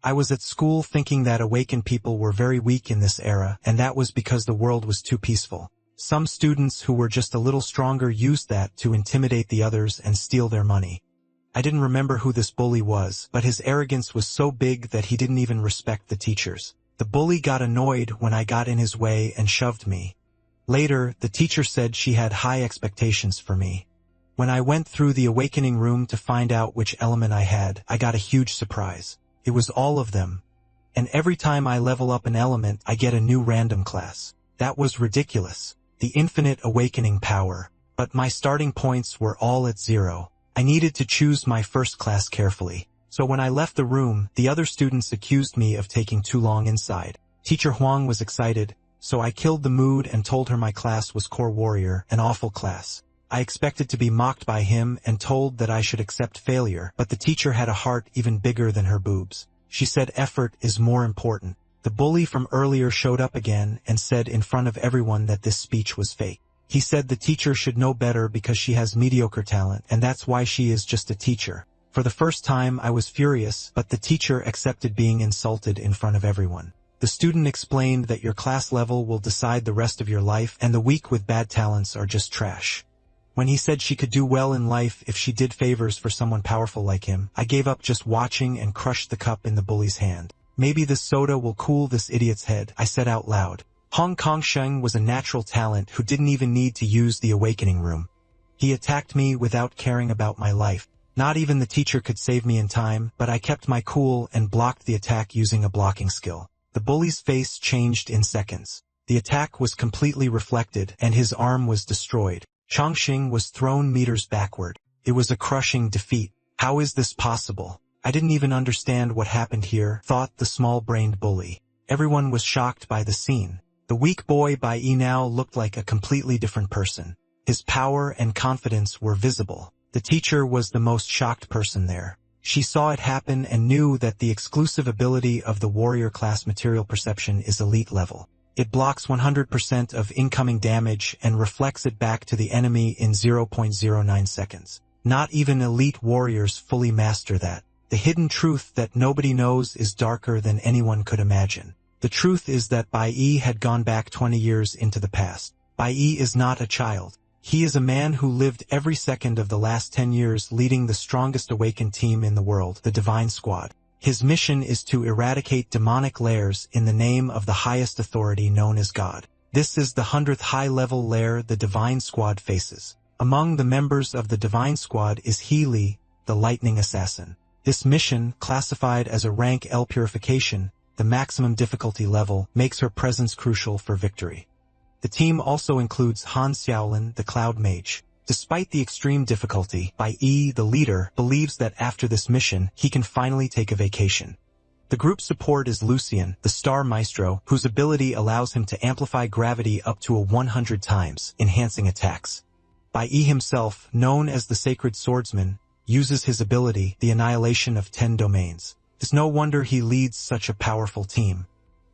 I was at school thinking that awakened people were very weak in this era, and that was because the world was too peaceful. Some students who were just a little stronger used that to intimidate the others and steal their money. I didn't remember who this bully was, but his arrogance was so big that he didn't even respect the teachers. The bully got annoyed when I got in his way and shoved me. Later, the teacher said she had high expectations for me. When I went through the awakening room to find out which element I had, I got a huge surprise. It was all of them. And every time I level up an element, I get a new random class. That was ridiculous. The infinite awakening power. But my starting points were all at 0. I needed to choose my first class carefully. So when I left the room, the other students accused me of taking too long inside. Teacher Huang was excited, so I killed the mood and told her my class was Core Warrior, an awful class. I expected to be mocked by him and told that I should accept failure, but the teacher had a heart even bigger than her boobs. She said effort is more important. The bully from earlier showed up again and said in front of everyone that this speech was fake. He said the teacher should know better because she has mediocre talent, and that's why she is just a teacher. For the first time I was furious, but the teacher accepted being insulted in front of everyone. The student explained that your class level will decide the rest of your life, and the weak with bad talents are just trash. When he said she could do well in life if she did favors for someone powerful like him, I gave up just watching and crushed the cup in the bully's hand. Maybe this soda will cool this idiot's head, I said out loud. Hong Kong Sheng was a natural talent who didn't even need to use the awakening room. He attacked me without caring about my life. Not even the teacher could save me in time, but I kept my cool and blocked the attack using a blocking skill. The bully's face changed in seconds. The attack was completely reflected, and his arm was destroyed. Chongqing was thrown meters backward. It was a crushing defeat. How is this possible? I didn't even understand what happened here, thought the small-brained bully. Everyone was shocked by the scene. The weak boy Bai Yi now looked like a completely different person. His power and confidence were visible. The teacher was the most shocked person there. She saw it happen and knew that the exclusive ability of the warrior class material perception is elite level. It blocks 100% of incoming damage and reflects it back to the enemy in 0.09 seconds. Not even elite warriors fully master that. The hidden truth that nobody knows is darker than anyone could imagine. The truth is that Bai Yi had gone back 20 years into the past. Bai Yi is not a child. He is a man who lived every second of the last 10 years leading the strongest awakened team in the world, the Divine Squad. His mission is to eradicate demonic layers in the name of the highest authority known as God. This is the 100th high-level layer the Divine Squad faces. Among the members of the Divine Squad is He Li, the Lightning Assassin. This mission, classified as a rank L purification, the maximum difficulty level, makes her presence crucial for victory. The team also includes Han Xiaolin, the Cloud Mage. Despite the extreme difficulty, Bai Yi, the leader, believes that after this mission, he can finally take a vacation. The group support is Lucian, the Star Maestro, whose ability allows him to amplify gravity up to 100 times, enhancing attacks. Bai Yi himself, known as the Sacred Swordsman, uses his ability, the annihilation of 10 domains. It's no wonder he leads such a powerful team.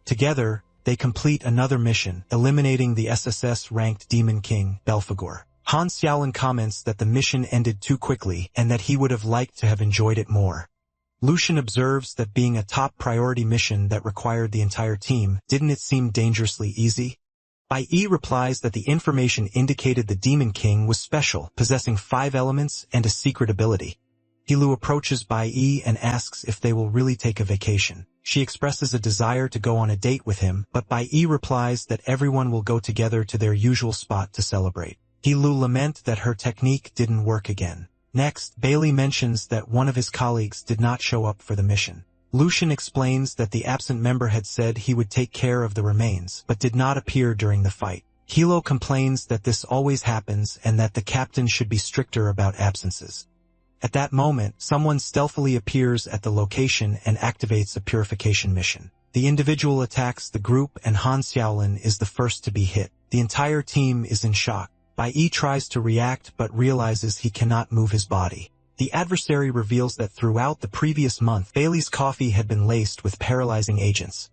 Together, they complete another mission, eliminating the SSS-ranked Demon King, Belphegor. Han Xiaolin comments that the mission ended too quickly and that he would have liked to have enjoyed it more. Lucian observes that being a top priority mission that required the entire team, didn't it seem dangerously easy? Bai Yi replies that the information indicated the Demon King was special, possessing 5 elements and a secret ability. Hilu approaches Bai Yi and asks if they will really take a vacation. She expresses a desire to go on a date with him, but Bai Yi replies that everyone will go together to their usual spot to celebrate. Hilu lament that her technique didn't work again. Next, Bailey mentions that one of his colleagues did not show up for the mission. Lucian explains that the absent member had said he would take care of the remains, but did not appear during the fight. Hilo complains that this always happens and that the captain should be stricter about absences. At that moment, someone stealthily appears at the location and activates a purification mission. The individual attacks the group and Han Xiaolin is the first to be hit. The entire team is in shock. Bai Yi tries to react but realizes he cannot move his body. The adversary reveals that throughout the previous month, Bailey's coffee had been laced with paralyzing agents.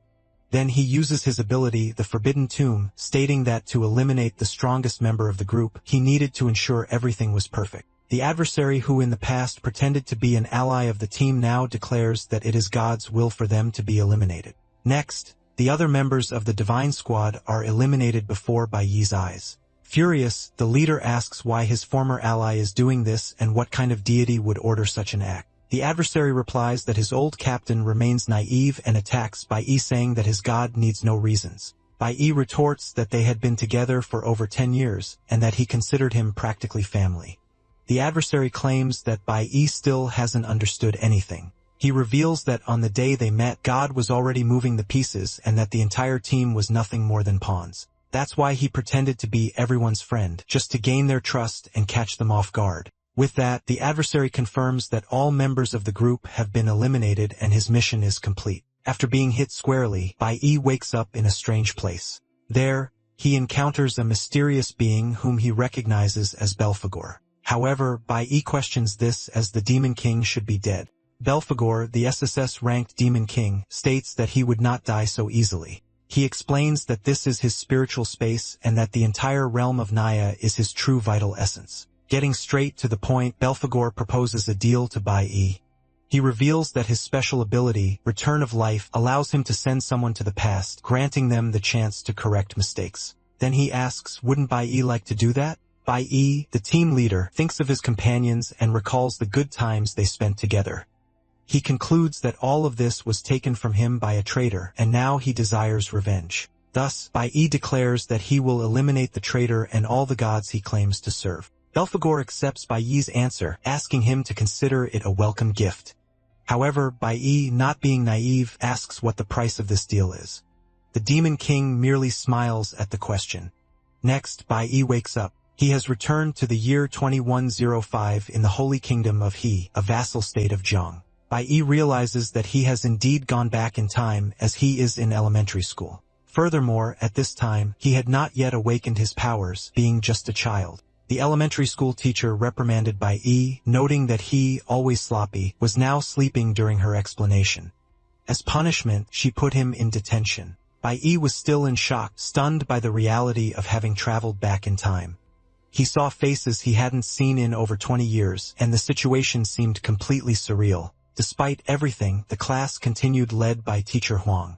Then he uses his ability, the Forbidden Tomb, stating that to eliminate the strongest member of the group, he needed to ensure everything was perfect. The adversary who in the past pretended to be an ally of the team now declares that it is God's will for them to be eliminated. Next, the other members of the Divine Squad are eliminated before Bai Yi's eyes. Furious, the leader asks why his former ally is doing this and what kind of deity would order such an act. The adversary replies that his old captain remains naive and attacks Bai Yi, saying that his god needs no reasons. Bai Yi retorts that they had been together for over 10 years and that he considered him practically family. The adversary claims that Bai Yi still hasn't understood anything. He reveals that on the day they met, God was already moving the pieces and that the entire team was nothing more than pawns. That's why he pretended to be everyone's friend, just to gain their trust and catch them off guard. With that, the adversary confirms that all members of the group have been eliminated and his mission is complete. After being hit squarely, Bai Yi wakes up in a strange place. There, he encounters a mysterious being whom he recognizes as Belphegor. However, Bai Yi questions this as the Demon King should be dead. Belphegor, the SSS-ranked Demon King, states that he would not die so easily. He explains that this is his spiritual space and that the entire realm of Naya is his true vital essence. Getting straight to the point, Belphegor proposes a deal to Bai Yi. He reveals that his special ability, Return of Life, allows him to send someone to the past, granting them the chance to correct mistakes. Then he asks, wouldn't Bai Yi like to do that? Bai Yi, the team leader, thinks of his companions and recalls the good times they spent together. He concludes that all of this was taken from him by a traitor, and now he desires revenge. Thus, Bai Yi declares that he will eliminate the traitor and all the gods he claims to serve. Belphegor accepts Bai Yi's answer, asking him to consider it a welcome gift. However, Bai Yi, not being naive, asks what the price of this deal is. The Demon King merely smiles at the question. Next, Bai Yi wakes up. He has returned to the year 2105 in the Holy Kingdom of He, a vassal state of Zhang. Bai Yi realizes that he has indeed gone back in time as he is in elementary school. Furthermore, at this time, he had not yet awakened his powers, being just a child. The elementary school teacher reprimanded Bai Yi, noting that he, always sloppy, was now sleeping during her explanation. As punishment, she put him in detention. Bai Yi was still in shock, stunned by the reality of having traveled back in time. He saw faces he hadn't seen in over 20 years, and the situation seemed completely surreal. Despite everything, the class continued, led by teacher Huang.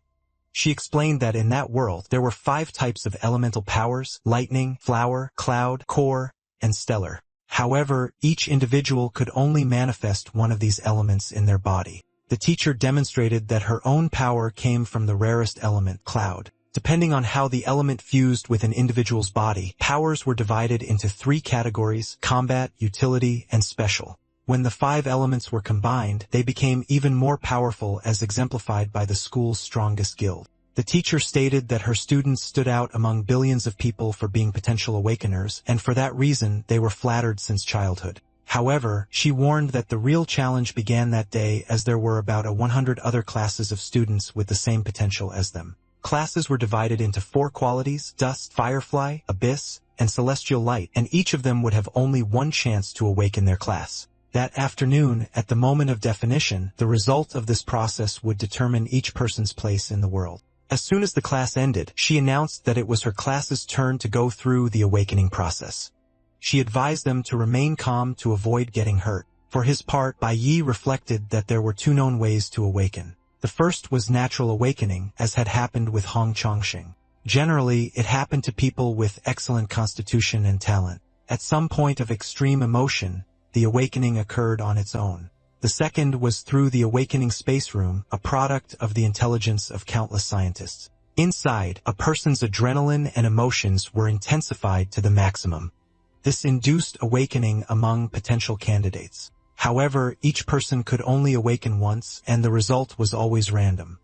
She explained that in that world, there were 5 types of elemental powers: lightning, flower, cloud, core, and stellar. However, each individual could only manifest one of these elements in their body. The teacher demonstrated that her own power came from the rarest element, cloud. Depending on how the element fused with an individual's body, powers were divided into 3 categories: combat, utility, and special. When the 5 elements were combined, they became even more powerful, as exemplified by the school's strongest guild. The teacher stated that her students stood out among billions of people for being potential awakeners, and for that reason they were flattered since childhood. However, she warned that the real challenge began that day, as there were about 100 other classes of students with the same potential as them. Classes were divided into 4 qualities: dust, firefly, abyss, and celestial light, and each of them would have only one chance to awaken their class. That afternoon, at the moment of definition, the result of this process would determine each person's place in the world. As soon as the class ended, she announced that it was her class's turn to go through the awakening process. She advised them to remain calm to avoid getting hurt. For his part, Bai Yi reflected that there were 2 known ways to awaken. The first was natural awakening, as had happened with Hong Chongqing. Generally, it happened to people with excellent constitution and talent. At some point of extreme emotion, the awakening occurred on its own. The second was through the awakening space room, a product of the intelligence of countless scientists. Inside, a person's adrenaline and emotions were intensified to the maximum. This induced awakening among potential candidates. However, each person could only awaken once, and the result was always random.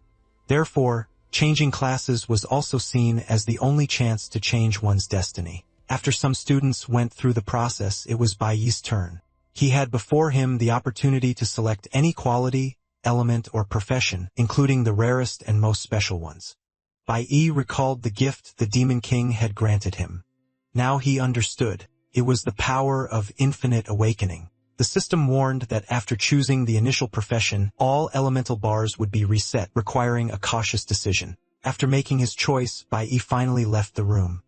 Therefore, changing classes was also seen as the only chance to change one's destiny. After some students went through the process, it was Bai Yi's turn. He had before him the opportunity to select any quality, element, or profession, including the rarest and most special ones. Bai Yi recalled the gift the Demon King had granted him. Now he understood. It was the power of infinite awakening. The system warned that after choosing the initial profession, all elemental bars would be reset, requiring a cautious decision. After making his choice, Bai Yi finally left the room.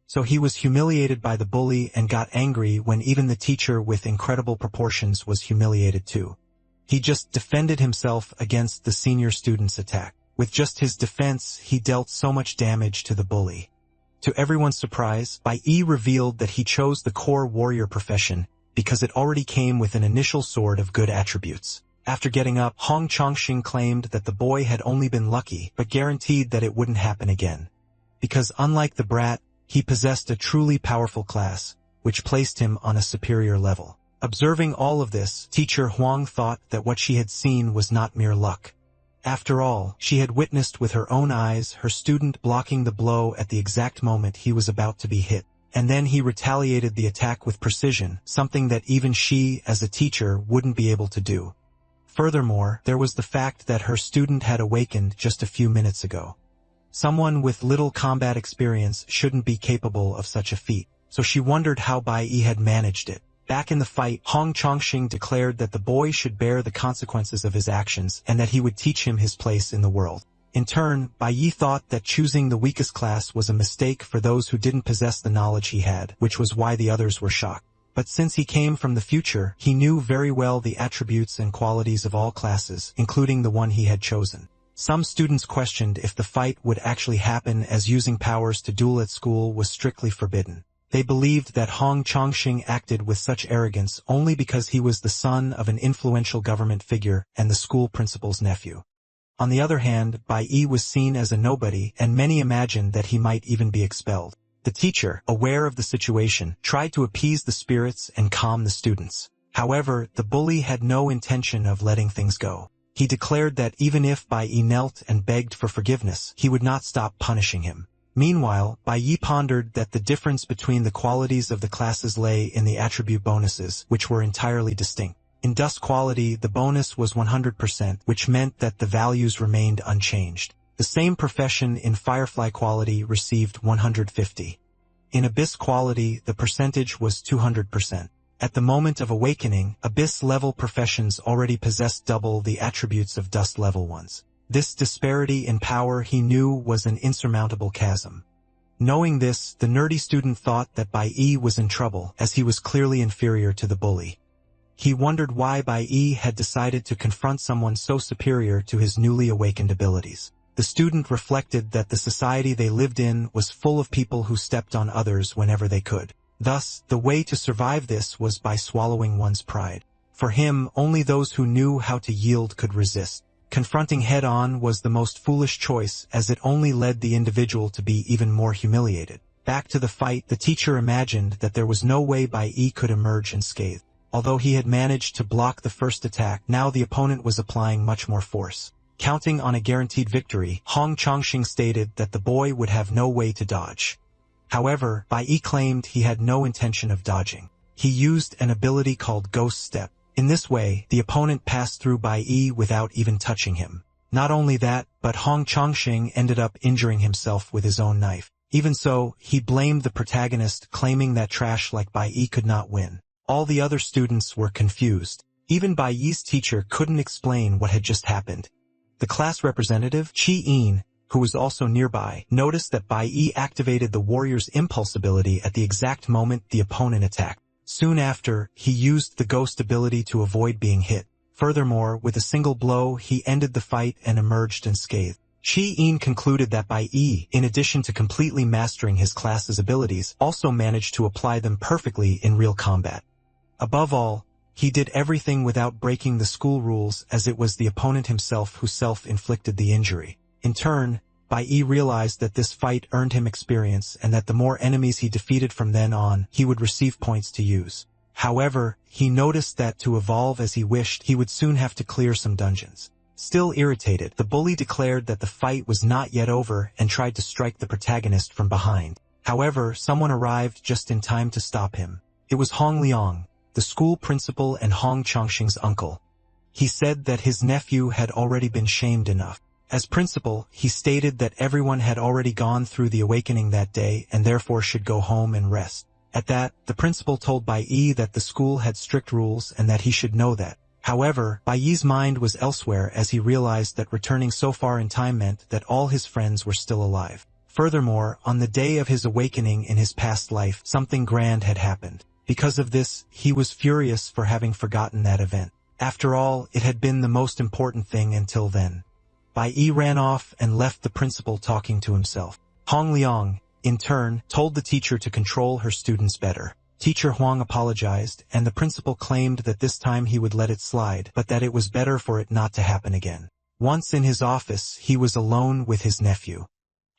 So he was humiliated by the bully and got angry when even the teacher with incredible proportions was humiliated too. He just defended himself against the senior student's attack. With just his defense, he dealt so much damage to the bully. To everyone's surprise, Bai revealed that he chose the core warrior profession because it already came with an initial sword of good attributes. After getting up, Hong Chongqing claimed that the boy had only been lucky, but guaranteed that it wouldn't happen again. Because unlike the brat, he possessed a truly powerful class, which placed him on a superior level. Observing all of this, teacher Huang thought that what she had seen was not mere luck. After all, she had witnessed with her own eyes her student blocking the blow at the exact moment he was about to be hit. And then he retaliated the attack with precision, something that even she, as a teacher, wouldn't be able to do. Furthermore, there was the fact that her student had awakened just a few minutes ago. Someone with little combat experience shouldn't be capable of such a feat, so she wondered how Bai had managed it. Back in the fight, Hong Chongqing declared that the boy should bear the consequences of his actions and that he would teach him his place in the world. In turn, Bai thought that choosing the weakest class was a mistake for those who didn't possess the knowledge he had, which was why the others were shocked. But since he came from the future, he knew very well the attributes and qualities of all classes, including the one he had chosen. Some students questioned if the fight would actually happen, as using powers to duel at school was strictly forbidden. They believed that Hong Chongqing acted with such arrogance only because he was the son of an influential government figure and the school principal's nephew. On the other hand, Bai was seen as a nobody, and many imagined that he might even be expelled. The teacher, aware of the situation, tried to appease the spirits and calm the students. However, the bully had no intention of letting things go. He declared that even if Bai knelt and begged for forgiveness, he would not stop punishing him. Meanwhile, Bai pondered that the difference between the qualities of the classes lay in the attribute bonuses, which were entirely distinct. In dust quality, the bonus was 100%, which meant that the values remained unchanged. The same profession in firefly quality received 150. In abyss quality, the percentage was 200%. At the moment of awakening, abyss-level professions already possessed double the attributes of dust-level ones. This disparity in power he knew was an insurmountable chasm. Knowing this, the nerdy student thought that Bai was in trouble, as he was clearly inferior to the bully. He wondered why Bai had decided to confront someone so superior to his newly awakened abilities. The student reflected that the society they lived in was full of people who stepped on others whenever they could. Thus, the way to survive this was by swallowing one's pride. For him, only those who knew how to yield could resist. Confronting head-on was the most foolish choice, as it only led the individual to be even more humiliated. Back to the fight, the teacher imagined that there was no way Bai could emerge unscathed. Although he had managed to block the first attack, now the opponent was applying much more force. Counting on a guaranteed victory, Hong Chongqing stated that the boy would have no way to dodge. However, Bai claimed he had no intention of dodging. He used an ability called Ghost Step. In this way, the opponent passed through Bai without even touching him. Not only that, but Hong Chongqing ended up injuring himself with his own knife. Even so, he blamed the protagonist, claiming that trash like Bai could not win. All the other students were confused. Even Bai's teacher couldn't explain what had just happened. The class representative, Chi-in, who was also nearby, noticed that Bai activated the warrior's impulse ability at the exact moment the opponent attacked. Soon after, he used the ghost ability to avoid being hit. Furthermore, with a single blow, he ended the fight and emerged unscathed. Chi-in concluded that Bai, in addition to completely mastering his class's abilities, also managed to apply them perfectly in real combat. Above all, he did everything without breaking the school rules, as it was the opponent himself who self-inflicted the injury. In turn, Bai realized that this fight earned him experience and that the more enemies he defeated from then on, he would receive points to use. However, he noticed that to evolve as he wished, he would soon have to clear some dungeons. Still irritated, the bully declared that the fight was not yet over and tried to strike the protagonist from behind. However, someone arrived just in time to stop him. It was Hong Liang, the school principal and Hong Chongqing's uncle. He said that his nephew had already been shamed enough. As principal, he stated that everyone had already gone through the awakening that day and therefore should go home and rest. At that, the principal told Bai that the school had strict rules and that he should know that. However, Bai's mind was elsewhere as he realized that returning so far in time meant that all his friends were still alive. Furthermore, on the day of his awakening in his past life, something grand had happened. Because of this, he was furious for having forgotten that event. After all, it had been the most important thing until then. Bai Yi ran off and left the principal talking to himself. Hong Liang, in turn, told the teacher to control her students better. Teacher Huang apologized, and the principal claimed that this time he would let it slide, but that it was better for it not to happen again. Once in his office, he was alone with his nephew.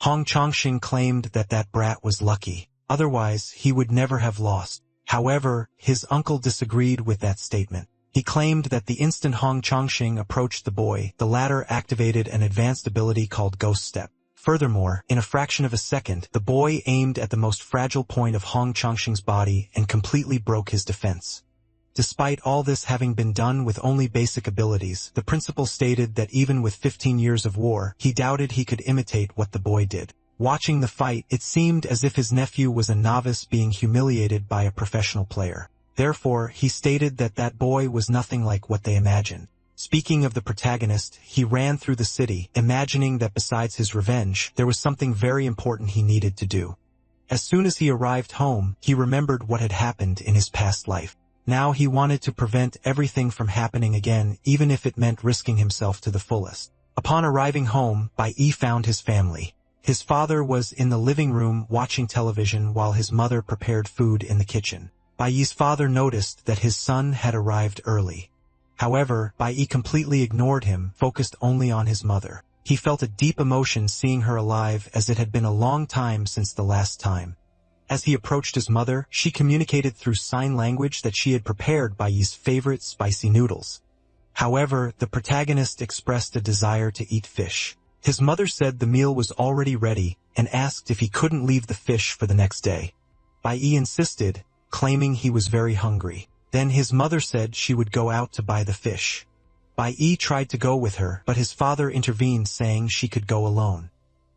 Hong Chongqing claimed that that brat was lucky. Otherwise, he would never have lost. However, his uncle disagreed with that statement. He claimed that the instant Hong Chongqing approached the boy, the latter activated an advanced ability called Ghost Step. Furthermore, in a fraction of a second, the boy aimed at the most fragile point of Hong Chongqing's body and completely broke his defense. Despite all this having been done with only basic abilities, the principal stated that even with 15 years of war, he doubted he could imitate what the boy did. Watching the fight, it seemed as if his nephew was a novice being humiliated by a professional player. Therefore, he stated that that boy was nothing like what they imagined. Speaking of the protagonist, he ran through the city, imagining that besides his revenge, there was something very important he needed to do. As soon as he arrived home, he remembered what had happened in his past life. Now he wanted to prevent everything from happening again, even if it meant risking himself to the fullest. Upon arriving home, Bai Yi found his family. His father was in the living room watching television while his mother prepared food in the kitchen. Bai Yi's father noticed that his son had arrived early. However, Bai Yi completely ignored him, focused only on his mother. He felt a deep emotion seeing her alive, as it had been a long time since the last time. As he approached his mother, she communicated through sign language that she had prepared Bai Yi's favorite spicy noodles. However, the protagonist expressed a desire to eat fish. His mother said the meal was already ready and asked if he couldn't leave the fish for the next day. Bai Yi insisted, claiming he was very hungry. Then his mother said she would go out to buy the fish. Bai Yi tried to go with her, but his father intervened, saying she could go alone.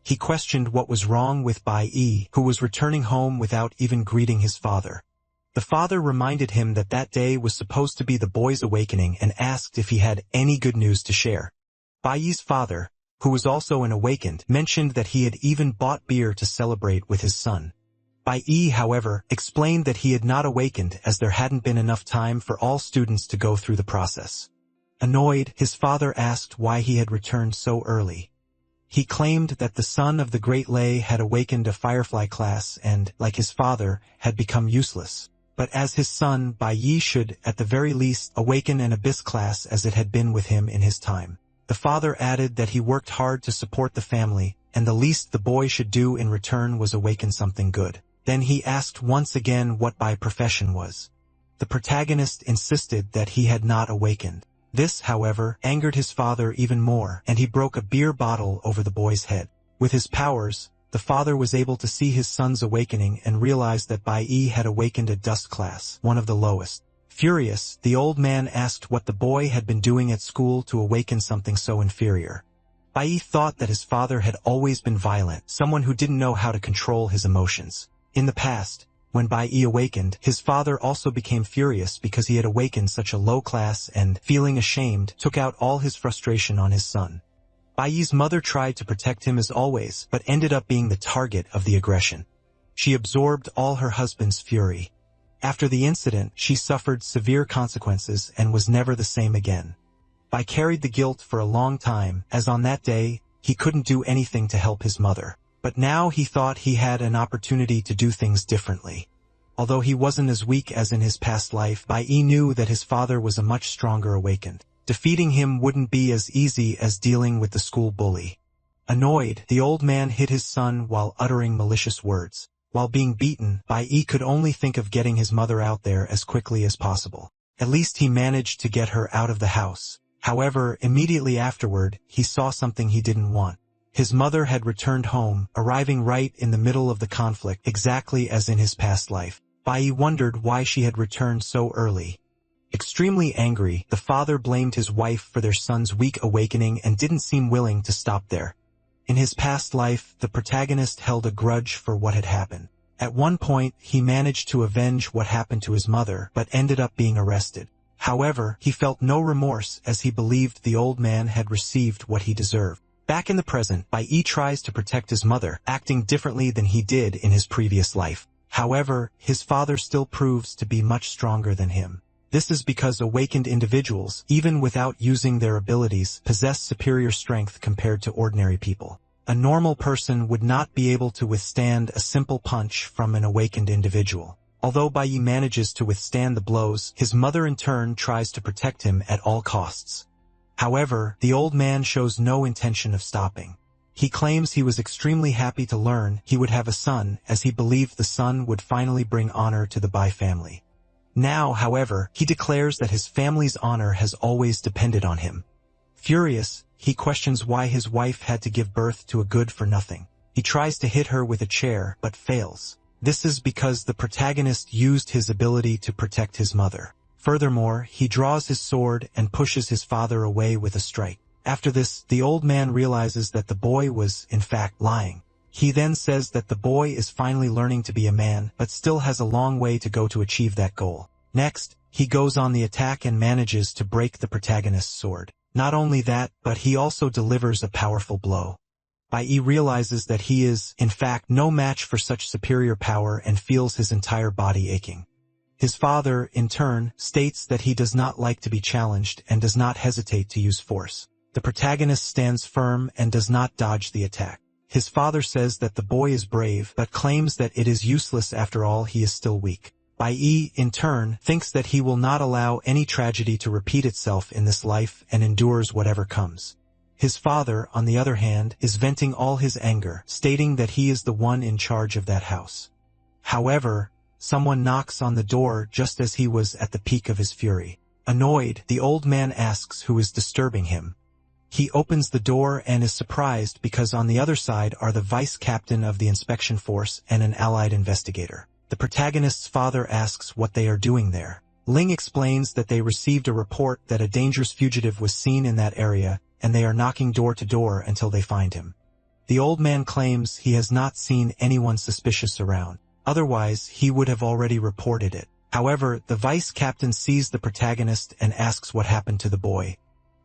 He questioned what was wrong with Bai Yi, who was returning home without even greeting his father. The father reminded him that that day was supposed to be the boy's awakening and asked if he had any good news to share. Bai Yi's father, who was also an awakened, mentioned that he had even bought beer to celebrate with his son. Bai Yi, however, explained that he had not awakened as there hadn't been enough time for all students to go through the process. Annoyed, his father asked why he had returned so early. He claimed that the son of the Great Lei had awakened a Firefly class and, like his father, had become useless. But as his son, Bai Yi should, at the very least, awaken an Abyss class as it had been with him in his time. The father added that he worked hard to support the family, and the least the boy should do in return was awaken something good. Then he asked once again what Bai profession was. The protagonist insisted that he had not awakened. This, however, angered his father even more, and he broke a beer bottle over the boy's head. With his powers, the father was able to see his son's awakening and realized that Bai Yi had awakened a dust class, one of the lowest. Furious, the old man asked what the boy had been doing at school to awaken something so inferior. Bai Yi thought that his father had always been violent, someone who didn't know how to control his emotions. In the past, when Bai Yi awakened, his father also became furious because he had awakened such a low class and, feeling ashamed, took out all his frustration on his son. Bai Yi's mother tried to protect him as always, but ended up being the target of the aggression. She absorbed all her husband's fury. After the incident, she suffered severe consequences and was never the same again. Bai carried the guilt for a long time, as on that day, he couldn't do anything to help his mother. But now he thought he had an opportunity to do things differently. Although he wasn't as weak as in his past life, Bai Yi knew that his father was a much stronger awakened. Defeating him wouldn't be as easy as dealing with the school bully. Annoyed, the old man hit his son while uttering malicious words. While being beaten, Bai Yi could only think of getting his mother out there as quickly as possible. At least he managed to get her out of the house. However, immediately afterward, he saw something he didn't want. His mother had returned home, arriving right in the middle of the conflict, exactly as in his past life. Bai Yi wondered why she had returned so early. Extremely angry, the father blamed his wife for their son's weak awakening and didn't seem willing to stop there. In his past life, the protagonist held a grudge for what had happened. At one point, he managed to avenge what happened to his mother, but ended up being arrested. However, he felt no remorse as he believed the old man had received what he deserved. Back in the present, Bai tries to protect his mother, acting differently than he did in his previous life. However, his father still proves to be much stronger than him. This is because awakened individuals, even without using their abilities, possess superior strength compared to ordinary people. A normal person would not be able to withstand a simple punch from an awakened individual. Although Bai manages to withstand the blows, his mother in turn tries to protect him at all costs. However, the old man shows no intention of stopping. He claims he was extremely happy to learn he would have a son, as he believed the son would finally bring honor to the Bai family. Now, however, he declares that his family's honor has always depended on him. Furious, he questions why his wife had to give birth to a good-for-nothing. He tries to hit her with a chair, but fails. This is because the protagonist used his ability to protect his mother. Furthermore, he draws his sword and pushes his father away with a strike. After this, the old man realizes that the boy was, in fact, lying. He then says that the boy is finally learning to be a man, but still has a long way to go to achieve that goal. Next, he goes on the attack and manages to break the protagonist's sword. Not only that, but he also delivers a powerful blow. Bai realizes that he is, in fact, no match for such superior power and feels his entire body aching. His father, in turn, states that he does not like to be challenged and does not hesitate to use force. The protagonist stands firm and does not dodge the attack. His father says that the boy is brave, but claims that it is useless after all, he is still weak. Bai, in turn, thinks that he will not allow any tragedy to repeat itself in this life and endures whatever comes. His father, on the other hand, is venting all his anger, stating that he is the one in charge of that house. However, someone knocks on the door just as he was at the peak of his fury. Annoyed, the old man asks who is disturbing him. He opens the door and is surprised because on the other side are the vice captain of the inspection force and an allied investigator. The protagonist's father asks what they are doing there. Ling explains that they received a report that a dangerous fugitive was seen in that area, and they are knocking door to door until they find him. The old man claims he has not seen anyone suspicious around. Otherwise, he would have already reported it. However, the vice captain sees the protagonist and asks what happened to the boy.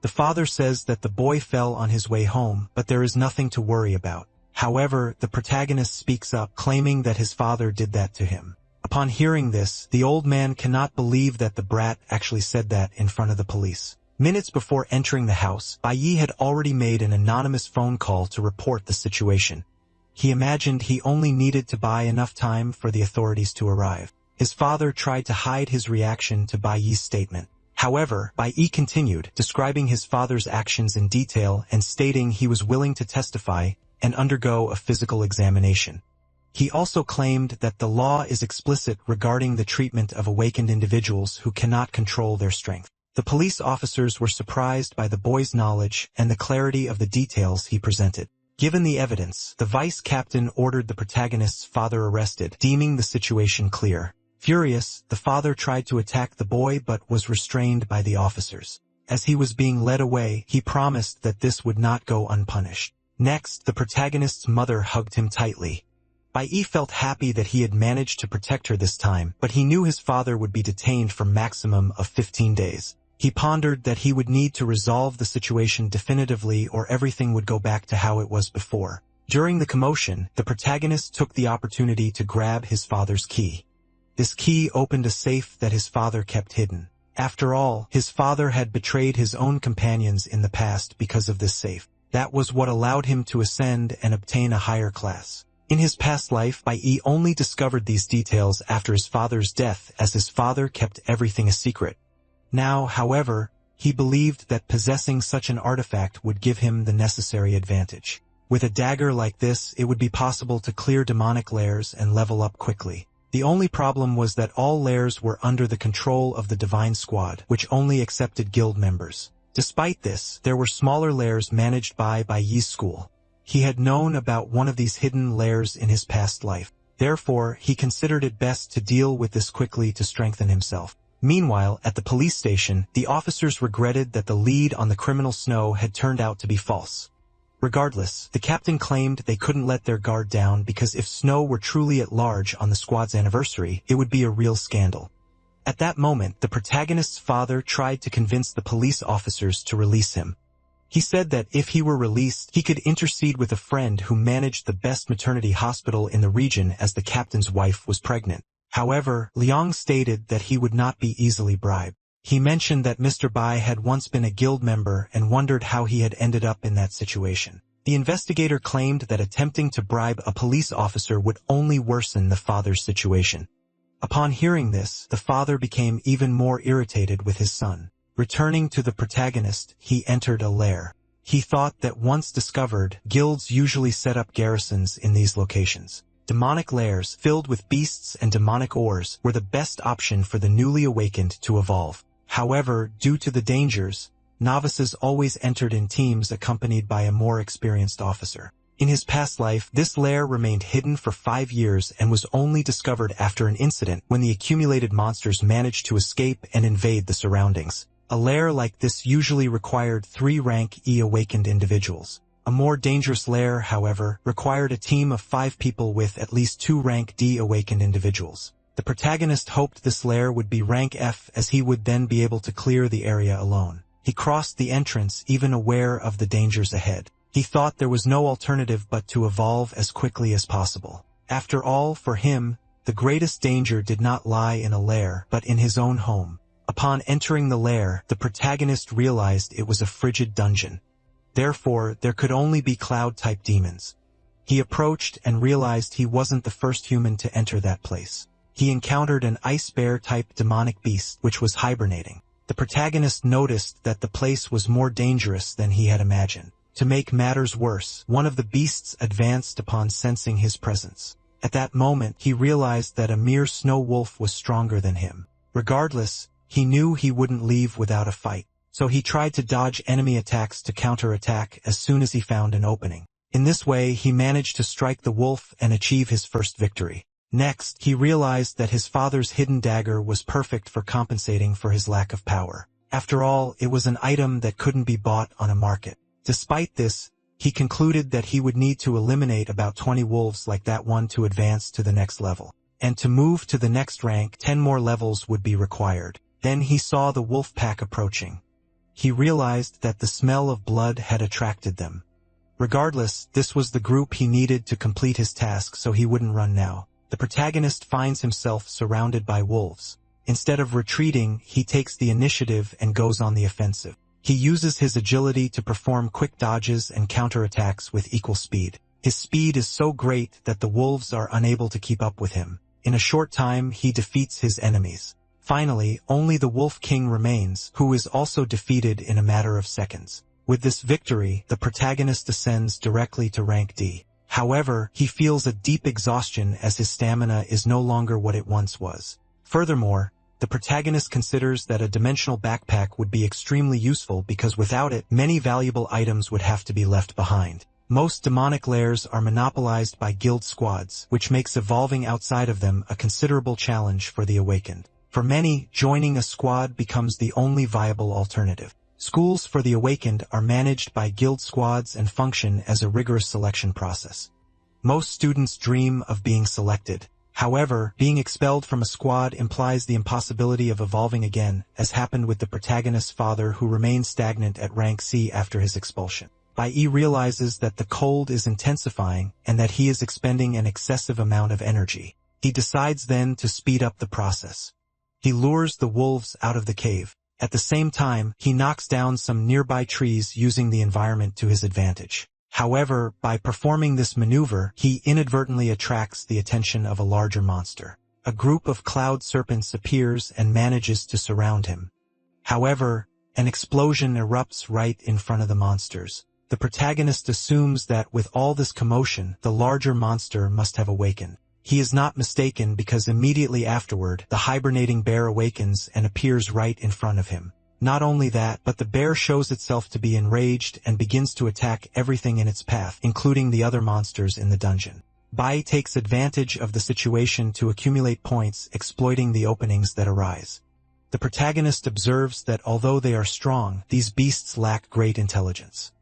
The father says that the boy fell on his way home, but there is nothing to worry about. However, the protagonist speaks up, claiming that his father did that to him. Upon hearing this, the old man cannot believe that the brat actually said that in front of the police. Minutes before entering the house, Bai had already made an anonymous phone call to report the situation. He imagined he only needed to buy enough time for the authorities to arrive. His father tried to hide his reaction to Bai's statement. However, Bai continued, describing his father's actions in detail and stating he was willing to testify and undergo a physical examination. He also claimed that the law is explicit regarding the treatment of awakened individuals who cannot control their strength. The police officers were surprised by the boy's knowledge and the clarity of the details he presented. Given the evidence, the vice captain ordered the protagonist's father arrested, deeming the situation clear. Furious, the father tried to attack the boy but was restrained by the officers. As he was being led away, he promised that this would not go unpunished. Next, the protagonist's mother hugged him tightly. Bai felt happy that he had managed to protect her this time, but he knew his father would be detained for maximum of 15 days. He pondered that he would need to resolve the situation definitively or everything would go back to how it was before. During the commotion, the protagonist took the opportunity to grab his father's key. This key opened a safe that his father kept hidden. After all, his father had betrayed his own companions in the past because of this safe. That was what allowed him to ascend and obtain a higher class. In his past life, Bai only discovered these details after his father's death, as his father kept everything a secret. Now, however, he believed that possessing such an artifact would give him the necessary advantage. With a dagger like this, it would be possible to clear demonic lairs and level up quickly. The only problem was that all lairs were under the control of the Divine Squad, which only accepted guild members. Despite this, there were smaller lairs managed by Bai's school. He had known about one of these hidden lairs in his past life. Therefore, he considered it best to deal with this quickly to strengthen himself. Meanwhile, at the police station, the officers regretted that the lead on the criminal Snow had turned out to be false. Regardless, the captain claimed they couldn't let their guard down because if Snow were truly at large on the squad's anniversary, it would be a real scandal. At that moment, the protagonist's father tried to convince the police officers to release him. He said that if he were released, he could intercede with a friend who managed the best maternity hospital in the region as the captain's wife was pregnant. However, Liang stated that he would not be easily bribed. He mentioned that Mr. Bai had once been a guild member and wondered how he had ended up in that situation. The investigator claimed that attempting to bribe a police officer would only worsen the father's situation. Upon hearing this, the father became even more irritated with his son. Returning to the protagonist, he entered a lair. He thought that once discovered, guilds usually set up garrisons in these locations. Demonic lairs, filled with beasts and demonic ores, were the best option for the newly awakened to evolve. However, due to the dangers, novices always entered in teams accompanied by a more experienced officer. In his past life, this lair remained hidden for 5 years and was only discovered after an incident when the accumulated monsters managed to escape and invade the surroundings. A lair like this usually required 3 rank E awakened individuals. A more dangerous lair, however, required a team of 5 people with at least 2 rank D awakened individuals. The protagonist hoped this lair would be rank F, as he would then be able to clear the area alone. He crossed the entrance, even aware of the dangers ahead. He thought there was no alternative but to evolve as quickly as possible. After all, for him, the greatest danger did not lie in a lair, but in his own home. Upon entering the lair, the protagonist realized it was a frigid dungeon. Therefore, there could only be cloud-type demons. He approached and realized he wasn't the first human to enter that place. He encountered an ice bear-type demonic beast which was hibernating. The protagonist noticed that the place was more dangerous than he had imagined. To make matters worse, one of the beasts advanced upon sensing his presence. At that moment, he realized that a mere snow wolf was stronger than him. Regardless, he knew he wouldn't leave without a fight, so he tried to dodge enemy attacks to counterattack as soon as he found an opening. In this way, he managed to strike the wolf and achieve his first victory. Next, he realized that his father's hidden dagger was perfect for compensating for his lack of power. After all, it was an item that couldn't be bought on a market. Despite this, he concluded that he would need to eliminate about 20 wolves like that one to advance to the next level. And to move to the next rank, 10 more levels would be required. Then he saw the wolf pack approaching. He realized that the smell of blood had attracted them. Regardless, this was the group he needed to complete his task, so he wouldn't run now. The protagonist finds himself surrounded by wolves. Instead of retreating, he takes the initiative and goes on the offensive. He uses his agility to perform quick dodges and counterattacks with equal speed. His speed is so great that the wolves are unable to keep up with him. In a short time, he defeats his enemies. Finally, only the Wolf King remains, who is also defeated in a matter of seconds. With this victory, the protagonist ascends directly to rank D. However, he feels a deep exhaustion as his stamina is no longer what it once was. Furthermore, the protagonist considers that a dimensional backpack would be extremely useful because without it, many valuable items would have to be left behind. Most demonic lairs are monopolized by guild squads, which makes evolving outside of them a considerable challenge for the awakened. For many, joining a squad becomes the only viable alternative. Schools for the awakened are managed by guild squads and function as a rigorous selection process. Most students dream of being selected. However, being expelled from a squad implies the impossibility of evolving again, as happened with the protagonist's father who remained stagnant at rank C after his expulsion. Bai realizes that the cold is intensifying and that he is expending an excessive amount of energy. He decides then to speed up the process. He lures the wolves out of the cave. At the same time, he knocks down some nearby trees using the environment to his advantage. However, by performing this maneuver, he inadvertently attracts the attention of a larger monster. A group of cloud serpents appears and manages to surround him. However, an explosion erupts right in front of the monsters. The protagonist assumes that with all this commotion, the larger monster must have awakened. He is not mistaken because immediately afterward, the hibernating bear awakens and appears right in front of him. Not only that, but the bear shows itself to be enraged and begins to attack everything in its path, including the other monsters in the dungeon. Bai takes advantage of the situation to accumulate points, exploiting the openings that arise. The protagonist observes that although they are strong, these beasts lack great intelligence.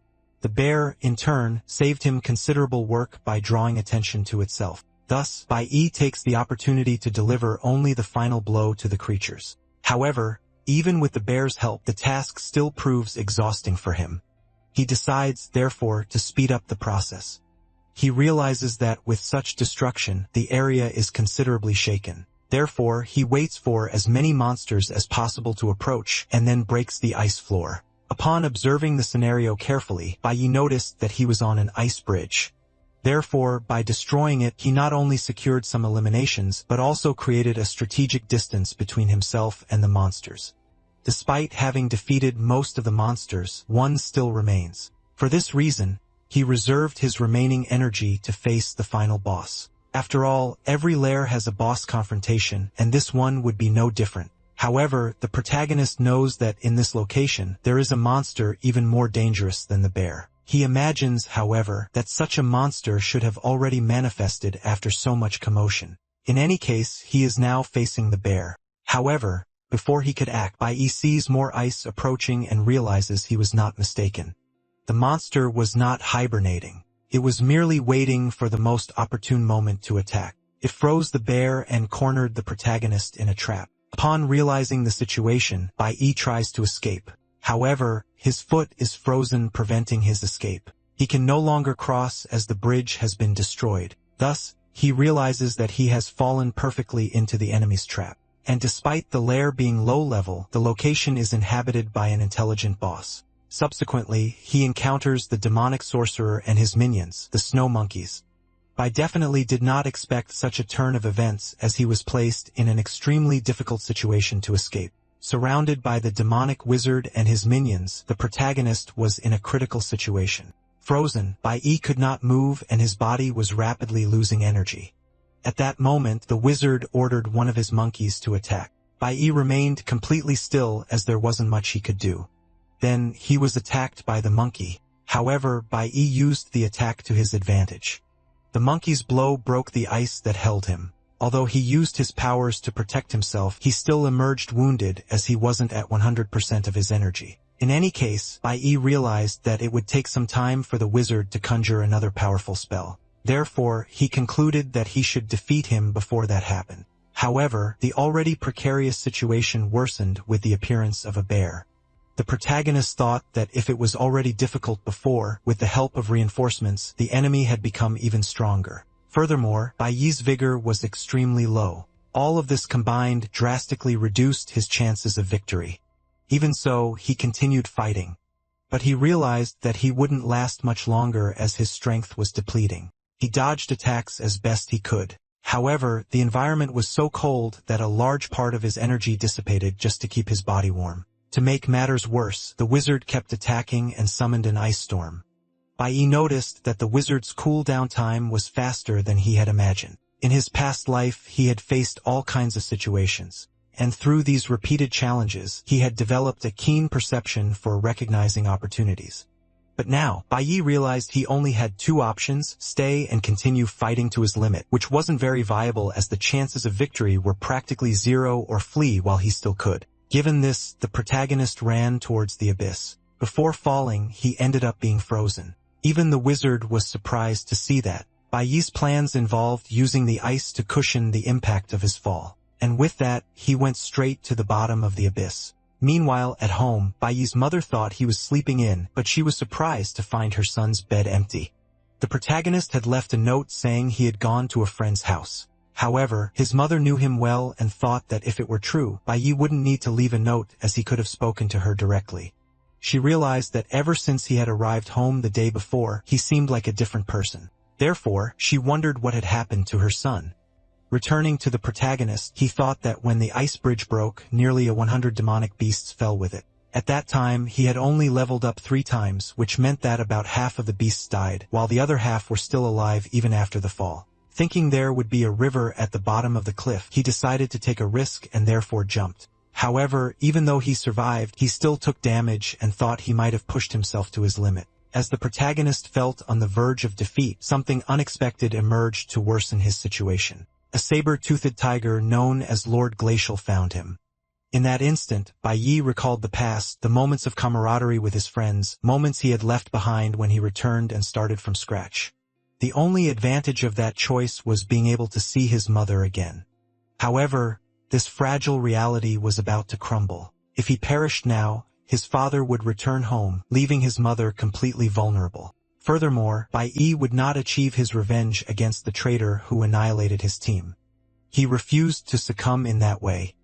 The bear, in turn, saved him considerable work by drawing attention to itself. Thus, Bai takes the opportunity to deliver only the final blow to the creatures. However, even with the bear's help, the task still proves exhausting for him. He decides, therefore, to speed up the process. He realizes that with such destruction, the area is considerably shaken. Therefore, he waits for as many monsters as possible to approach, and then breaks the ice floor. Upon observing the scenario carefully, Bai noticed that he was on an ice bridge. Therefore, by destroying it, he not only secured some eliminations, but also created a strategic distance between himself and the monsters. Despite having defeated most of the monsters, one still remains. For this reason, he reserved his remaining energy to face the final boss. After all, every lair has a boss confrontation, and this one would be no different. However, the protagonist knows that in this location, there is a monster even more dangerous than the bear. He imagines, however, that such a monster should have already manifested after so much commotion. In any case, he is now facing the bear. However, before he could act, Bai sees more ice approaching and realizes he was not mistaken. The monster was not hibernating. It was merely waiting for the most opportune moment to attack. It froze the bear and cornered the protagonist in a trap. Upon realizing the situation, Bai tries to escape. However, his foot is frozen, preventing his escape. He can no longer cross as the bridge has been destroyed. Thus, he realizes that he has fallen perfectly into the enemy's trap. And despite the lair being low level, the location is inhabited by an intelligent boss. Subsequently, he encounters the demonic sorcerer and his minions, the snow monkeys. Bai definitely did not expect such a turn of events, as he was placed in an extremely difficult situation to escape. Surrounded by the demonic wizard and his minions, the protagonist was in a critical situation. Frozen, Bai could not move and his body was rapidly losing energy. At that moment, the wizard ordered one of his monkeys to attack. Bai remained completely still as there wasn't much he could do. Then, he was attacked by the monkey. However, Bai used the attack to his advantage. The monkey's blow broke the ice that held him. Although he used his powers to protect himself, he still emerged wounded as he wasn't at 100% of his energy. In any case, Bai realized that it would take some time for the wizard to conjure another powerful spell. Therefore, he concluded that he should defeat him before that happened. However, the already precarious situation worsened with the appearance of a bear. The protagonist thought that if it was already difficult before, with the help of reinforcements, the enemy had become even stronger. Furthermore, Bai's vigor was extremely low. All of this combined drastically reduced his chances of victory. Even so, he continued fighting. But he realized that he wouldn't last much longer as his strength was depleting. He dodged attacks as best he could. However, the environment was so cold that a large part of his energy dissipated just to keep his body warm. To make matters worse, the wizard kept attacking and summoned an ice storm. Bai noticed that the wizard's cooldown time was faster than he had imagined. In his past life, he had faced all kinds of situations, and through these repeated challenges, he had developed a keen perception for recognizing opportunities. But now, Bai realized he only had two options: stay and continue fighting to his limit, which wasn't very viable as the chances of victory were practically zero, or flee while he still could. Given this, the protagonist ran towards the abyss. Before falling, he ended up being frozen. Even the wizard was surprised to see that. Bai's plans involved using the ice to cushion the impact of his fall. And with that, he went straight to the bottom of the abyss. Meanwhile, at home, Bai's mother thought he was sleeping in, but she was surprised to find her son's bed empty. The protagonist had left a note saying he had gone to a friend's house. However, his mother knew him well and thought that if it were true, Bai wouldn't need to leave a note as he could have spoken to her directly. She realized that ever since he had arrived home the day before, he seemed like a different person. Therefore, she wondered what had happened to her son. Returning to the protagonist, he thought that when the ice bridge broke, nearly 100 demonic beasts fell with it. At that time, he had only leveled up 3 times, which meant that about half of the beasts died, while the other half were still alive even after the fall. Thinking there would be a river at the bottom of the cliff, he decided to take a risk and therefore jumped. However, even though he survived, he still took damage and thought he might have pushed himself to his limit. As the protagonist felt on the verge of defeat, something unexpected emerged to worsen his situation. A saber-toothed tiger known as Lord Glacial found him. In that instant, Bai recalled the past, the moments of camaraderie with his friends, moments he had left behind when he returned and started from scratch. The only advantage of that choice was being able to see his mother again. However, this fragile reality was about to crumble. If he perished now, his father would return home, leaving his mother completely vulnerable. Furthermore, Bai Yi would not achieve his revenge against the traitor who annihilated his team. He refused to succumb in that way.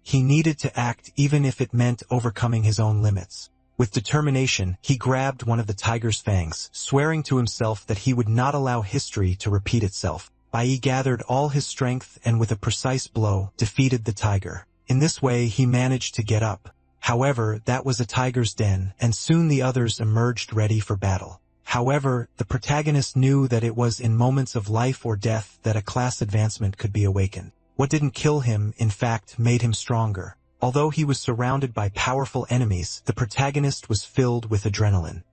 He needed to act even if it meant overcoming his own limits. With determination, he grabbed one of the tiger's fangs, swearing to himself that he would not allow history to repeat itself. Bai Yi gathered all his strength and with a precise blow, defeated the tiger. In this way he managed to get up. However, that was a tiger's den, and soon the others emerged ready for battle. However, the protagonist knew that it was in moments of life or death that a class advancement could be awakened. What didn't kill him, in fact, made him stronger. Although he was surrounded by powerful enemies, the protagonist was filled with adrenaline.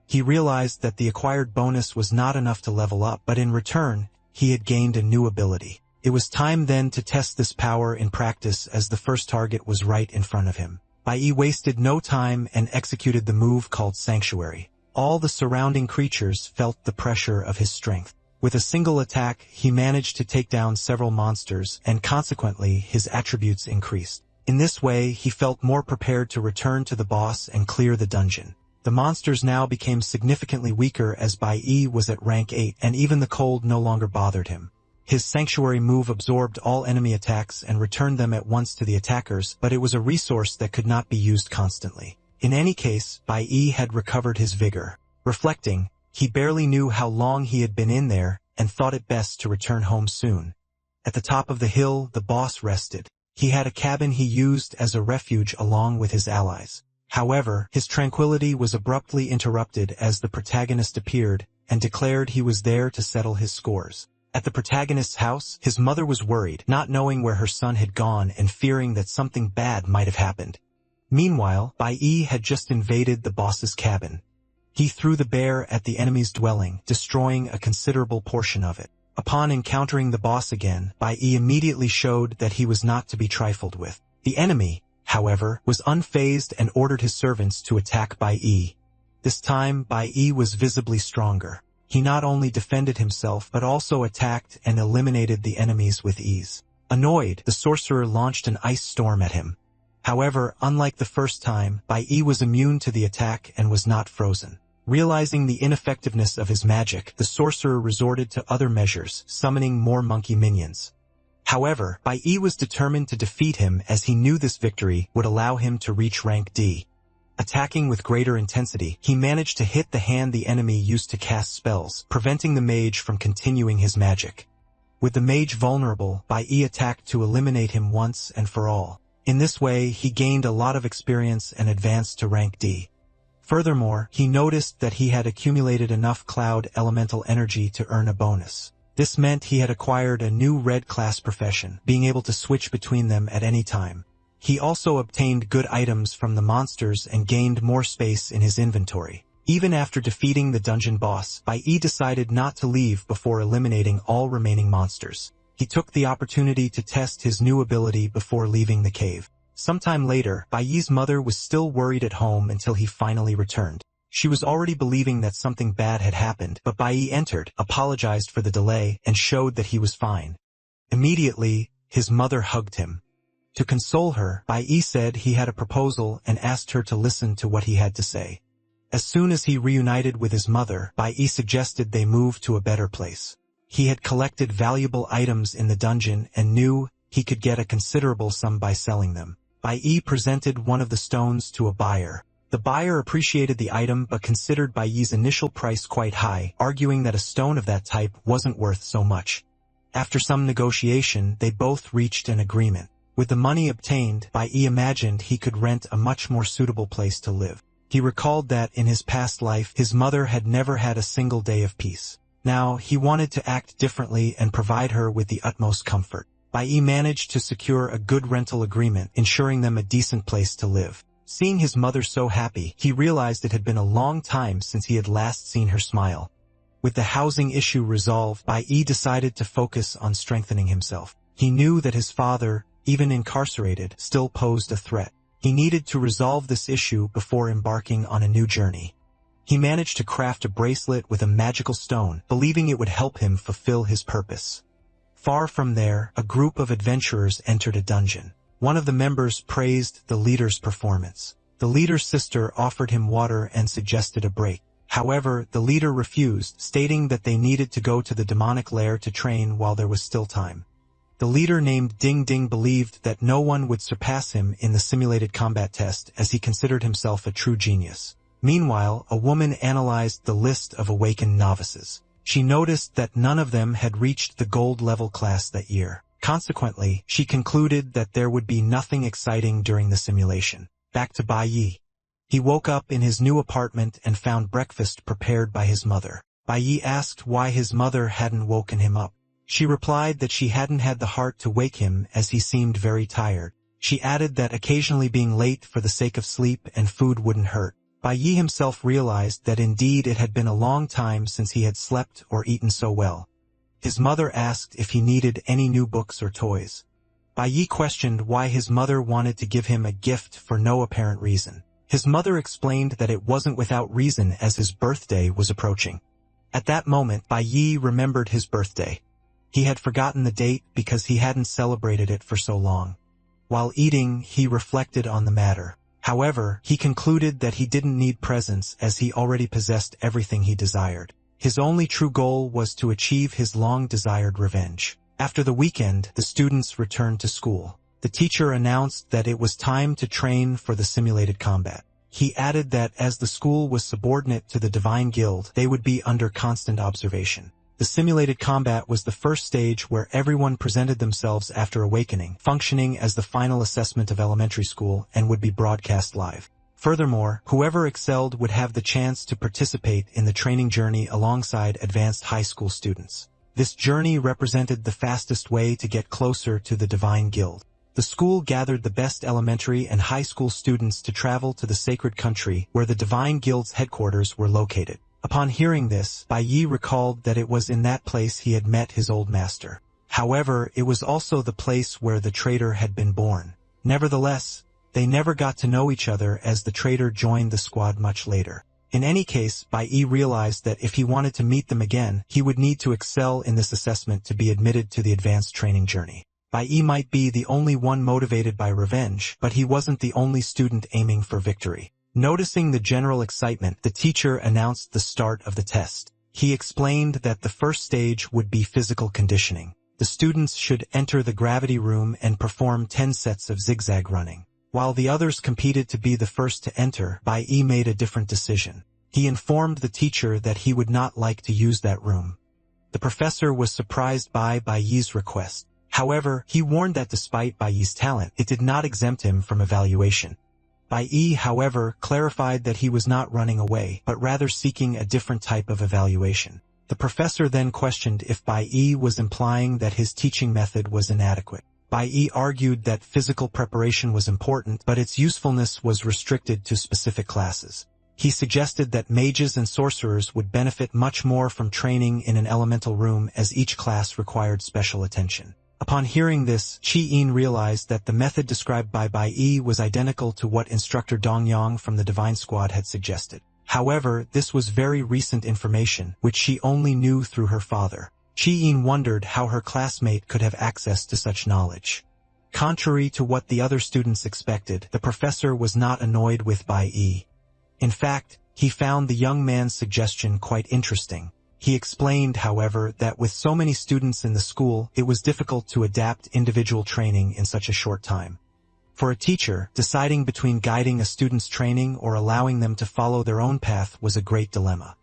He realized that the acquired bonus was not enough to level up, but in return, he had gained a new ability. It was time then to test this power in practice as the first target was right in front of him. Bai Yi wasted no time and executed the move called Sanctuary. All the surrounding creatures felt the pressure of his strength. With a single attack, he managed to take down several monsters, and consequently, his attributes increased. In this way, he felt more prepared to return to the boss and clear the dungeon. The monsters now became significantly weaker as Bai Yi was at rank 8, and even the cold no longer bothered him. His Sanctuary move absorbed all enemy attacks and returned them at once to the attackers, but it was a resource that could not be used constantly. In any case, Bai Yi had recovered his vigor. Reflecting, he barely knew how long he had been in there, and thought it best to return home soon. At the top of the hill, the boss rested. He had a cabin he used as a refuge along with his allies. However, his tranquility was abruptly interrupted as the protagonist appeared, and declared he was there to settle his scores. At the protagonist's house, his mother was worried, not knowing where her son had gone and fearing that something bad might have happened. Meanwhile, Bai Yi had just invaded the boss's cabin. He threw the bear at the enemy's dwelling, destroying a considerable portion of it. Upon encountering the boss again, Bai Yi immediately showed that he was not to be trifled with. The enemy, however, was unfazed and ordered his servants to attack Bai Yi. This time, Bai Yi was visibly stronger. He not only defended himself but also attacked and eliminated the enemies with ease. Annoyed, the sorcerer launched an ice storm at him. However, unlike the first time, Bai Yi was immune to the attack and was not frozen. Realizing the ineffectiveness of his magic, the sorcerer resorted to other measures, summoning more monkey minions. However, Bai Yi was determined to defeat him as he knew this victory would allow him to reach rank D. Attacking with greater intensity, he managed to hit the hand the enemy used to cast spells, preventing the mage from continuing his magic. With the mage vulnerable, Bai Yi attacked to eliminate him once and for all. In this way, he gained a lot of experience and advanced to rank D. Furthermore, he noticed that he had accumulated enough cloud elemental energy to earn a bonus. This meant he had acquired a new red class profession, being able to switch between them at any time. He also obtained good items from the monsters and gained more space in his inventory. Even after defeating the dungeon boss, Bai Yi decided not to leave before eliminating all remaining monsters. He took the opportunity to test his new ability before leaving the cave. Sometime later, Bai Yi's mother was still worried at home until he finally returned. She was already believing that something bad had happened, but Bai Yi entered, apologized for the delay, and showed that he was fine. Immediately, his mother hugged him. To console her, Bai Yi said he had a proposal and asked her to listen to what he had to say. As soon as he reunited with his mother, Bai Yi suggested they move to a better place. He had collected valuable items in the dungeon and knew he could get a considerable sum by selling them. Bai Yi presented one of the stones to a buyer. The buyer appreciated the item but considered Bai Yi's initial price quite high, arguing that a stone of that type wasn't worth so much. After some negotiation, they both reached an agreement. With the money obtained, Bai Yi imagined he could rent a much more suitable place to live. He recalled that in his past life, his mother had never had a single day of peace. Now, he wanted to act differently and provide her with the utmost comfort. Bai Yi managed to secure a good rental agreement, ensuring them a decent place to live. Seeing his mother so happy, he realized it had been a long time since he had last seen her smile. With the housing issue resolved, Bai Yi decided to focus on strengthening himself. He knew that his father, even incarcerated, still posed a threat. He needed to resolve this issue before embarking on a new journey. He managed to craft a bracelet with a magical stone, believing it would help him fulfill his purpose. Far from there, a group of adventurers entered a dungeon. One of the members praised the leader's performance. The leader's sister offered him water and suggested a break. However, the leader refused, stating that they needed to go to the demonic lair to train while there was still time. The leader named Ding Ding believed that no one would surpass him in the simulated combat test, as he considered himself a true genius. Meanwhile, a woman analyzed the list of awakened novices. She noticed that none of them had reached the gold level class that year. Consequently, she concluded that there would be nothing exciting during the simulation. Back to Bai Yi. He woke up in his new apartment and found breakfast prepared by his mother. Bai Yi asked why his mother hadn't woken him up. She replied that she hadn't had the heart to wake him as he seemed very tired. She added that occasionally being late for the sake of sleep and food wouldn't hurt. Bai Yi himself realized that indeed it had been a long time since he had slept or eaten so well. His mother asked if he needed any new books or toys. Bai Yi questioned why his mother wanted to give him a gift for no apparent reason. His mother explained that it wasn't without reason as his birthday was approaching. At that moment, Bai Yi remembered his birthday. He had forgotten the date because he hadn't celebrated it for so long. While eating, he reflected on the matter. However, he concluded that he didn't need presents as he already possessed everything he desired. His only true goal was to achieve his long-desired revenge. After the weekend, the students returned to school. The teacher announced that it was time to train for the simulated combat. He added that as the school was subordinate to the Divine Guild, they would be under constant observation. The simulated combat was the first stage where everyone presented themselves after awakening, functioning as the final assessment of elementary school, and would be broadcast live. Furthermore, whoever excelled would have the chance to participate in the training journey alongside advanced high school students. This journey represented the fastest way to get closer to the Divine Guild. The school gathered the best elementary and high school students to travel to the sacred country where the Divine Guild's headquarters were located. Upon hearing this, Bai Yi recalled that it was in that place he had met his old master. However, it was also the place where the traitor had been born. Nevertheless, they never got to know each other as the traitor joined the squad much later. In any case, Bai Yi realized that if he wanted to meet them again, he would need to excel in this assessment to be admitted to the advanced training journey. Bai Yi might be the only one motivated by revenge, but he wasn't the only student aiming for victory. Noticing the general excitement, the teacher announced the start of the test. He explained that the first stage would be physical conditioning. The students should enter the gravity room and perform 10 sets of zigzag running. While the others competed to be the first to enter, Bai Yi made a different decision. He informed the teacher that he would not like to use that room. The professor was surprised by Bai Yi's request. However, he warned that despite Bai Yi's talent, it did not exempt him from evaluation. Bai Yi, however, clarified that he was not running away, but rather seeking a different type of evaluation. The professor then questioned if Bai Yi was implying that his teaching method was inadequate. Bai Yi argued that physical preparation was important, but its usefulness was restricted to specific classes. He suggested that mages and sorcerers would benefit much more from training in an elemental room as each class required special attention. Upon hearing this, Chi-In realized that the method described by Bai Yi was identical to what instructor Dong Yang from the Divine Squad had suggested. However, this was very recent information, which she only knew through her father. Chi-In wondered how her classmate could have access to such knowledge. Contrary to what the other students expected, the professor was not annoyed with Bai Yi. In fact, he found the young man's suggestion quite interesting. He explained, however, that with so many students in the school, it was difficult to adapt individual training in such a short time. For a teacher, deciding between guiding a student's training or allowing them to follow their own path was a great dilemma.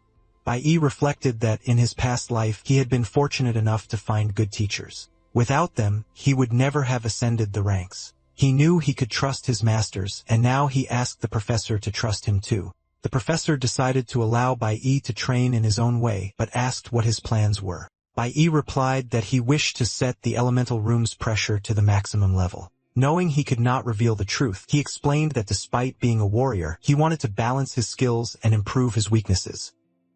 Bai Yi reflected that in his past life he had been fortunate enough to find good teachers. Without them, he would never have ascended the ranks. He knew he could trust his masters, and now he asked the professor to trust him too. The professor decided to allow Bai Yi to train in his own way, but asked what his plans were. Bai Yi replied that he wished to set the elemental room's pressure to the maximum level. Knowing he could not reveal the truth, he explained that despite being a warrior, he wanted to balance his skills and improve his weaknesses.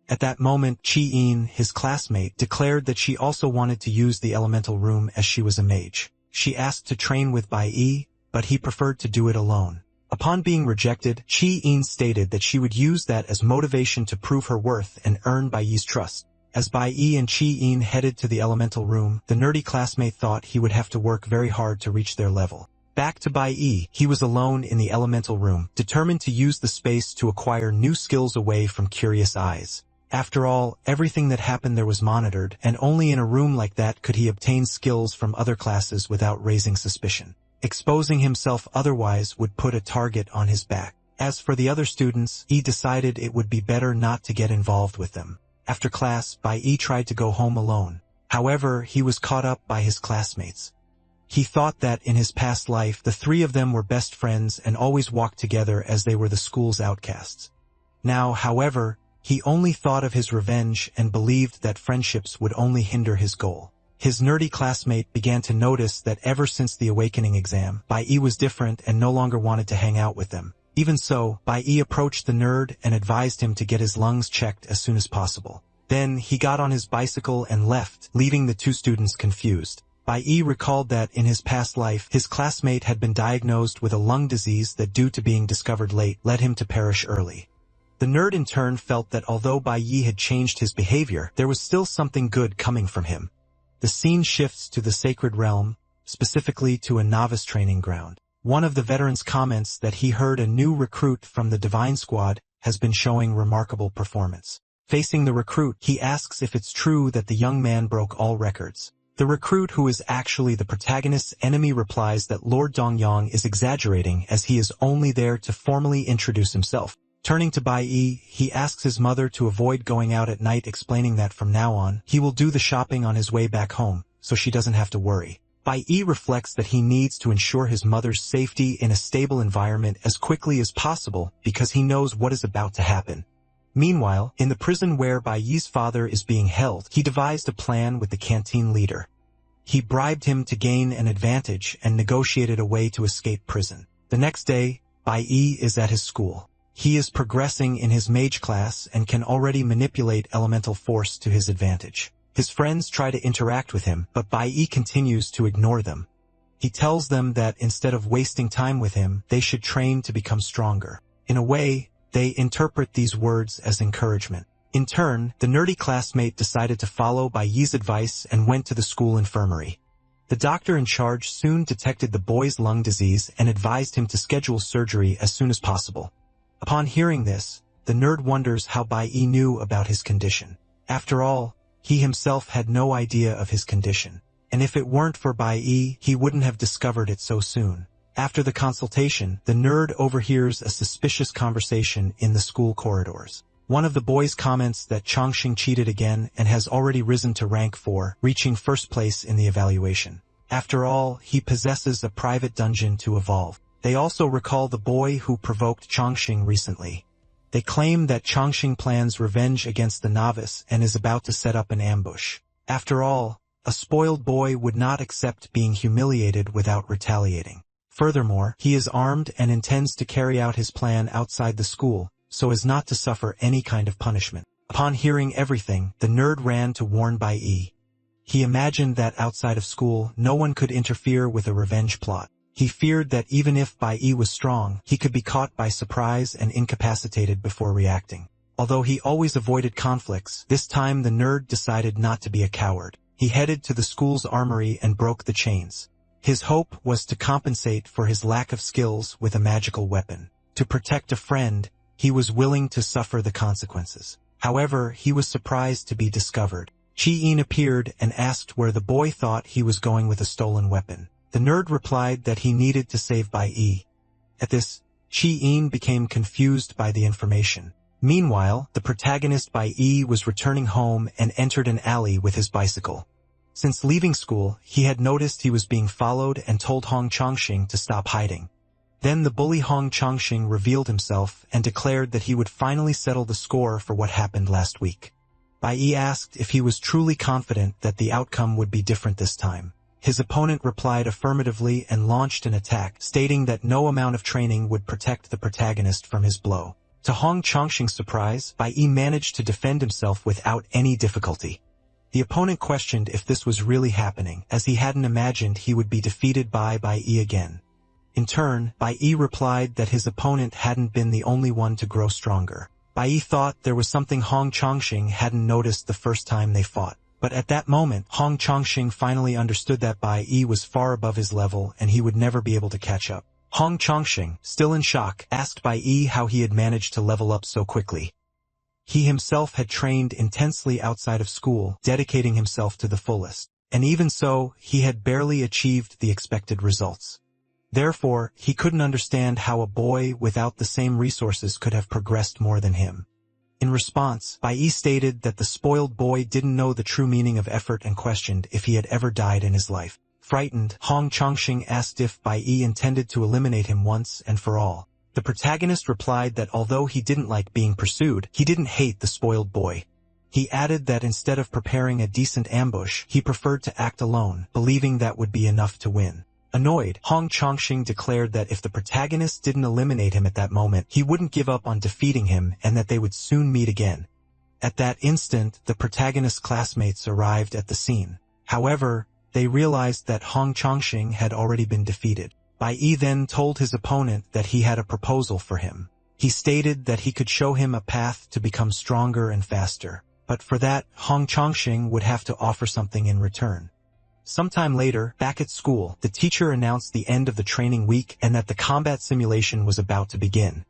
At that moment, Chi-In, his classmate, declared that she also wanted to use the elemental room as she was a mage. She asked to train with Bai Yi, but he preferred to do it alone. Upon being rejected, Chi-In stated that she would use that as motivation to prove her worth and earn Bai Yi's trust. As Bai Yi and Chi-In headed to the elemental room, the nerdy classmate thought he would have to work very hard to reach their level. Back to Bai Yi, he was alone in the elemental room, determined to use the space to acquire new skills away from curious eyes. After all, everything that happened there was monitored, and only in a room like that could he obtain skills from other classes without raising suspicion. Exposing himself otherwise would put a target on his back. As for the other students, he decided it would be better not to get involved with them. After class, Bai Yi tried to go home alone. However, he was caught up by his classmates. He thought that in his past life the three of them were best friends and always walked together as they were the school's outcasts. Now, however, he only thought of his revenge and believed that friendships would only hinder his goal. His nerdy classmate began to notice that ever since the awakening exam, Bai Yi was different and no longer wanted to hang out with them. Even so, Bai Yi approached the nerd and advised him to get his lungs checked as soon as possible. Then he got on his bicycle and left, leaving the two students confused. Bai Yi recalled that in his past life, his classmate had been diagnosed with a lung disease that, due to being discovered late, led him to perish early. The nerd in turn felt that although Bai Yi had changed his behavior, there was still something good coming from him. The scene shifts to the sacred realm, specifically to a novice training ground. One of the veterans comments that he heard a new recruit from the Divine Squad has been showing remarkable performance. Facing the recruit, he asks if it's true that the young man broke all records. The recruit, who is actually the protagonist's enemy, replies that Lord Dongyang is exaggerating as he is only there to formally introduce himself. Turning to Bai Yi, he asks his mother to avoid going out at night, explaining that from now on, he will do the shopping on his way back home, so she doesn't have to worry. Bai Yi reflects that he needs to ensure his mother's safety in a stable environment as quickly as possible because he knows what is about to happen. Meanwhile, in the prison where Bai Yi's father is being held, he devised a plan with the canteen leader. He bribed him to gain an advantage and negotiated a way to escape prison. The next day, Bai Yi is at his school. He is progressing in his mage class and can already manipulate elemental force to his advantage. His friends try to interact with him, but Bai Yi continues to ignore them. He tells them that instead of wasting time with him, they should train to become stronger. In a way, they interpret these words as encouragement. In turn, the nerdy classmate decided to follow Bai Yi's advice and went to the school infirmary. The doctor in charge soon detected the boy's lung disease and advised him to schedule surgery as soon as possible. Upon hearing this, the nerd wonders how Bai Yi knew about his condition. After all, he himself had no idea of his condition, and if it weren't for Bai Yi, he wouldn't have discovered it so soon. After the consultation, the nerd overhears a suspicious conversation in the school corridors. One of the boys comments that Chongqing cheated again and has already risen to rank 4, reaching first place in the evaluation. After all, he possesses a private dungeon to evolve. They also recall the boy who provoked Chongqing recently. They claim that Chongqing plans revenge against the novice and is about to set up an ambush. After all, a spoiled boy would not accept being humiliated without retaliating. Furthermore, he is armed and intends to carry out his plan outside the school, so as not to suffer any kind of punishment. Upon hearing everything, the nerd ran to warn Bai Yi. He imagined that outside of school, no one could interfere with a revenge plot. He feared that even if Bai Yi was strong, he could be caught by surprise and incapacitated before reacting. Although he always avoided conflicts, this time the nerd decided not to be a coward. He headed to the school's armory and broke the chains. His hope was to compensate for his lack of skills with a magical weapon. To protect a friend, he was willing to suffer the consequences. However, he was surprised to be discovered. Chi-in appeared and asked where the boy thought he was going with a stolen weapon. The nerd replied that he needed to save Bai Yi. At this, Chi-in became confused by the information. Meanwhile, the protagonist Bai Yi was returning home and entered an alley with his bicycle. Since leaving school, he had noticed he was being followed and told Hong Chongqing to stop hiding. Then the bully Hong Chongqing revealed himself and declared that he would finally settle the score for what happened last week. Bai Yi asked if he was truly confident that the outcome would be different this time. His opponent replied affirmatively and launched an attack, stating that no amount of training would protect the protagonist from his blow. To Hong Chongqing's surprise, Bai Yi managed to defend himself without any difficulty. The opponent questioned if this was really happening, as he hadn't imagined he would be defeated by Bai Yi again. In turn, Bai Yi replied that his opponent hadn't been the only one to grow stronger. Bai Yi thought there was something Hong Chongqing hadn't noticed the first time they fought. But at that moment, Hong Chongqing finally understood that Bai Yi was far above his level and he would never be able to catch up. Hong Chongqing, still in shock, asked Bai Yi how he had managed to level up so quickly. He himself had trained intensely outside of school, dedicating himself to the fullest. And even so, he had barely achieved the expected results. Therefore, he couldn't understand how a boy without the same resources could have progressed more than him. In response, Bai Yi stated that the spoiled boy didn't know the true meaning of effort and questioned if he had ever died in his life. Frightened, Hong Chongqing asked if Bai Yi intended to eliminate him once and for all. The protagonist replied that although he didn't like being pursued, he didn't hate the spoiled boy. He added that instead of preparing a decent ambush, he preferred to act alone, believing that would be enough to win. Annoyed, Hong Chongqing declared that if the protagonist didn't eliminate him at that moment, he wouldn't give up on defeating him and that they would soon meet again. At that instant, the protagonist's classmates arrived at the scene. However, they realized that Hong Chongqing had already been defeated. Bai Yi then told his opponent that he had a proposal for him. He stated that he could show him a path to become stronger and faster. But for that, Hong Chongqing would have to offer something in return. Sometime later, back at school, the teacher announced the end of the training week and that the combat simulation was about to begin.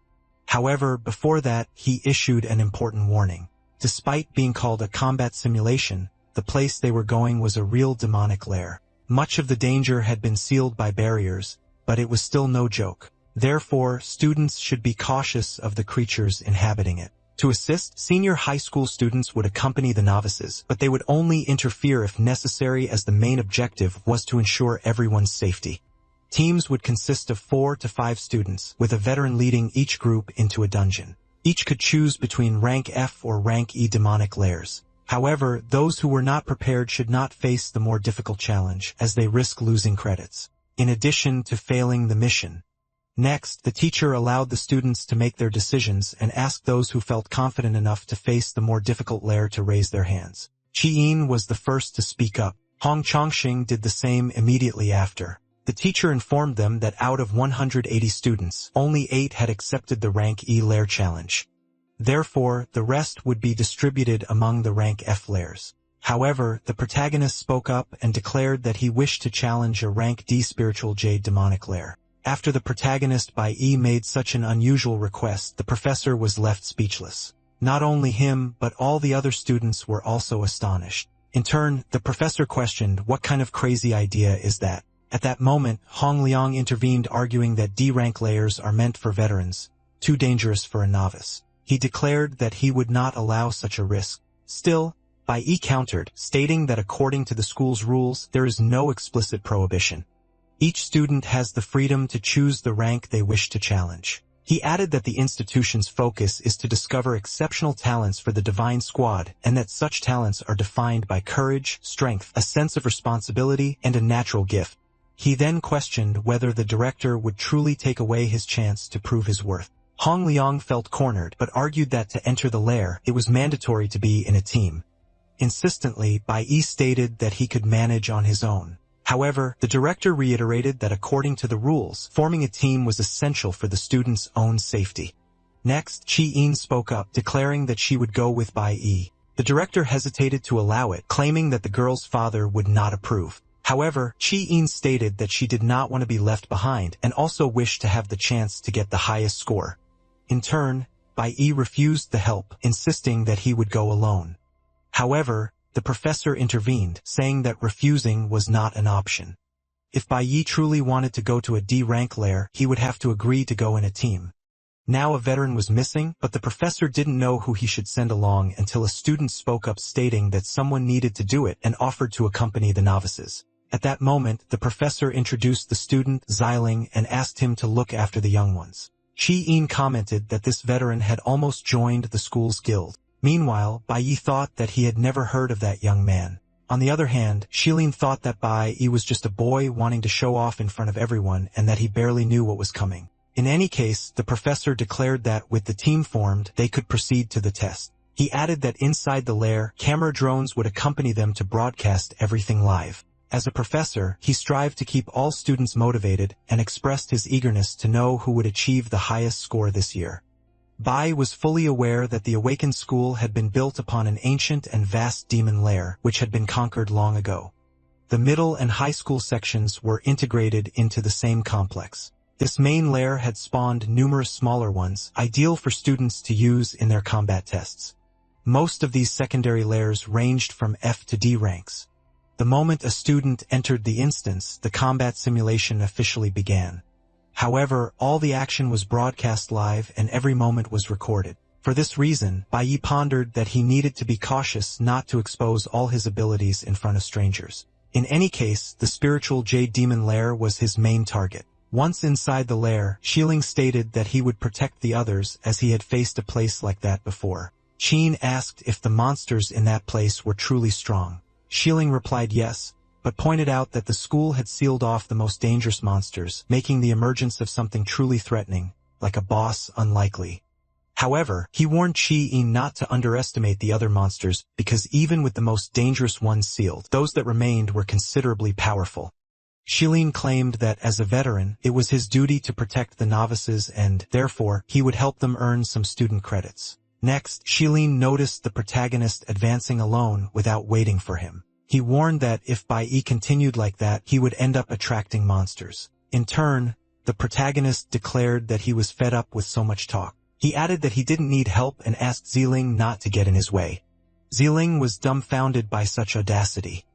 However, before that, he issued an important warning. Despite being called a combat simulation, the place they were going was a real demonic lair. Much of the danger had been sealed by barriers, but it was still no joke. Therefore, students should be cautious of the creatures inhabiting it. To assist, senior high school students would accompany the novices, but they would only interfere if necessary as the main objective was to ensure everyone's safety. Teams would consist of 4 to 5 students, with a veteran leading each group into a dungeon. Each could choose between rank F or rank E demonic lairs. However, those who were not prepared should not face the more difficult challenge, as they risk losing credits, in addition to failing the mission. Next, the teacher allowed the students to make their decisions and asked those who felt confident enough to face the more difficult lair to raise their hands. Chi-in was the first to speak up. Hong Chongqing did the same immediately after. The teacher informed them that out of 180 students, only 8 had accepted the rank E lair challenge. Therefore, the rest would be distributed among the rank F lairs. However, the protagonist spoke up and declared that he wished to challenge a rank D spiritual jade demonic lair. After the protagonist Bai Yi made such an unusual request, the professor was left speechless. Not only him, but all the other students were also astonished. In turn, the professor questioned, "What kind of crazy idea is that?" At that moment, Hong Liang intervened, arguing that D-rank layers are meant for veterans, too dangerous for a novice. He declared that he would not allow such a risk. Still, Bai Yi countered, stating that according to the school's rules, there is no explicit prohibition. Each student has the freedom to choose the rank they wish to challenge. He added that the institution's focus is to discover exceptional talents for the Divine Squad, and that such talents are defined by courage, strength, a sense of responsibility, and a natural gift. He then questioned whether the director would truly take away his chance to prove his worth. Hong Liang felt cornered, but argued that to enter the lair, it was mandatory to be in a team. Insistently, Bai Yi stated that he could manage on his own. However, the director reiterated that according to the rules, forming a team was essential for the students' own safety. Next, Chi-in spoke up, declaring that she would go with Bai Yi. The director hesitated to allow it, claiming that the girl's father would not approve. However, Chi-in stated that she did not want to be left behind and also wished to have the chance to get the highest score. In turn, Bai Yi refused the help, insisting that he would go alone. However, the professor intervened, saying that refusing was not an option. If Bai Yi truly wanted to go to a D-rank lair, he would have to agree to go in a team. Now a veteran was missing, but the professor didn't know who he should send along until a student spoke up stating that someone needed to do it and offered to accompany the novices. At that moment, the professor introduced the student, Xiling, and asked him to look after the young ones. Chi-in commented that this veteran had almost joined the school's guild. Meanwhile, Bai Yi thought that he had never heard of that young man. On the other hand, Shilin thought that Bai Yi was just a boy wanting to show off in front of everyone and that he barely knew what was coming. In any case, the professor declared that, with the team formed, they could proceed to the test. He added that inside the lair, camera drones would accompany them to broadcast everything live. As a professor, he strived to keep all students motivated and expressed his eagerness to know who would achieve the highest score this year. Bai was fully aware that the awakened school had been built upon an ancient and vast demon lair which had been conquered long ago. The middle and high school sections were integrated into the same complex. This main lair had spawned numerous smaller ones, ideal for students to use in their combat tests. Most of these secondary lairs ranged from F to D ranks. The moment a student entered the instance, the combat simulation officially began. However, all the action was broadcast live and every moment was recorded. For this reason, Bai Yi pondered that he needed to be cautious not to expose all his abilities in front of strangers. In any case, the spiritual Jade Demon Lair was his main target. Once inside the lair, Xiling stated that he would protect the others as he had faced a place like that before. Qin asked if the monsters in that place were truly strong. Xiling replied yes, but pointed out that the school had sealed off the most dangerous monsters, making the emergence of something truly threatening, like a boss, unlikely. However, he warned Qi not to underestimate the other monsters because even with the most dangerous ones sealed, those that remained were considerably powerful. Xiling claimed that as a veteran, it was his duty to protect the novices and, therefore, he would help them earn some student credits. Next, Xiling noticed the protagonist advancing alone without waiting for him. He warned that if Bai Yi continued like that, he would end up attracting monsters. In turn, the protagonist declared that he was fed up with so much talk. He added that he didn't need help and asked Xiling not to get in his way. Xiling was dumbfounded by such audacity.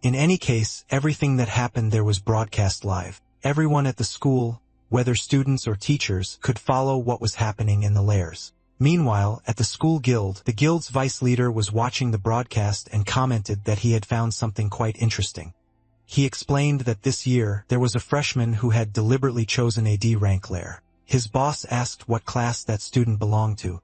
In any case, everything that happened there was broadcast live. Everyone at the school, whether students or teachers, could follow what was happening in the lairs. Meanwhile, at the school guild, the guild's vice leader was watching the broadcast and commented that he had found something quite interesting. He explained that this year, there was a freshman who had deliberately chosen a D rank lair. His boss asked what class that student belonged to.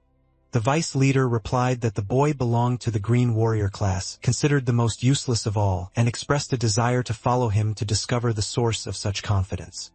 The vice leader replied that the boy belonged to the Green Warrior class, considered the most useless of all, and expressed a desire to follow him to discover the source of such confidence.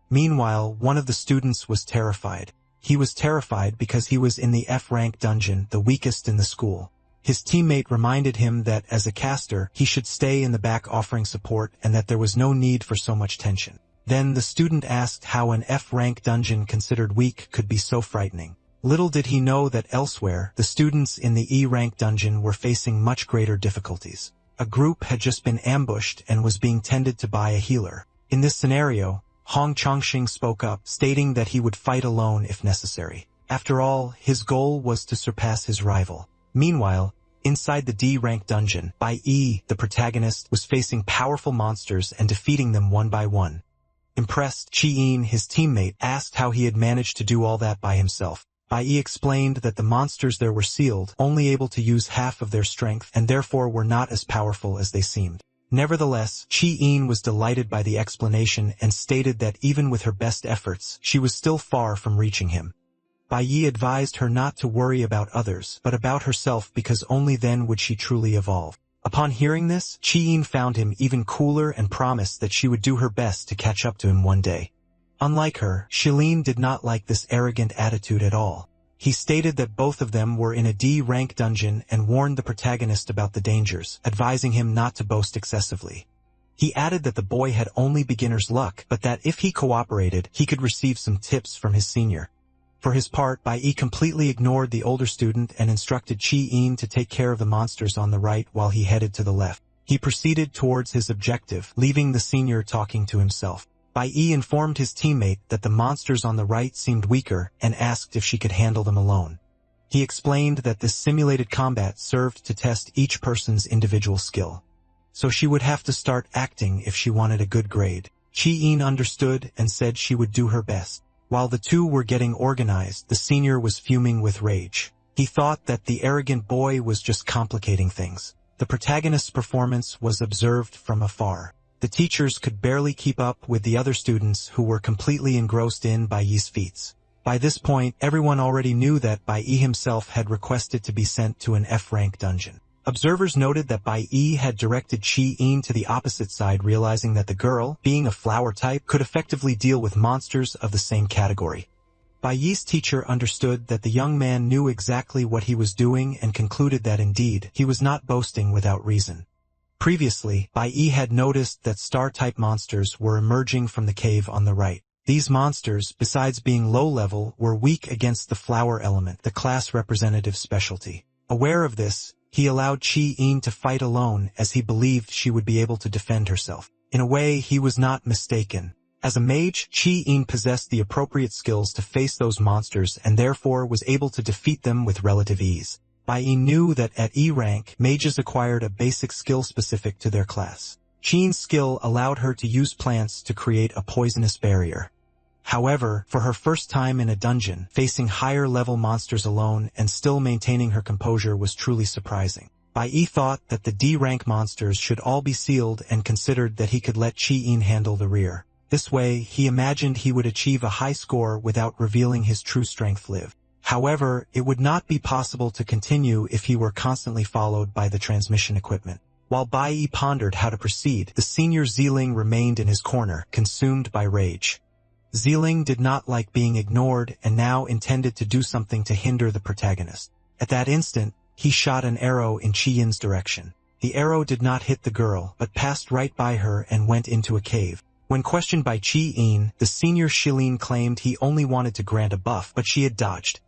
Meanwhile, one of the students was terrified. He was terrified because he was in the F-rank dungeon, the weakest in the school. His teammate reminded him that as a caster, he should stay in the back offering support and that there was no need for so much tension. Then the student asked how an F-rank dungeon considered weak could be so frightening. Little did he know that elsewhere, the students in the E-rank dungeon were facing much greater difficulties. A group had just been ambushed and was being tended to by a healer. In this scenario, Hong Chongqing spoke up, stating that he would fight alone if necessary. After all, his goal was to surpass his rival. Meanwhile, inside the D-rank dungeon, Bai Yi, the protagonist, was facing powerful monsters and defeating them one by one. Impressed, Qi, his teammate, asked how he had managed to do all that by himself. Bai Yi explained that the monsters there were sealed, only able to use half of their strength and therefore were not as powerful as they seemed. Nevertheless, Qi was delighted by the explanation and stated that even with her best efforts, she was still far from reaching him. Bai Yi advised her not to worry about others, but about herself because only then would she truly evolve. Upon hearing this, Qi found him even cooler and promised that she would do her best to catch up to him one day. Unlike her, Xiling did not like this arrogant attitude at all. He stated that both of them were in a D-rank dungeon and warned the protagonist about the dangers, advising him not to boast excessively. He added that the boy had only beginner's luck, but that if he cooperated, he could receive some tips from his senior. For his part, Bai Yi completely ignored the older student and instructed Qi to take care of the monsters on the right while he headed to the left. He proceeded towards his objective, leaving the senior talking to himself. Bai Yi informed his teammate that the monsters on the right seemed weaker and asked if she could handle them alone. He explained that this simulated combat served to test each person's individual skill. So she would have to start acting if she wanted a good grade. Qi understood and said she would do her best. While the two were getting organized, the senior was fuming with rage. He thought that the arrogant boy was just complicating things. The protagonist's performance was observed from afar. The teachers could barely keep up with the other students who were completely engrossed in Bai Yi's feats. By this point, everyone already knew that Bai Yi himself had requested to be sent to an F-rank dungeon. Observers noted that Bai Yi had directed Qi to the opposite side, realizing that the girl, being a flower type, could effectively deal with monsters of the same category. Bai Yi's teacher understood that the young man knew exactly what he was doing and concluded that indeed, he was not boasting without reason. Previously, Bai Yi had noticed that star-type monsters were emerging from the cave on the right. These monsters, besides being low-level, were weak against the flower element, the class representative specialty. Aware of this, he allowed Chi-In to fight alone as he believed she would be able to defend herself. In a way, he was not mistaken. As a mage, Chi-In possessed the appropriate skills to face those monsters and therefore was able to defeat them with relative ease. Bai knew that at E rank, mages acquired a basic skill specific to their class. Chi's skill allowed her to use plants to create a poisonous barrier. However, for her first time in a dungeon, facing higher-level monsters alone and still maintaining her composure was truly surprising. Bai thought that the D-rank monsters should all be sealed and considered that he could let Chi-In handle the rear. This way, he imagined he would achieve a high score without revealing his true strength live. However, it would not be possible to continue if he were constantly followed by the transmission equipment. While Bai pondered how to proceed, the senior Zeeling remained in his corner, consumed by rage. Zeeling did not like being ignored and now intended to do something to hinder the protagonist. At that instant, he shot an arrow in Chi-In's direction. The arrow did not hit the girl, but passed right by her and went into a cave. When questioned by Chi-In, the senior Shilin claimed he only wanted to grant a buff, but she had dodged.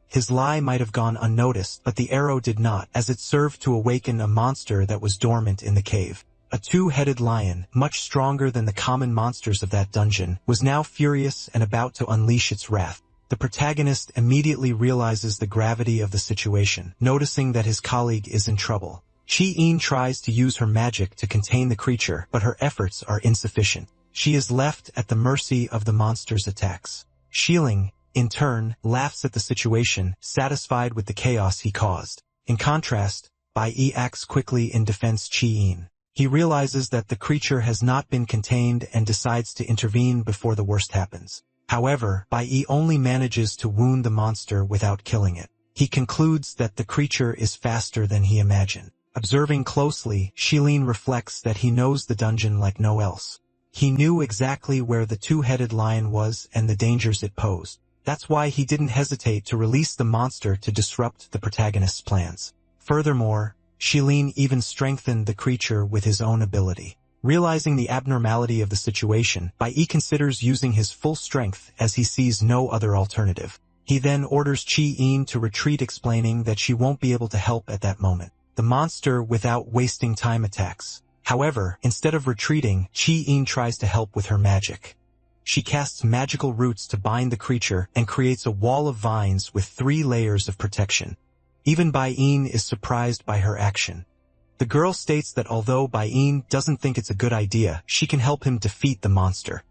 His lie might have gone unnoticed, but the arrow did not, as it served to awaken a monster that was dormant in the cave. A two-headed lion, much stronger than the common monsters of that dungeon, was now furious and about to unleash its wrath. The protagonist immediately realizes the gravity of the situation, noticing that his colleague is in trouble. Chi-In tries to use her magic to contain the creature, but her efforts are insufficient. She is left at the mercy of the monster's attacks. Shilin, in turn, laughs at the situation, satisfied with the chaos he caused. In contrast, Bai acts quickly in defense Chi-In. He realizes that the creature has not been contained and decides to intervene before the worst happens. However, Bai only manages to wound the monster without killing it. He concludes that the creature is faster than he imagined. Observing closely, Shilin reflects that he knows the dungeon like no else. He knew exactly where the two-headed lion was and the dangers it posed. That's why he didn't hesitate to release the monster to disrupt the protagonist's plans. Furthermore, Shilin even strengthened the creature with his own ability. Realizing the abnormality of the situation, Bai considers using his full strength as he sees no other alternative. He then orders Chi-In to retreat, explaining that she won't be able to help at that moment. The monster, without wasting time, attacks. However, instead of retreating, Chi-In tries to help with her magic. She casts magical roots to bind the creature and creates a wall of vines with 3 layers of protection. Even Bai-In is surprised by her action. The girl states that although Bai-In doesn't think it's a good idea, she can help him defeat the monster.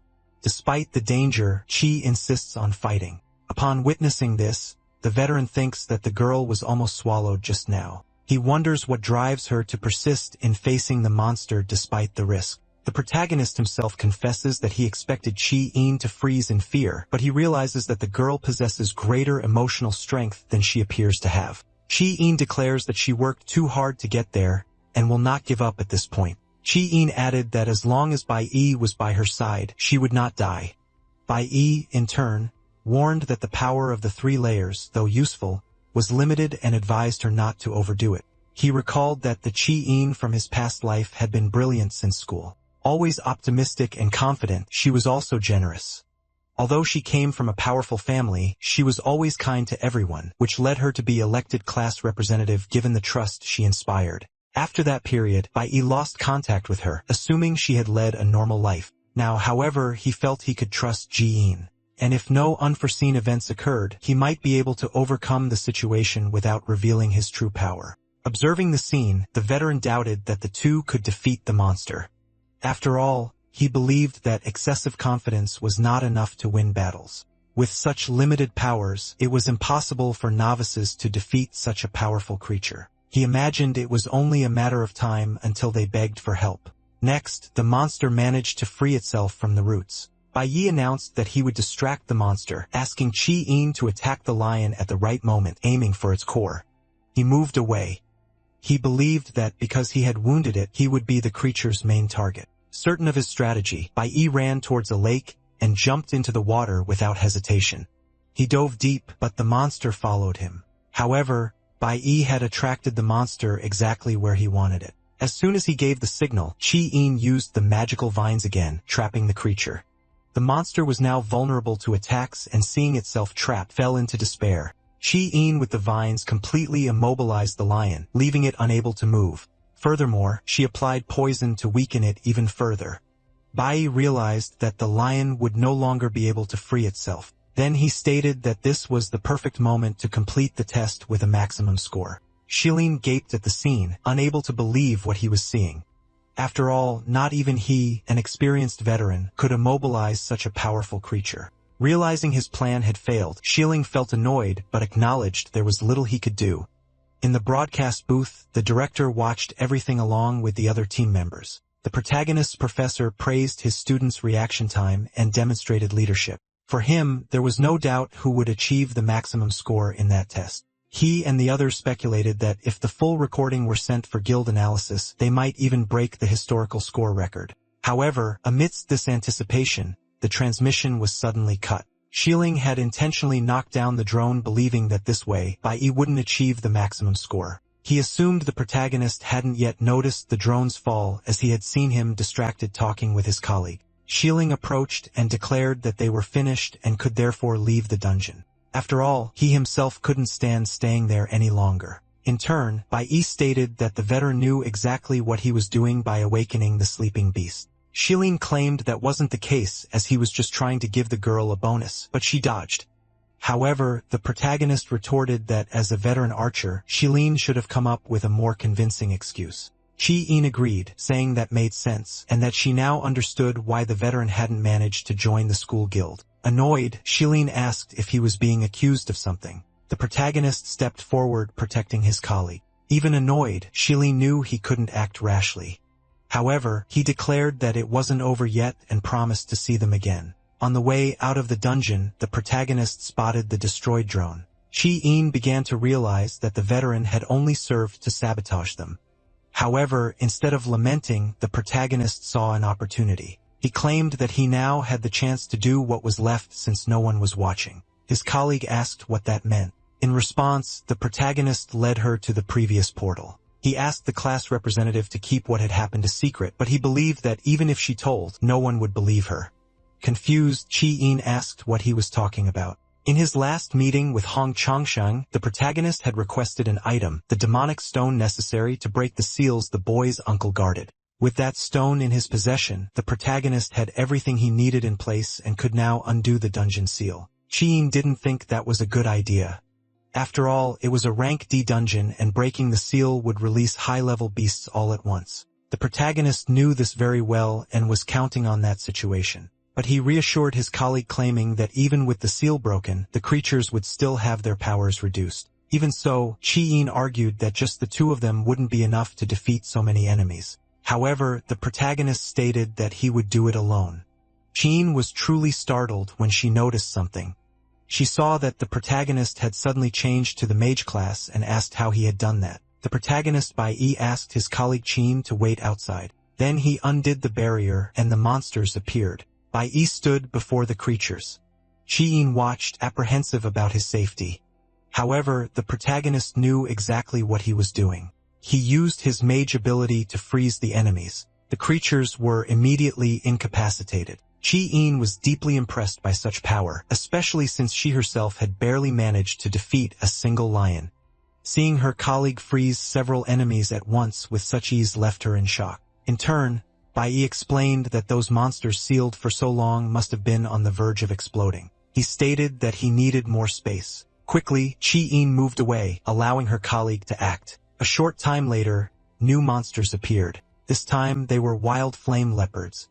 Despite the danger, Chi insists on fighting. Upon witnessing this, the veteran thinks that the girl was almost swallowed just now. He wonders what drives her to persist in facing the monster despite the risk. The protagonist himself confesses that he expected Chi-In to freeze in fear, but he realizes that the girl possesses greater emotional strength than she appears to have. Chi-In declares that she worked too hard to get there and will not give up at this point. Chi-In added that as long as Bai was by her side, she would not die. Bai, in turn, warned that the power of the 3 layers, though useful, was limited and advised her not to overdo it. He recalled that the Chi-In from his past life had been brilliant since school. Always optimistic and confident, she was also generous. Although she came from a powerful family, she was always kind to everyone, which led her to be elected class representative given the trust she inspired. After that period, Bai lost contact with her, assuming she had led a normal life. Now, however, he felt he could trust Ji-in, and if no unforeseen events occurred, he might be able to overcome the situation without revealing his true power. Observing the scene, the veteran doubted that the two could defeat the monster. After all, he believed that excessive confidence was not enough to win battles. With such limited powers, it was impossible for novices to defeat such a powerful creature. He imagined it was only a matter of time until they begged for help. Next, the monster managed to free itself from the roots. Bai announced that he would distract the monster, asking Chi-In to attack the lion at the right moment, aiming for its core. He moved away. He believed that because he had wounded it, he would be the creature's main target. Certain of his strategy, Bai ran towards a lake and jumped into the water without hesitation. He dove deep, but the monster followed him. However, Bai had attracted the monster exactly where he wanted it. As soon as he gave the signal, Chi-In used the magical vines again, trapping the creature. The monster was now vulnerable to attacks and seeing itself trapped fell into despair. Chi-in with the vines completely immobilized the lion, leaving it unable to move. Furthermore, she applied poison to weaken it even further. Bai realized that the lion would no longer be able to free itself. Then he stated that this was the perfect moment to complete the test with a maximum score. Shilin gaped at the scene, unable to believe what he was seeing. After all, not even he, an experienced veteran, could immobilize such a powerful creature. Realizing his plan had failed, Shilin felt annoyed but acknowledged there was little he could do. In the broadcast booth, the director watched everything along with the other team members. The protagonist's professor praised his students' reaction time and demonstrated leadership. For him, there was no doubt who would achieve the maximum score in that test. He and the others speculated that if the full recording were sent for guild analysis, they might even break the historical score record. However, amidst this anticipation, the transmission was suddenly cut. Shilin had intentionally knocked down the drone believing that this way, Bai wouldn't achieve the maximum score. He assumed the protagonist hadn't yet noticed the drone's fall as he had seen him distracted talking with his colleague. Shilin approached and declared that they were finished and could therefore leave the dungeon. After all, he himself couldn't stand staying there any longer. In turn, Bai stated that the veteran knew exactly what he was doing by awakening the sleeping beast. Shilin claimed that wasn't the case as he was just trying to give the girl a bonus, but she dodged. However, the protagonist retorted that as a veteran archer, Shilin should have come up with a more convincing excuse. Chi-in agreed, saying that made sense, and that she now understood why the veteran hadn't managed to join the school guild. Annoyed, Shilin asked if he was being accused of something. The protagonist stepped forward, protecting his colleague. Even annoyed, Shilin knew he couldn't act rashly. However, he declared that it wasn't over yet and promised to see them again. On the way out of the dungeon, the protagonist spotted the destroyed drone. Chi-in began to realize that the veteran had only served to sabotage them. However, instead of lamenting, the protagonist saw an opportunity. He claimed that he now had the chance to do what was left since no one was watching. His colleague asked what that meant. In response, the protagonist led her to the previous portal. He asked the class representative to keep what had happened a secret, but he believed that even if she told, no one would believe her. Confused, Chi-in asked what he was talking about. In his last meeting with Hong Changsheng, the protagonist had requested an item, the demonic stone necessary to break the seals the boy's uncle guarded. With that stone in his possession, the protagonist had everything he needed in place and could now undo the dungeon seal. Chi-in didn't think that was a good idea. After all, it was a rank D dungeon and breaking the seal would release high-level beasts all at once. The protagonist knew this very well and was counting on that situation. But he reassured his colleague claiming that even with the seal broken, the creatures would still have their powers reduced. Even so, Chi-in argued that just the two of them wouldn't be enough to defeat so many enemies. However, the protagonist stated that he would do it alone. Chi-in was truly startled when she noticed something. She saw that the protagonist had suddenly changed to the mage class and asked how he had done that. The protagonist Bai asked his colleague Chi-in to wait outside. Then he undid the barrier and the monsters appeared. Bai stood before the creatures. Chi-in watched, apprehensive about his safety. However, the protagonist knew exactly what he was doing. He used his mage ability to freeze the enemies. The creatures were immediately incapacitated. Chi-in was deeply impressed by such power, especially since she herself had barely managed to defeat a single lion. Seeing her colleague freeze several enemies at once with such ease left her in shock. In turn, Bai explained that those monsters sealed for so long must have been on the verge of exploding. He stated that he needed more space. Quickly, Chi-in moved away, allowing her colleague to act. A short time later, new monsters appeared. This time, they were wild flame leopards.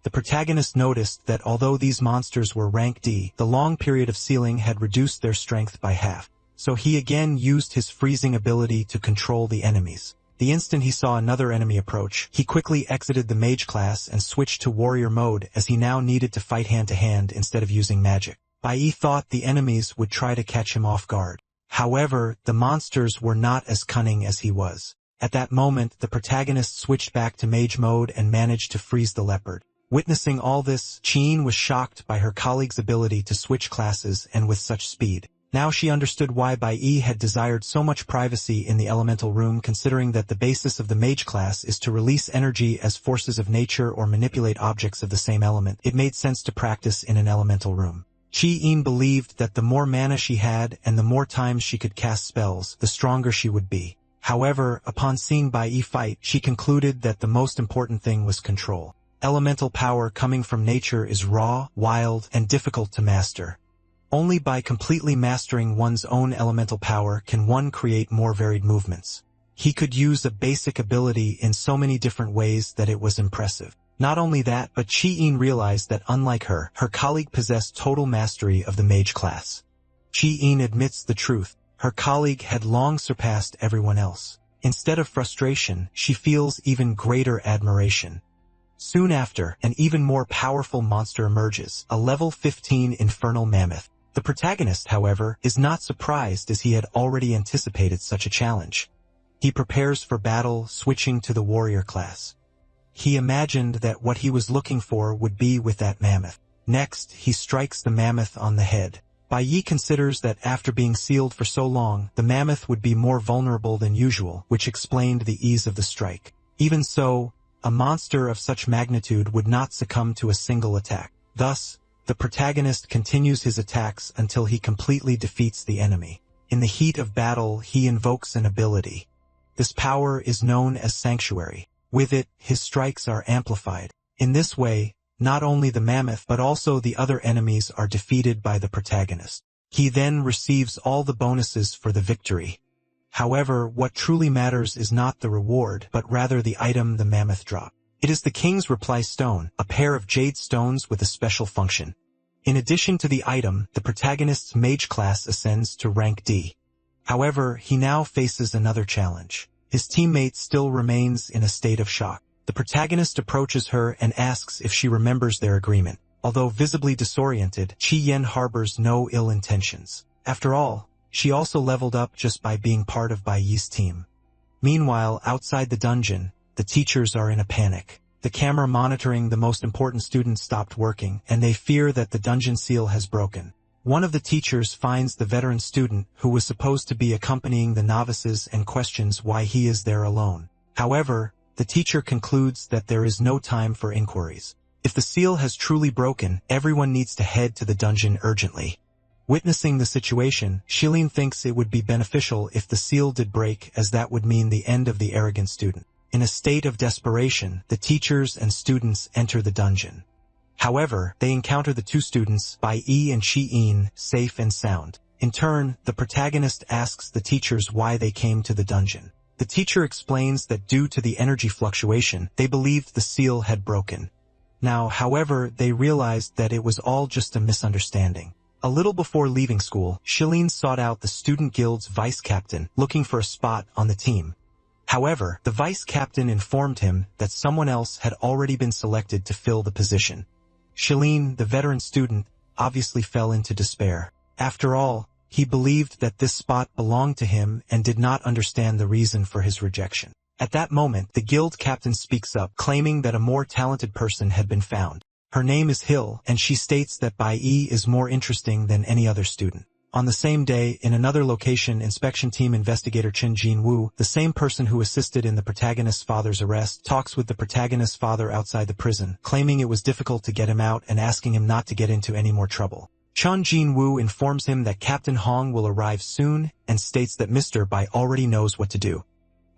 The protagonist noticed that although these monsters were rank D, the long period of sealing had reduced their strength by half. So he again used his freezing ability to control the enemies. The instant he saw another enemy approach, he quickly exited the mage class and switched to warrior mode as he now needed to fight hand-to-hand instead of using magic. Bai thought the enemies would try to catch him off guard. However, the monsters were not as cunning as he was. At that moment, the protagonist switched back to mage mode and managed to freeze the leopard. Witnessing all this, Chi-in was shocked by her colleague's ability to switch classes and with such speed. Now she understood why Bai Yi had desired so much privacy in the elemental room, considering that the basis of the mage class is to release energy as forces of nature or manipulate objects of the same element. It made sense to practice in an elemental room. Chi-in believed that the more mana she had and the more times she could cast spells, the stronger she would be. However, upon seeing Bai Yi fight, she concluded that the most important thing was control. Elemental power coming from nature is raw, wild, and difficult to master. Only by completely mastering one's own elemental power can one create more varied movements. He could use a basic ability in so many different ways that it was impressive. Not only that, but Chi-in realized that unlike her colleague possessed total mastery of the mage class. Chi-in admits the truth. Her colleague had long surpassed everyone else. Instead of frustration, she feels even greater admiration. Soon after, an even more powerful monster emerges, a level 15 infernal mammoth. The protagonist, however, is not surprised as he had already anticipated such a challenge. He prepares for battle, switching to the warrior class. He imagined that what he was looking for would be with that mammoth. Next, he strikes the mammoth on the head. Bai Yi considers that after being sealed for so long, the mammoth would be more vulnerable than usual, which explained the ease of the strike. Even so, a monster of such magnitude would not succumb to a single attack. Thus, the protagonist continues his attacks until he completely defeats the enemy. In the heat of battle, he invokes an ability. This power is known as Sanctuary. With it, his strikes are amplified. In this way, not only the mammoth but also the other enemies are defeated by the protagonist. He then receives all the bonuses for the victory. However, what truly matters is not the reward, but rather the item the mammoth dropped. It is the King's Reply Stone, a pair of jade stones with a special function. In addition to the item, the protagonist's mage class ascends to rank D. However, he now faces another challenge. His teammate still remains in a state of shock. The protagonist approaches her and asks if she remembers their agreement. Although visibly disoriented, Chi Yen harbors no ill intentions. After all, she also leveled up just by being part of Bai Yi's team. Meanwhile, outside the dungeon, the teachers are in a panic. The camera monitoring the most important students stopped working, and they fear that the dungeon seal has broken. One of the teachers finds the veteran student who was supposed to be accompanying the novices and questions why he is there alone. However, the teacher concludes that there is no time for inquiries. If the seal has truly broken, everyone needs to head to the dungeon urgently. Witnessing the situation, Shilin thinks it would be beneficial if the seal did break, as that would mean the end of the arrogant student. In a state of desperation, the teachers and students enter the dungeon. However, they encounter the two students, Bai Yi and Chi-in, safe and sound. In turn, the protagonist asks the teachers why they came to the dungeon. The teacher explains that due to the energy fluctuation, they believed the seal had broken. Now, however, they realized that it was all just a misunderstanding. A little before leaving school, Shilin sought out the student guild's vice captain, looking for a spot on the team. However, the vice captain informed him that someone else had already been selected to fill the position. Shilin, the veteran student, obviously fell into despair. After all, he believed that this spot belonged to him and did not understand the reason for his rejection. At that moment, the guild captain speaks up, claiming that a more talented person had been found. Her name is Hill, and she states that Bai Yi is more interesting than any other student. On the same day, in another location, inspection team investigator Chen Jinwoo, the same person who assisted in the protagonist's father's arrest, talks with the protagonist's father outside the prison, claiming it was difficult to get him out and asking him not to get into any more trouble. Chen Jinwoo informs him that Captain Hong will arrive soon and states that Mr. Bai already knows what to do.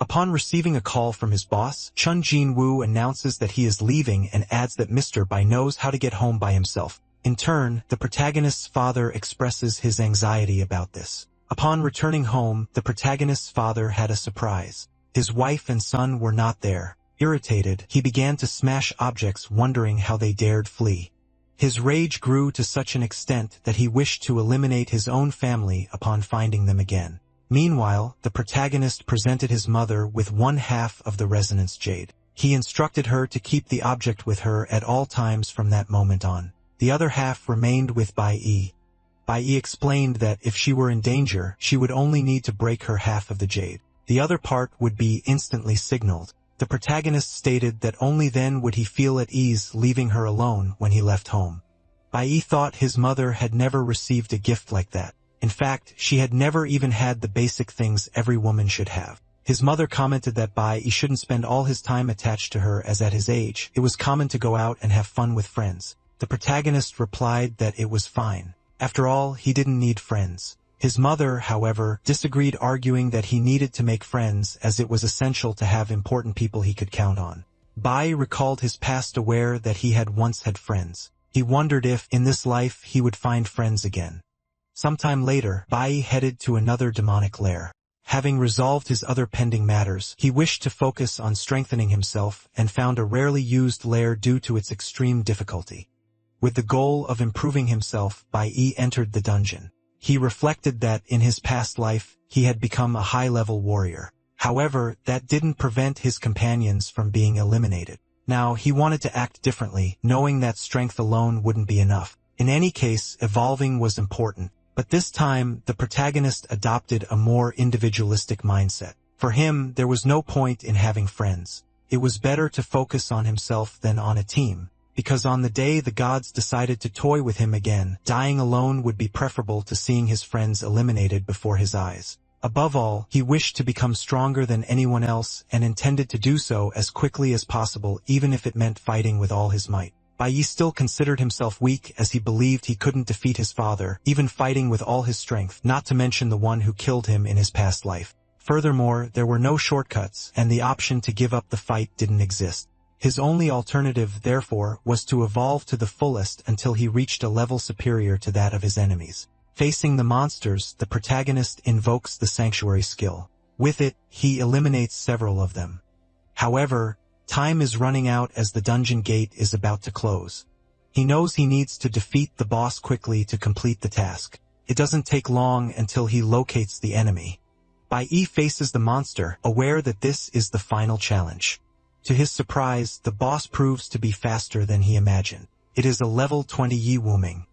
Upon receiving a call from his boss, Chen Jinwoo announces that he is leaving and adds that Mr. Bai knows how to get home by himself. In turn, the protagonist's father expresses his anxiety about this. Upon returning home, the protagonist's father had a surprise. His wife and son were not there. Irritated, he began to smash objects, wondering how they dared flee. His rage grew to such an extent that he wished to eliminate his own family upon finding them again. Meanwhile, the protagonist presented his mother with one half of the resonance jade. He instructed her to keep the object with her at all times from that moment on. The other half remained with Bai Yi. Bai Yi explained that if she were in danger, she would only need to break her half of the jade. The other part would be instantly signaled. The protagonist stated that only then would he feel at ease leaving her alone when he left home. Bai Yi thought his mother had never received a gift like that. In fact, she had never even had the basic things every woman should have. His mother commented that Bai shouldn't spend all his time attached to her, as at his age, it was common to go out and have fun with friends. The protagonist replied that it was fine. After all, he didn't need friends. His mother, however, disagreed, arguing that he needed to make friends as it was essential to have important people he could count on. Bai recalled his past, aware that he had once had friends. He wondered if, in this life, he would find friends again. Sometime later, Bai headed to another demonic lair. Having resolved his other pending matters, he wished to focus on strengthening himself and found a rarely used lair due to its extreme difficulty. With the goal of improving himself, Bai entered the dungeon. He reflected that, in his past life, he had become a high-level warrior. However, that didn't prevent his companions from being eliminated. Now, he wanted to act differently, knowing that strength alone wouldn't be enough. In any case, evolving was important. But this time, the protagonist adopted a more individualistic mindset. For him, there was no point in having friends. It was better to focus on himself than on a team, because on the day the gods decided to toy with him again, dying alone would be preferable to seeing his friends eliminated before his eyes. Above all, he wished to become stronger than anyone else and intended to do so as quickly as possible, even if it meant fighting with all his might. Bai still considered himself weak, as he believed he couldn't defeat his father, even fighting with all his strength, not to mention the one who killed him in his past life. Furthermore, there were no shortcuts, and the option to give up the fight didn't exist. His only alternative, therefore, was to evolve to the fullest until he reached a level superior to that of his enemies. Facing the monsters, the protagonist invokes the sanctuary skill. With it, he eliminates several of them. However, time is running out as the dungeon gate is about to close. He knows he needs to defeat the boss quickly to complete the task. It doesn't take long until he locates the enemy. Bai faces the monster, aware that this is the final challenge. To his surprise, the boss proves to be faster than he imagined. It is a level 20 Yi Wuming.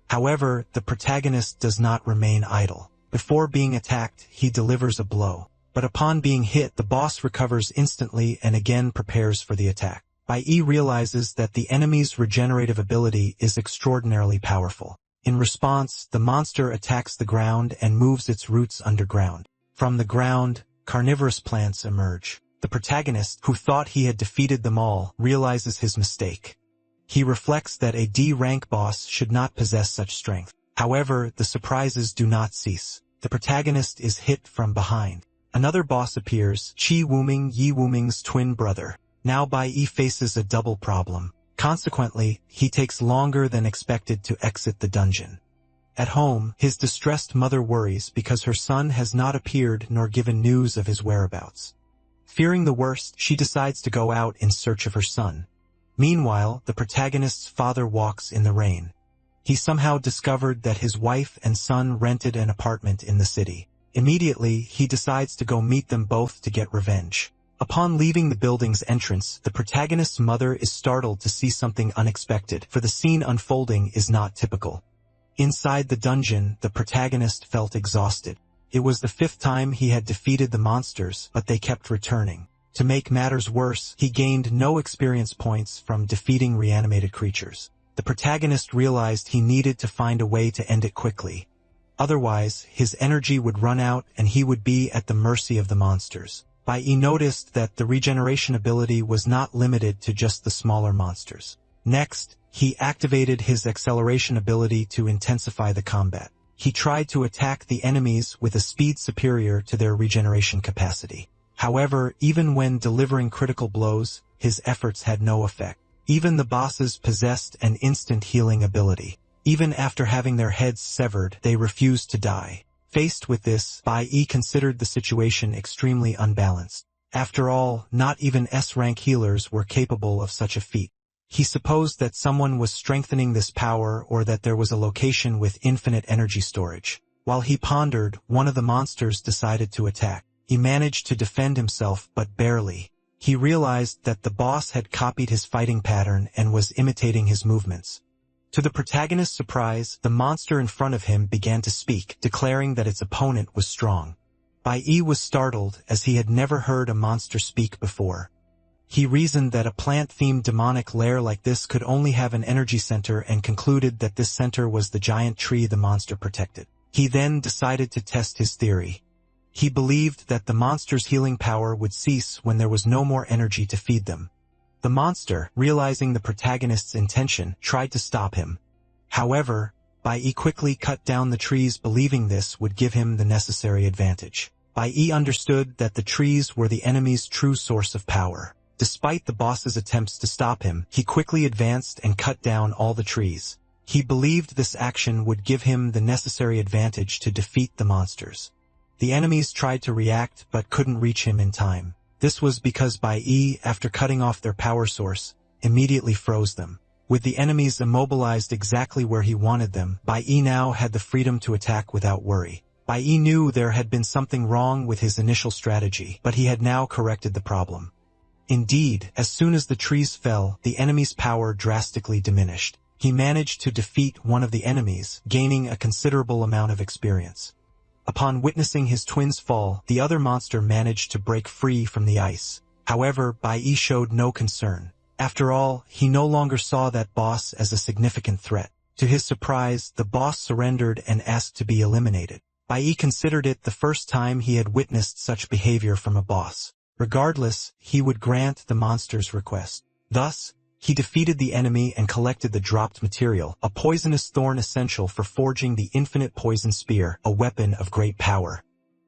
However, the protagonist does not remain idle. Before being attacked, he delivers a blow. But upon being hit, the boss recovers instantly and again prepares for the attack. Bai realizes that the enemy's regenerative ability is extraordinarily powerful. In response, the monster attacks the ground and moves its roots underground. From the ground, carnivorous plants emerge. The protagonist, who thought he had defeated them all, realizes his mistake. He reflects that a D-rank boss should not possess such strength. However, the surprises do not cease. The protagonist is hit from behind. Another boss appears, Yi Wuming's twin brother. Now Bai faces a double problem. Consequently, he takes longer than expected to exit the dungeon. At home, his distressed mother worries because her son has not appeared nor given news of his whereabouts. Fearing the worst, she decides to go out in search of her son. Meanwhile, the protagonist's father walks in the rain. He somehow discovered that his wife and son rented an apartment in the city. Immediately, he decides to go meet them both to get revenge. Upon leaving the building's entrance, the protagonist's mother is startled to see something unexpected, for the scene unfolding is not typical. Inside the dungeon, the protagonist felt exhausted. It was the 5th time he had defeated the monsters, but they kept returning. To make matters worse, he gained no experience points from defeating reanimated creatures. The protagonist realized he needed to find a way to end it quickly. Otherwise, his energy would run out and he would be at the mercy of the monsters. Bai noticed that the regeneration ability was not limited to just the smaller monsters. Next, he activated his acceleration ability to intensify the combat. He tried to attack the enemies with a speed superior to their regeneration capacity. However, even when delivering critical blows, his efforts had no effect. Even the bosses possessed an instant healing ability. Even after having their heads severed, they refused to die. Faced with this, Bai considered the situation extremely unbalanced. After all, not even S-rank healers were capable of such a feat. He supposed that someone was strengthening this power or that there was a location with infinite energy storage. While he pondered, one of the monsters decided to attack. He managed to defend himself, but barely. He realized that the boss had copied his fighting pattern and was imitating his movements. To the protagonist's surprise, the monster in front of him began to speak, declaring that its opponent was strong. Bai was startled, as he had never heard a monster speak before. He reasoned that a plant-themed demonic lair like this could only have an energy center and concluded that this center was the giant tree the monster protected. He then decided to test his theory. He believed that the monster's healing power would cease when there was no more energy to feed them. The monster, realizing the protagonist's intention, tried to stop him. However, Bai quickly cut down the trees, believing this would give him the necessary advantage. Bai understood that the trees were the enemy's true source of power. Despite the boss's attempts to stop him, he quickly advanced and cut down all the trees. He believed this action would give him the necessary advantage to defeat the monsters. The enemies tried to react but couldn't reach him in time. This was because Bai, after cutting off their power source, immediately froze them. With the enemies immobilized exactly where he wanted them, Bai now had the freedom to attack without worry. Bai knew there had been something wrong with his initial strategy, but he had now corrected the problem. Indeed, as soon as the trees fell, the enemy's power drastically diminished. He managed to defeat one of the enemies, gaining a considerable amount of experience. Upon witnessing his twins fall, the other monster managed to break free from the ice. However, Bai showed no concern. After all, he no longer saw that boss as a significant threat. To his surprise, the boss surrendered and asked to be eliminated. Bai considered it the first time he had witnessed such behavior from a boss. Regardless, he would grant the monster's request. Thus, he defeated the enemy and collected the dropped material, a poisonous thorn essential for forging the infinite poison spear, a weapon of great power.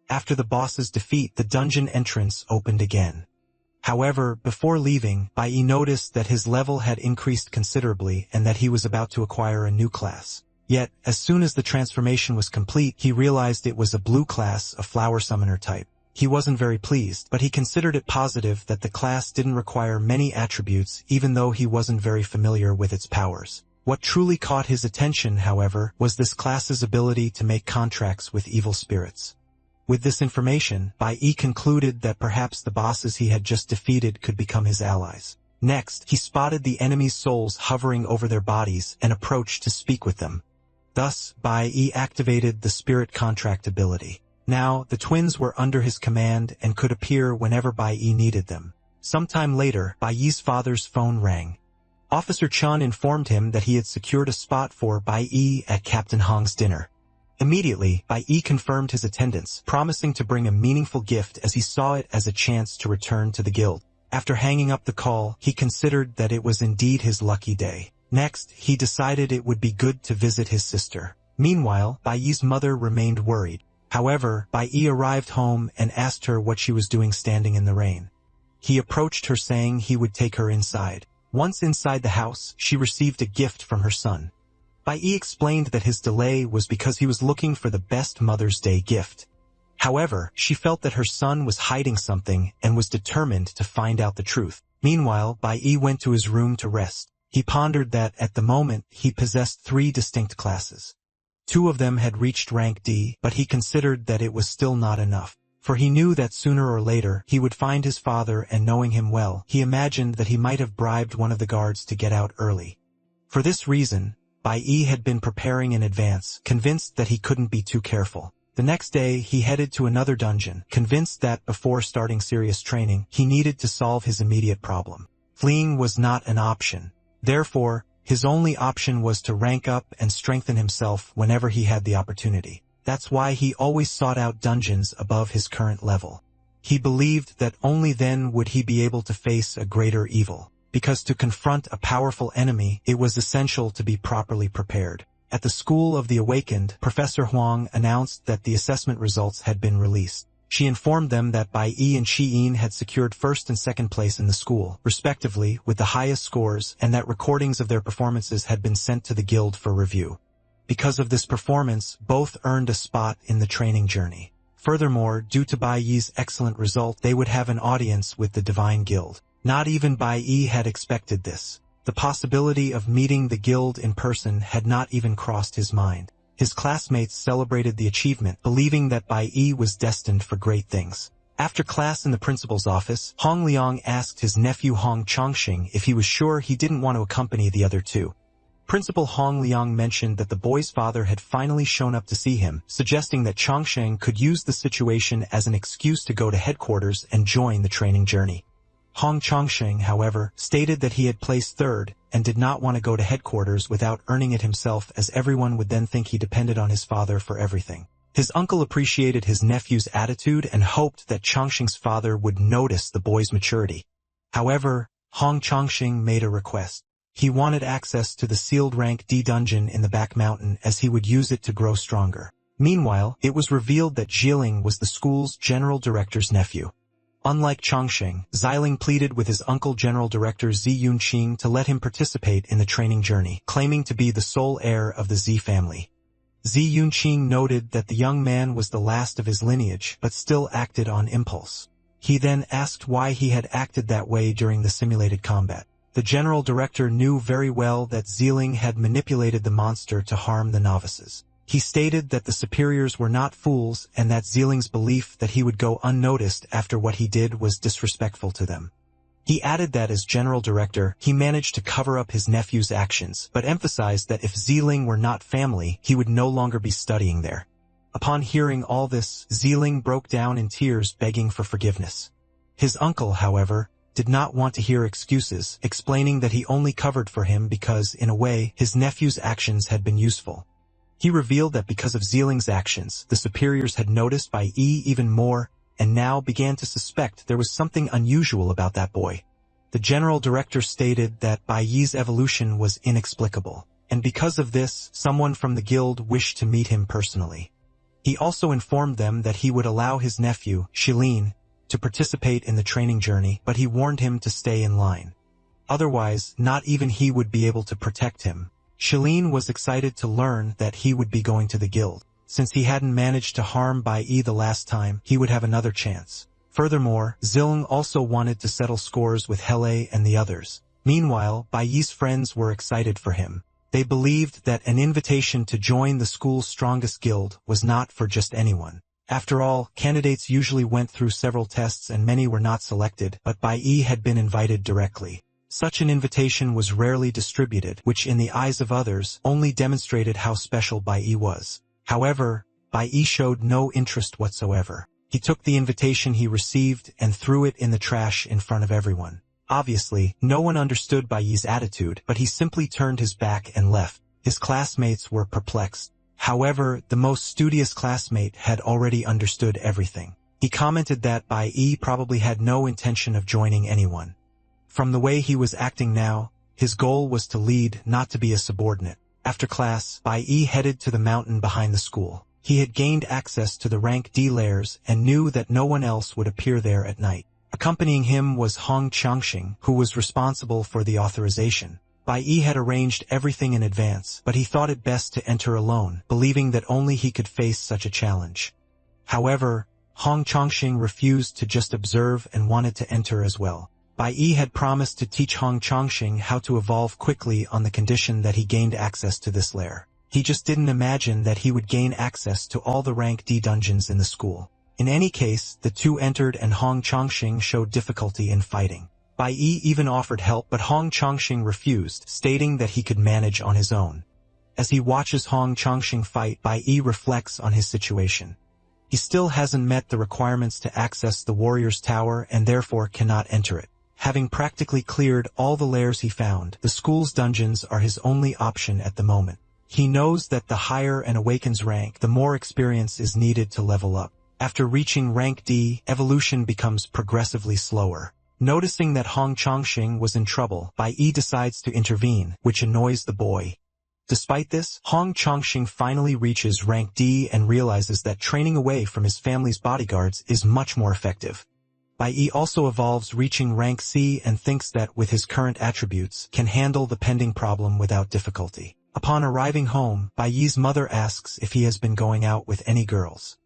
After the boss's defeat, the dungeon entrance opened again. However, before leaving, Bai noticed that his level had increased considerably and that he was about to acquire a new class. Yet, as soon as the transformation was complete, he realized it was a blue class, a flower summoner type. He wasn't very pleased, but he considered it positive that the class didn't require many attributes, even though he wasn't very familiar with its powers. What truly caught his attention, however, was this class's ability to make contracts with evil spirits. With this information, Bai concluded that perhaps the bosses he had just defeated could become his allies. Next, he spotted the enemy's souls hovering over their bodies and approached to speak with them. Thus, Bai activated the spirit contract ability. Now, the twins were under his command and could appear whenever Bai needed them. Sometime later, Bai's father's phone rang. Officer Chun informed him that he had secured a spot for Bai at Captain Hong's dinner. Immediately, Bai confirmed his attendance, promising to bring a meaningful gift as he saw it as a chance to return to the guild. After hanging up the call, he considered that it was indeed his lucky day. Next, he decided it would be good to visit his sister. Meanwhile, Bai's mother remained worried. However, Bai arrived home and asked her what she was doing standing in the rain. He approached her saying he would take her inside. Once inside the house, she received a gift from her son. Bai explained that his delay was because he was looking for the best Mother's Day gift. However, she felt that her son was hiding something and was determined to find out the truth. Meanwhile, Bai went to his room to rest. He pondered that, at the moment, he possessed 3 distinct classes. 2 of them had reached rank D, but he considered that it was still not enough. For he knew that sooner or later, he would find his father, and knowing him well, he imagined that he might have bribed one of the guards to get out early. For this reason, Bai had been preparing in advance, convinced that he couldn't be too careful. The next day, he headed to another dungeon, convinced that before starting serious training, he needed to solve his immediate problem. Fleeing was not an option. Therefore, his only option was to rank up and strengthen himself whenever he had the opportunity. That's why he always sought out dungeons above his current level. He believed that only then would he be able to face a greater evil. Because to confront a powerful enemy, it was essential to be properly prepared. At the School of the Awakened, Professor Huang announced that the assessment results had been released. She informed them that Bai and Shiyin had secured first and second place in the school, respectively, with the highest scores, and that recordings of their performances had been sent to the guild for review. Because of this performance, both earned a spot in the training journey. Furthermore, due to Bai's excellent result, they would have an audience with the Divine Guild. Not even Bai had expected this. The possibility of meeting the guild in person had not even crossed his mind. His classmates celebrated the achievement, believing that Bai was destined for great things. After class in the principal's office, Hong Liang asked his nephew Hong Chongxing if he was sure he didn't want to accompany the other 2. Principal Hong Liang mentioned that the boy's father had finally shown up to see him, suggesting that Chongxing could use the situation as an excuse to go to headquarters and join the training journey. Hong Chongxing, however, stated that he had placed 3rd, and did not want to go to headquarters without earning it himself, as everyone would then think he depended on his father for everything. His uncle appreciated his nephew's attitude and hoped that Chongqing's father would notice the boy's maturity. However, Hong Chongqing made a request. He wanted access to the sealed rank D dungeon in the back mountain, as he would use it to grow stronger. Meanwhile, it was revealed that Jiling was the school's general director's nephew. Unlike Chongqing, Xiling pleaded with his uncle General Director Zi Yunqing to let him participate in the training journey, claiming to be the sole heir of the Zi family. Zi Yunqing noted that the young man was the last of his lineage, but still acted on impulse. He then asked why he had acted that way during the simulated combat. The General Director knew very well that Xiling had manipulated the monster to harm the novices. He stated that the superiors were not fools and that Xiling's belief that he would go unnoticed after what he did was disrespectful to them. He added that as General Director, he managed to cover up his nephew's actions, but emphasized that if Xiling were not family, he would no longer be studying there. Upon hearing all this, Xiling broke down in tears, begging for forgiveness. His uncle, however, did not want to hear excuses, explaining that he only covered for him because, in a way, his nephew's actions had been useful. He revealed that because of Xiling's actions, the superiors had noticed Bai Yi even more, and now began to suspect there was something unusual about that boy. The General Director stated that Bai Yi's evolution was inexplicable, and because of this, someone from the guild wished to meet him personally. He also informed them that he would allow his nephew, Shilin, to participate in the training journey, but he warned him to stay in line. Otherwise, not even he would be able to protect him. Shilin was excited to learn that he would be going to the guild. Since he hadn't managed to harm Bai Yi the last time, he would have another chance. Furthermore, Xiling also wanted to settle scores with Hele and the others. Meanwhile, Bai Yi's friends were excited for him. They believed that an invitation to join the school's strongest guild was not for just anyone. After all, candidates usually went through several tests and many were not selected, but Bai Yi had been invited directly. Such an invitation was rarely distributed, which in the eyes of others only demonstrated how special Bai Yi was. However, Bai Yi showed no interest whatsoever. He took the invitation he received and threw it in the trash in front of everyone. Obviously, no one understood Bai Yi's attitude, but he simply turned his back and left. His classmates were perplexed. However, the most studious classmate had already understood everything. He commented that Bai Yi probably had no intention of joining anyone. From the way he was acting now, his goal was to lead, not to be a subordinate. After class, Bai Yi headed to the mountain behind the school. He had gained access to the rank D lairs and knew that no one else would appear there at night. Accompanying him was Hong Chongqing, who was responsible for the authorization. Bai Yi had arranged everything in advance, but he thought it best to enter alone, believing that only he could face such a challenge. However, Hong Chongqing refused to just observe and wanted to enter as well. Bai Yi had promised to teach Hong Chongqing how to evolve quickly on the condition that he gained access to this lair. He just didn't imagine that he would gain access to all the rank D dungeons in the school. In any case, the two entered and Hong Chongqing showed difficulty in fighting. Bai Yi even offered help, but Hong Chongqing refused, stating that he could manage on his own. As he watches Hong Chongqing fight, Bai Yi reflects on his situation. He still hasn't met the requirements to access the warrior's tower and therefore cannot enter it. Having practically cleared all the lairs he found, the school's dungeons are his only option at the moment. He knows that the higher an awaken's rank, the more experience is needed to level up. After reaching rank D, evolution becomes progressively slower. Noticing that Hong Chongqing was in trouble, Bai Yi decides to intervene, which annoys the boy. Despite this, Hong Chongqing finally reaches rank D and realizes that training away from his family's bodyguards is much more effective. Bai Yi also evolves, reaching rank C, and thinks that, with his current attributes, can handle the pending problem without difficulty. Upon arriving home, Bai Yi's mother asks if he has been going out with any girls.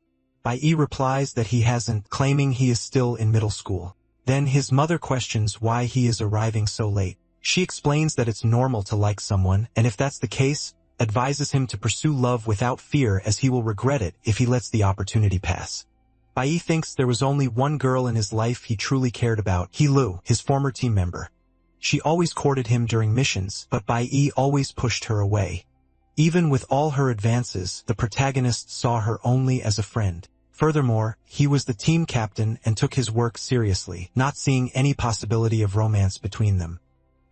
Bai Yi replies that he hasn't, claiming he is still in middle school. Then his mother questions why he is arriving so late. She explains that it's normal to like someone, and if that's the case, advises him to pursue love without fear, as he will regret it if he lets the opportunity pass. Bai Yi thinks there was only one girl in his life he truly cared about, He Lu, his former team member. She always courted him during missions, but Bai Yi always pushed her away. Even with all her advances, the protagonist saw her only as a friend. Furthermore, he was the team captain and took his work seriously, not seeing any possibility of romance between them.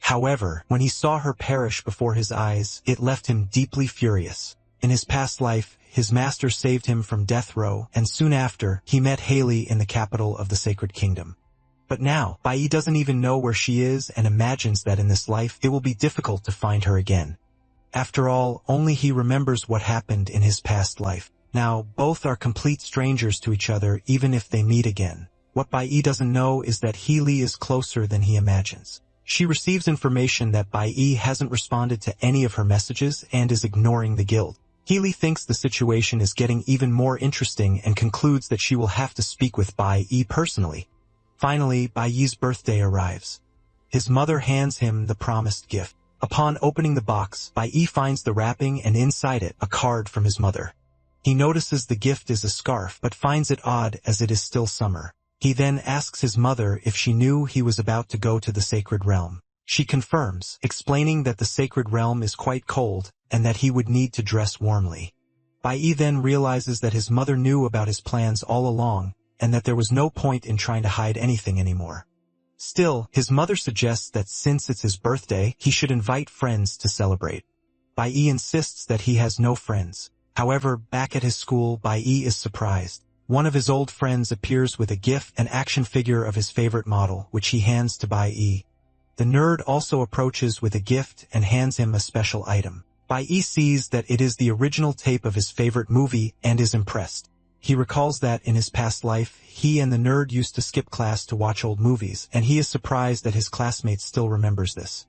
However, when he saw her perish before his eyes, it left him deeply furious. In his past life, his master saved him from death row, and soon after, he met Haley in the capital of the Sacred Kingdom. But now, Bai doesn't even know where she is and imagines that in this life it will be difficult to find her again. After all, only he remembers what happened in his past life. Now, both are complete strangers to each other even if they meet again. What Bai doesn't know is that Healy is closer than he imagines. She receives information that Bai hasn't responded to any of her messages and is ignoring the guild. Healy thinks the situation is getting even more interesting and concludes that she will have to speak with Bai personally. Finally, Bai's birthday arrives. His mother hands him the promised gift. Upon opening the box, Bai finds the wrapping and inside it a card from his mother. He notices the gift is a scarf but finds it odd as it is still summer. He then asks his mother if she knew he was about to go to the sacred realm. She confirms, explaining that the sacred realm is quite cold and that he would need to dress warmly. Bai then realizes that his mother knew about his plans all along and that there was no point in trying to hide anything anymore. Still, his mother suggests that since it's his birthday, he should invite friends to celebrate. Bai insists that he has no friends. However, back at his school, Bai is surprised. One of his old friends appears with a gift, an action figure of his favorite model, which he hands to Bai. The nerd also approaches with a gift and hands him a special item. Bai sees that it is the original tape of his favorite movie and is impressed. He recalls that in his past life, he and the nerd used to skip class to watch old movies, and he is surprised that his classmate still remembers this.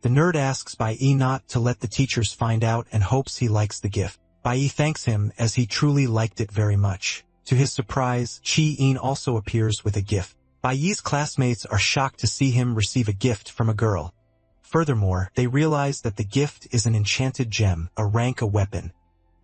The nerd asks Bai not to let the teachers find out and hopes he likes the gift. Bai thanks him as he truly liked it very much. To his surprise, Chi-in also appears with a gift. Bai's classmates are shocked to see him receive a gift from a girl. Furthermore, they realize that the gift is an enchanted gem, a rank-a weapon.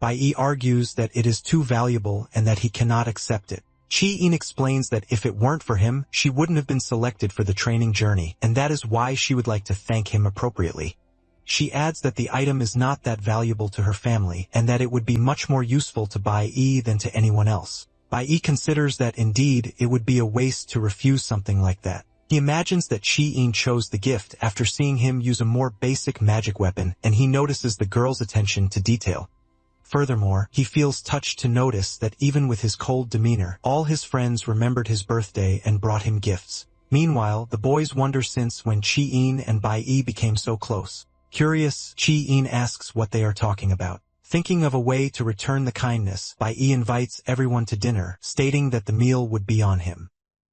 Bai argues that it is too valuable and that he cannot accept it. Chi-in explains that if it weren't for him, she wouldn't have been selected for the training journey, and that is why she would like to thank him appropriately. She adds that the item is not that valuable to her family, and that it would be much more useful to Bai than to anyone else. Bai considers that indeed it would be a waste to refuse something like that. He imagines that Chi-in chose the gift after seeing him use a more basic magic weapon, and he notices the girl's attention to detail. Furthermore, he feels touched to notice that even with his cold demeanor, all his friends remembered his birthday and brought him gifts. Meanwhile, the boys wonder since when Chi-in and Bai became so close. Curious, Chi-in asks what they are talking about. Thinking of a way to return the kindness, Bai invites everyone to dinner, stating that the meal would be on him.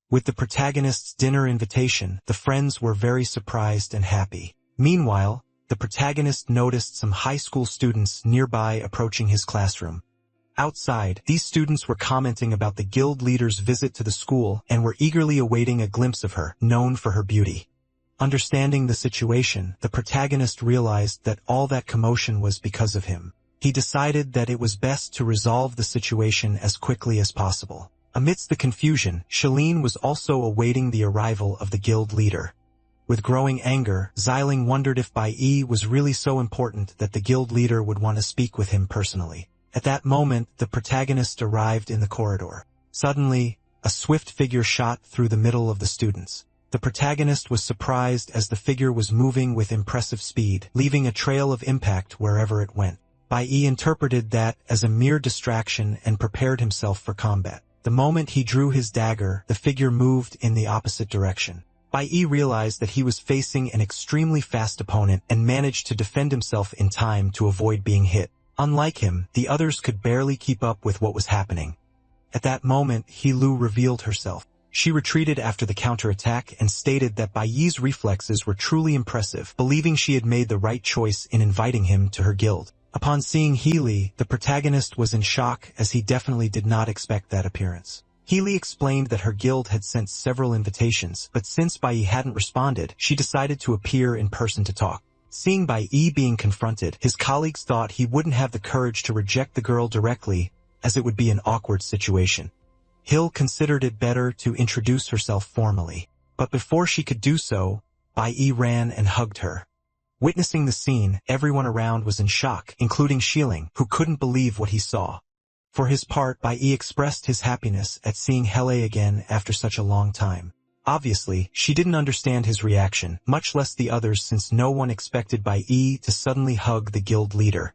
With the protagonist's dinner invitation, the friends were very surprised and happy. Meanwhile, the protagonist noticed some high school students nearby approaching his classroom. Outside, these students were commenting about the guild leader's visit to the school and were eagerly awaiting a glimpse of her, known for her beauty. Understanding the situation, the protagonist realized that all that commotion was because of him. He decided that it was best to resolve the situation as quickly as possible. Amidst the confusion, Shalene was also awaiting the arrival of the guild leader. With growing anger, Xiling wondered if Bai was really so important that the guild leader would want to speak with him personally. At that moment, the protagonist arrived in the corridor. Suddenly, a swift figure shot through the middle of the students. The protagonist was surprised as the figure was moving with impressive speed, leaving a trail of impact wherever it went. Bai interpreted that as a mere distraction and prepared himself for combat. The moment he drew his dagger, the figure moved in the opposite direction. Bai realized that he was facing an extremely fast opponent and managed to defend himself in time to avoid being hit. Unlike him, the others could barely keep up with what was happening. At that moment, He-Lu revealed herself. She retreated after the counterattack and stated that Bai's reflexes were truly impressive, believing she had made the right choice in inviting him to her guild. Upon seeing Healy, the protagonist was in shock as he definitely did not expect that appearance. Healy explained that her guild had sent several invitations, but since Bai hadn't responded, she decided to appear in person to talk. Seeing Bai being confronted, his colleagues thought he wouldn't have the courage to reject the girl directly, as it would be an awkward situation. Hill considered it better to introduce herself formally, but before she could do so, Bai ran and hugged her. Witnessing the scene, everyone around was in shock, including Xiling, who couldn't believe what he saw. For his part, Bai expressed his happiness at seeing Hele again after such a long time. Obviously, she didn't understand his reaction, much less the others, since no one expected Bai Yi to suddenly hug the guild leader.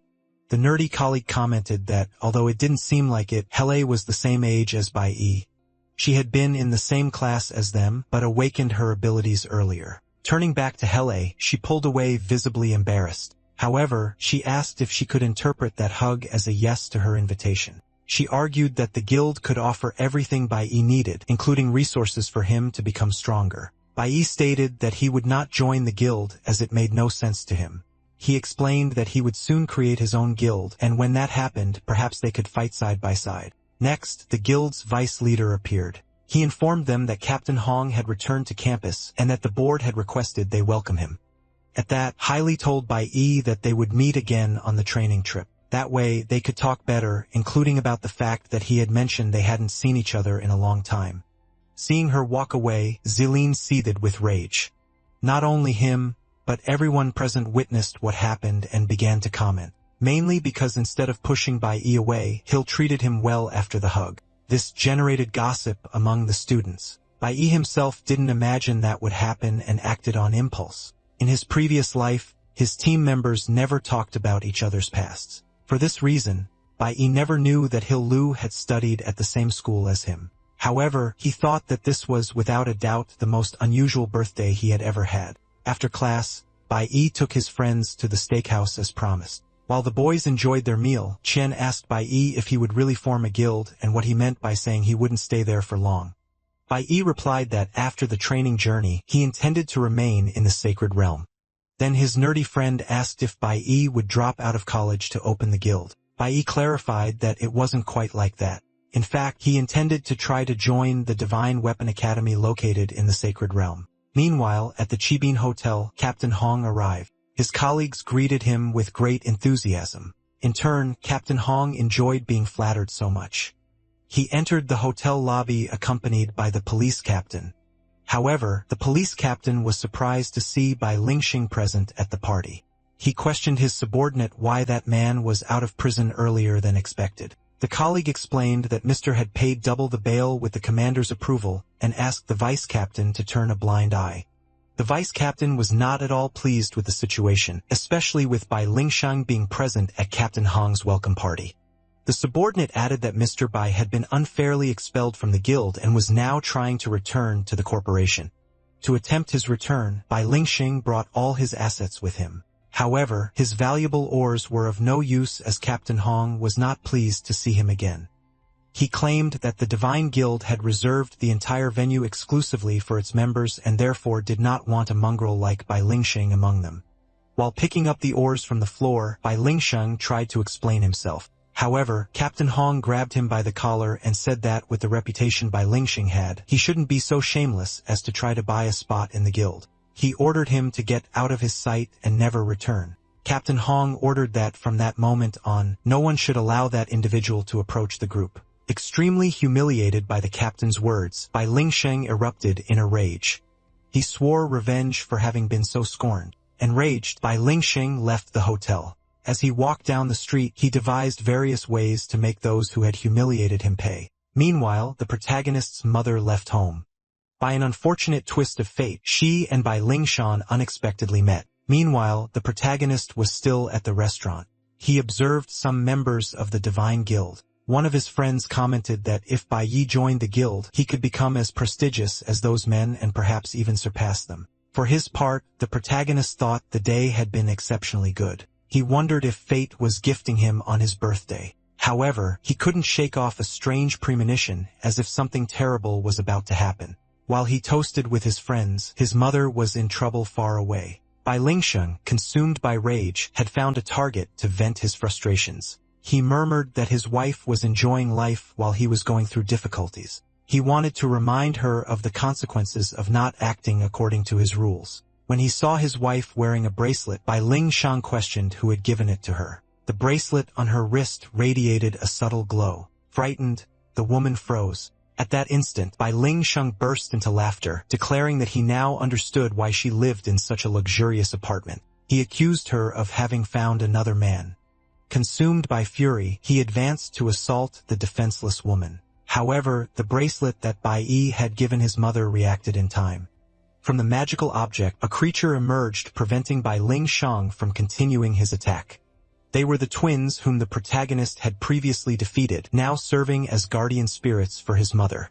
The nerdy colleague commented that, although it didn't seem like it, Hele was the same age as Bai Yi. She had been in the same class as them, but awakened her abilities earlier. Turning back to Hele, she pulled away, visibly embarrassed. However, she asked if she could interpret that hug as a yes to her invitation. She argued that the guild could offer everything Bai Yi needed, including resources for him to become stronger. Bai Yi stated that he would not join the guild as it made no sense to him. He explained that he would soon create his own guild, and when that happened, perhaps they could fight side by side. Next, the guild's vice leader appeared. He informed them that Captain Hong had returned to campus and that the board had requested they welcome him. At that, Hailey told Bai Yi that they would meet again on the training trip. That way, they could talk better, including about the fact that he had mentioned they hadn't seen each other in a long time. Seeing her walk away, Zilin seethed with rage. Not only him, but everyone present witnessed what happened and began to comment. Mainly because instead of pushing Bai Yi away, Hill treated him well after the hug. This generated gossip among the students. Bai Yi himself didn't imagine that would happen and acted on impulse. In his previous life, his team members never talked about each other's pasts. For this reason, Bai Yi never knew that Hill Lu had studied at the same school as him. However, he thought that this was without a doubt the most unusual birthday he had ever had. After class, Bai Yi took his friends to the steakhouse as promised. While the boys enjoyed their meal, Chen asked Bai Yi if he would really form a guild and what he meant by saying he wouldn't stay there for long. Bai Yi replied that after the training journey, he intended to remain in the sacred realm. Then his nerdy friend asked if Bai Yi would drop out of college to open the guild. Bai Yi clarified that it wasn't quite like that. In fact, he intended to try to join the Divine Weapon Academy located in the sacred realm. Meanwhile, at the Chibin Hotel, Captain Hong arrived. His colleagues greeted him with great enthusiasm. In turn, Captain Hong enjoyed being flattered so much. He entered the hotel lobby accompanied by the police captain. However, the police captain was surprised to see Bai Lingxing present at the party. He questioned his subordinate why that man was out of prison earlier than expected. The colleague explained that Mr. had paid double the bail with the commander's approval and asked the vice captain to turn a blind eye. The vice captain was not at all pleased with the situation, especially with Bai Lingxiang being present at Captain Hong's welcome party. The subordinate added that Mr. Bai had been unfairly expelled from the guild and was now trying to return to the corporation. To attempt his return, Bai Lingxing brought all his assets with him. However, his valuable ores were of no use as Captain Hong was not pleased to see him again. He claimed that the Divine Guild had reserved the entire venue exclusively for its members and therefore did not want a mongrel like Bai Lingxing among them. While picking up the ores from the floor, Bai Lingxiang tried to explain himself. However, Captain Hong grabbed him by the collar and said that with the reputation Bai Lingxing had, he shouldn't be so shameless as to try to buy a spot in the guild. He ordered him to get out of his sight and never return. Captain Hong ordered that from that moment on, no one should allow that individual to approach the group. Extremely humiliated by the captain's words, Bai Lingxing erupted in a rage. He swore revenge for having been so scorned. Enraged, Bai Lingxing left the hotel. As he walked down the street, he devised various ways to make those who had humiliated him pay. Meanwhile, the protagonist's mother left home. By an unfortunate twist of fate, she and Bai Lingxiang unexpectedly met. Meanwhile, the protagonist was still at the restaurant. He observed some members of the Divine Guild. One of his friends commented that if Bai Yi joined the guild, he could become as prestigious as those men and perhaps even surpass them. For his part, the protagonist thought the day had been exceptionally good. He wondered if fate was gifting him on his birthday. However, he couldn't shake off a strange premonition, as if something terrible was about to happen. While he toasted with his friends, his mother was in trouble far away. Bai Lingxiang, consumed by rage, had found a target to vent his frustrations. He murmured that his wife was enjoying life while he was going through difficulties. He wanted to remind her of the consequences of not acting according to his rules. When he saw his wife wearing a bracelet, Bai Lingxiang questioned who had given it to her. The bracelet on her wrist radiated a subtle glow. Frightened, the woman froze. At that instant, Bai Lingxiang burst into laughter, declaring that he now understood why she lived in such a luxurious apartment. He accused her of having found another man. Consumed by fury, he advanced to assault the defenseless woman. However, the bracelet that Bai Yi had given his mother reacted in time. From the magical object, a creature emerged, preventing Bai Ling Shang from continuing his attack. They were the twins whom the protagonist had previously defeated, now serving as guardian spirits for his mother.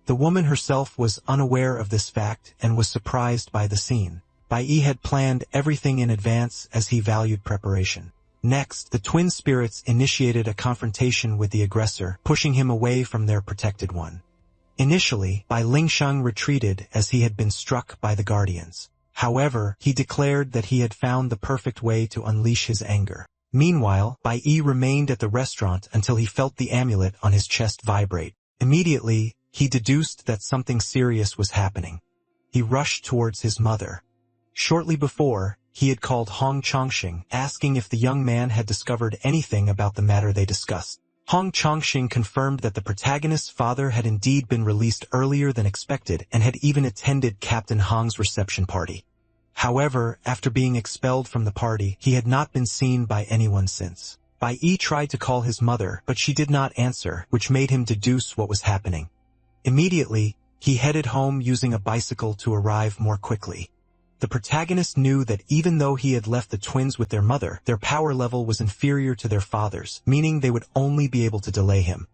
The woman herself was unaware of this fact and was surprised by the scene. Bai Yi had planned everything in advance as he valued preparation. Next, the twin spirits initiated a confrontation with the aggressor, pushing him away from their protected one. Initially, Bai Lingsheng retreated as he had been struck by the guardians. However, he declared that he had found the perfect way to unleash his anger. Meanwhile, Bai Yi remained at the restaurant until he felt the amulet on his chest vibrate. Immediately, he deduced that something serious was happening. He rushed towards his mother. Shortly before, he had called Hong Chongqing, asking if the young man had discovered anything about the matter they discussed. Hong Chongqing confirmed that the protagonist's father had indeed been released earlier than expected and had even attended Captain Hong's reception party. However, after being expelled from the party, he had not been seen by anyone since. Bai Yi tried to call his mother, but she did not answer, which made him deduce what was happening. Immediately, he headed home using a bicycle to arrive more quickly. The protagonist knew that even though he had left the twins with their mother, their power level was inferior to their father's, meaning they would only be able to delay him.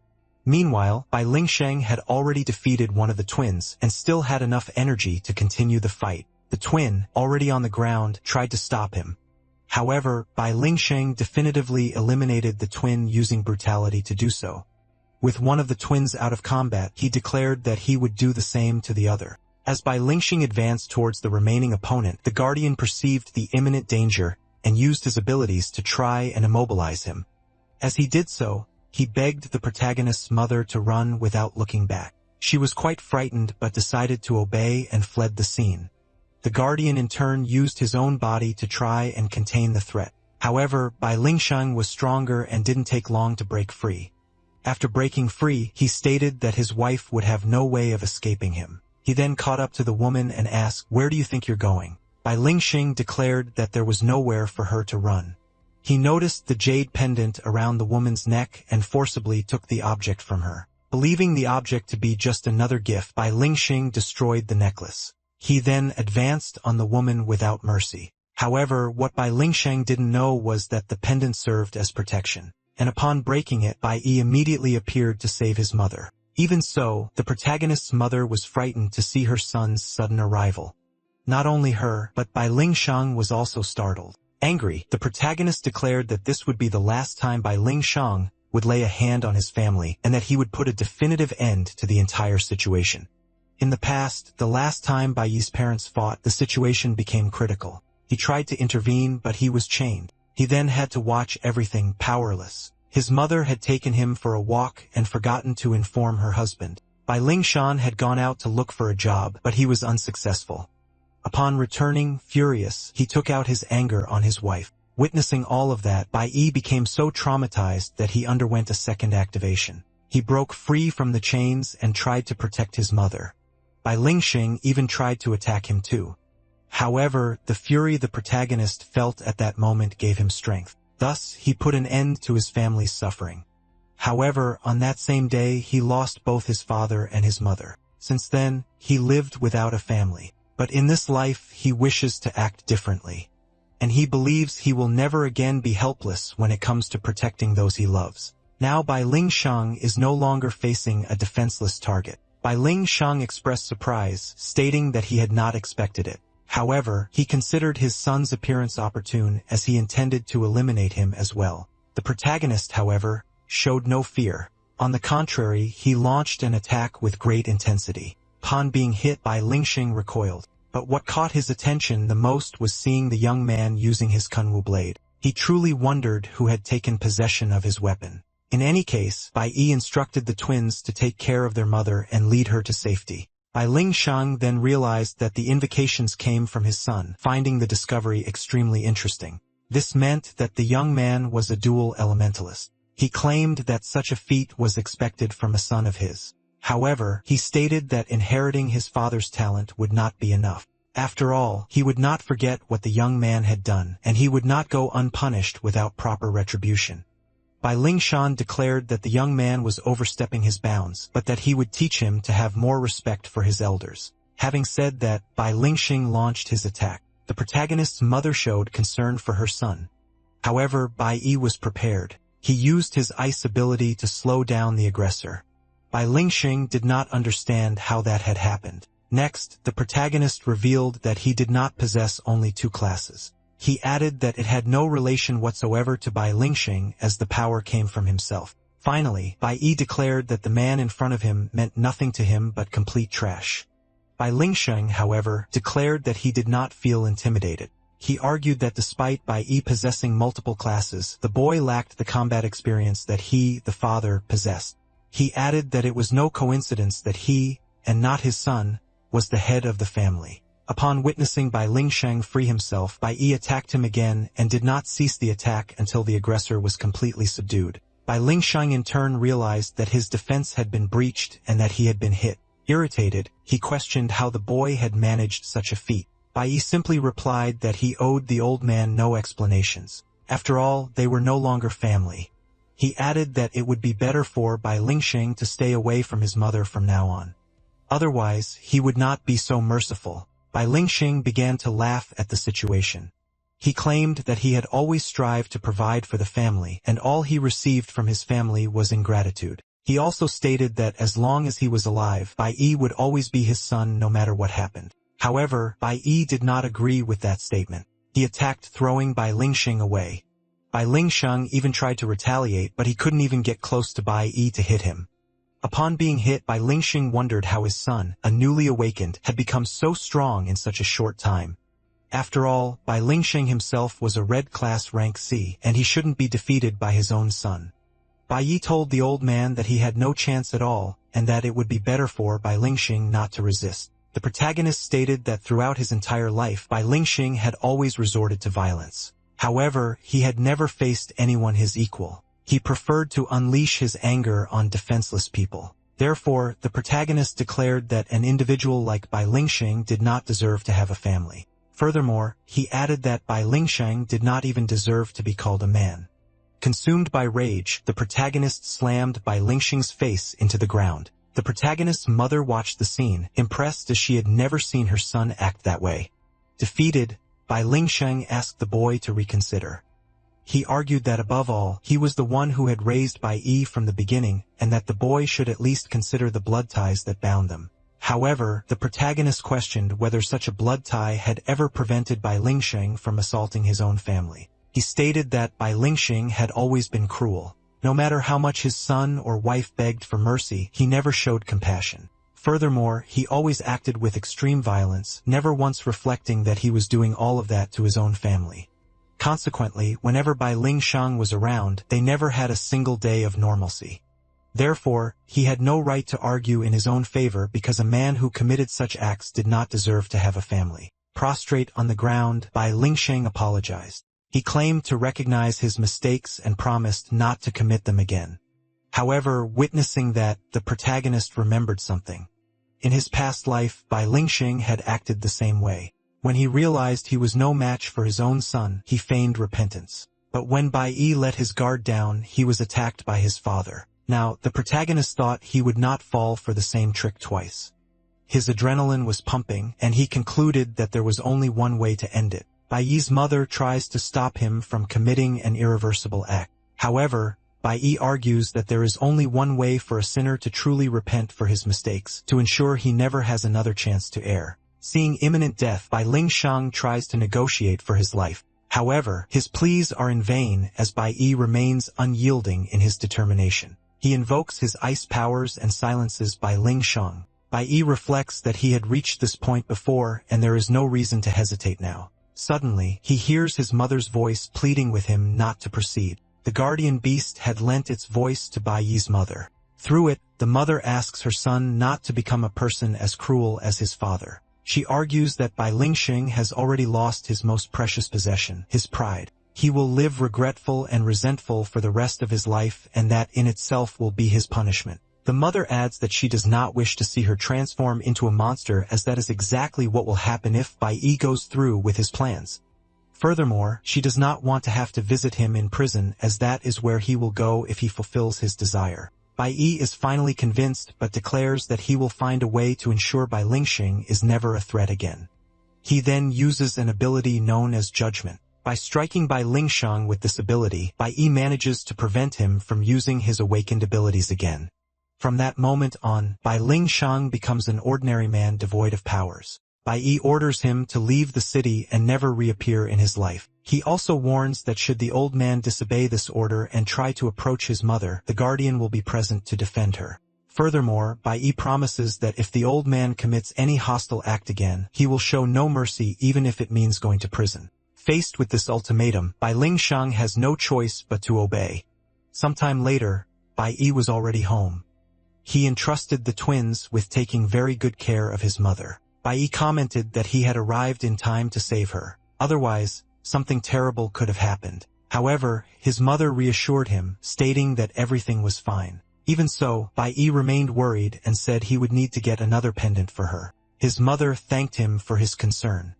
Meanwhile, Bai Lingsheng had already defeated one of the twins and still had enough energy to continue the fight. The twin, already on the ground, tried to stop him. However, Bai Lingsheng definitively eliminated the twin using brutality to do so. With one of the twins out of combat, he declared that he would do the same to the other. As Bai Lingsheng advanced towards the remaining opponent, the guardian perceived the imminent danger and used his abilities to try and immobilize him. As he did so, he begged the protagonist's mother to run without looking back. She was quite frightened but decided to obey and fled the scene. The guardian in turn used his own body to try and contain the threat. However, Bai Lingsheng was stronger and didn't take long to break free. After breaking free, he stated that his wife would have no way of escaping him. He then caught up to the woman and asked, "Where do you think you're going?" Bai Lingsheng declared that there was nowhere for her to run. He noticed the jade pendant around the woman's neck and forcibly took the object from her. Believing the object to be just another gift, Bai Lingsheng destroyed the necklace. He then advanced on the woman without mercy. However, what Bai Lingsheng didn't know was that the pendant served as protection, and upon breaking it, Bai Yi immediately appeared to save his mother. Even so, the protagonist's mother was frightened to see her son's sudden arrival. Not only her, but Bai Lingsheng was also startled. Angry, the protagonist declared that this would be the last time Bai Lingsheng would lay a hand on his family and that he would put a definitive end to the entire situation. In the past, the last time Bai Yi's parents fought, the situation became critical. He tried to intervene, but he was chained. He then had to watch everything, powerless. His mother had taken him for a walk and forgotten to inform her husband. Bai Lingshan had gone out to look for a job, but he was unsuccessful. Upon returning, furious, he took out his anger on his wife. Witnessing all of that, Bai Yi became so traumatized that he underwent a second activation. He broke free from the chains and tried to protect his mother. Bai Lingxing even tried to attack him too. However, the fury the protagonist felt at that moment gave him strength. Thus, he put an end to his family's suffering. However, on that same day, he lost both his father and his mother. Since then, he lived without a family. But in this life, he wishes to act differently. And he believes he will never again be helpless when it comes to protecting those he loves. Now Bai Lingshang is no longer facing a defenseless target. Bai Lingshang expressed surprise, stating that he had not expected it. However, he considered his son's appearance opportune as he intended to eliminate him as well. The protagonist, however, showed no fear. On the contrary, he launched an attack with great intensity. Upon being hit, Bai Lingxing recoiled. But what caught his attention the most was seeing the young man using his Kunwu blade. He truly wondered who had taken possession of his weapon. In any case, Bai Yi instructed the twins to take care of their mother and lead her to safety. Bai Lingshang then realized that the invocations came from his son, finding the discovery extremely interesting. This meant that the young man was a dual elementalist. He claimed that such a feat was expected from a son of his. However, he stated that inheriting his father's talent would not be enough. After all, he would not forget what the young man had done, and he would not go unpunished without proper retribution. Bai Lingshan declared that the young man was overstepping his bounds, but that he would teach him to have more respect for his elders. Having said that, Bai Lingxing launched his attack. The protagonist's mother showed concern for her son. However, Bai Yi was prepared. He used his ice ability to slow down the aggressor. Bai Lingxing did not understand how that had happened. Next, the protagonist revealed that he did not possess only two classes. He added that it had no relation whatsoever to Bai Lingxing as the power came from himself. Finally, Bai Yi declared that the man in front of him meant nothing to him but complete trash. Bai Lingxing, however, declared that he did not feel intimidated. He argued that despite Bai Yi possessing multiple classes, the boy lacked the combat experience that he, the father, possessed. He added that it was no coincidence that he, and not his son, was the head of the family. Upon witnessing Bai Lingxing free himself, Bai Yi attacked him again and did not cease the attack until the aggressor was completely subdued. Bai Lingxing in turn realized that his defense had been breached and that he had been hit. Irritated, he questioned how the boy had managed such a feat. Bai Yi simply replied that he owed the old man no explanations. After all, they were no longer family. He added that it would be better for Bai Lingxing to stay away from his mother from now on. Otherwise, he would not be so merciful. Bai Lingxing began to laugh at the situation. He claimed that he had always strived to provide for the family, and all he received from his family was ingratitude. He also stated that as long as he was alive, Bai Yi would always be his son no matter what happened. However, Bai Yi did not agree with that statement. He attacked, throwing Bai Lingxing away. Bai Lingxing even tried to retaliate, but he couldn't even get close to Bai Yi to hit him. Upon being hit, Bai Lingxing wondered how his son, a newly awakened, had become so strong in such a short time. After all, Bai Lingxing himself was a red class rank C, and he shouldn't be defeated by his own son. Bai Yi told the old man that he had no chance at all, and that it would be better for Bai Lingxing not to resist. The protagonist stated that throughout his entire life, Bai Lingxing had always resorted to violence. However, he had never faced anyone his equal. He preferred to unleash his anger on defenseless people. Therefore, the protagonist declared that an individual like Bai Lingxing did not deserve to have a family. Furthermore, he added that Bai Lingxing did not even deserve to be called a man. Consumed by rage, the protagonist slammed Bai Lingxing's face into the ground. The protagonist's mother watched the scene, impressed as she had never seen her son act that way. Defeated, Bai Lingxing asked the boy to reconsider. He argued that above all, he was the one who had raised Bai Yi from the beginning, and that the boy should at least consider the blood ties that bound them. However, the protagonist questioned whether such a blood tie had ever prevented Bai Lingxing from assaulting his own family. He stated that Bai Lingxing had always been cruel. No matter how much his son or wife begged for mercy, he never showed compassion. Furthermore, he always acted with extreme violence, never once reflecting that he was doing all of that to his own family. Consequently, whenever Bai Lingxing was around, they never had a single day of normalcy. Therefore, he had no right to argue in his own favor because a man who committed such acts did not deserve to have a family. Prostrate on the ground, Bai Lingxing apologized. He claimed to recognize his mistakes and promised not to commit them again. However, witnessing that, the protagonist remembered something. In his past life, Bai Lingxing had acted the same way. When he realized he was no match for his own son, he feigned repentance. But when Bai Yi let his guard down, he was attacked by his father. Now, the protagonist thought he would not fall for the same trick twice. His adrenaline was pumping, and he concluded that there was only one way to end it. Bai Yi's mother tries to stop him from committing an irreversible act. However, Bai Yi argues that there is only one way for a sinner to truly repent for his mistakes, to ensure he never has another chance to err. Seeing imminent death, Bai Lingxing tries to negotiate for his life. However, his pleas are in vain as Bai Yi remains unyielding in his determination. He invokes his ice powers and silences Bai Lingxing. Bai Yi reflects that he had reached this point before and there is no reason to hesitate now. Suddenly, he hears his mother's voice pleading with him not to proceed. The guardian beast had lent its voice to Bai Yi's mother. Through it, the mother asks her son not to become a person as cruel as his father. She argues that Bai Lingxing has already lost his most precious possession, his pride. He will live regretful and resentful for the rest of his life, and that in itself will be his punishment. The mother adds that she does not wish to see her transform into a monster, as that is exactly what will happen if Bai Yi goes through with his plans. Furthermore, she does not want to have to visit him in prison, as that is where he will go if he fulfills his desire. Bai Yi is finally convinced but declares that he will find a way to ensure Bai Lingxing is never a threat again. He then uses an ability known as Judgment. By striking Bai Lingxiang with this ability, Bai Yi manages to prevent him from using his awakened abilities again. From that moment on, Bai Lingxiang becomes an ordinary man devoid of powers. Bai Yi orders him to leave the city and never reappear in his life. He also warns that should the old man disobey this order and try to approach his mother, the guardian will be present to defend her. Furthermore, Bai Yi promises that if the old man commits any hostile act again, he will show no mercy even if it means going to prison. Faced with this ultimatum, Bai Lingxiang has no choice but to obey. Sometime later, Bai Yi was already home. He entrusted the twins with taking very good care of his mother. Bai Yi commented that he had arrived in time to save her. Otherwise, something terrible could have happened. However, his mother reassured him, stating that everything was fine. Even so, Bai Yi remained worried and said he would need to get another pendant for her. His mother thanked him for his concern.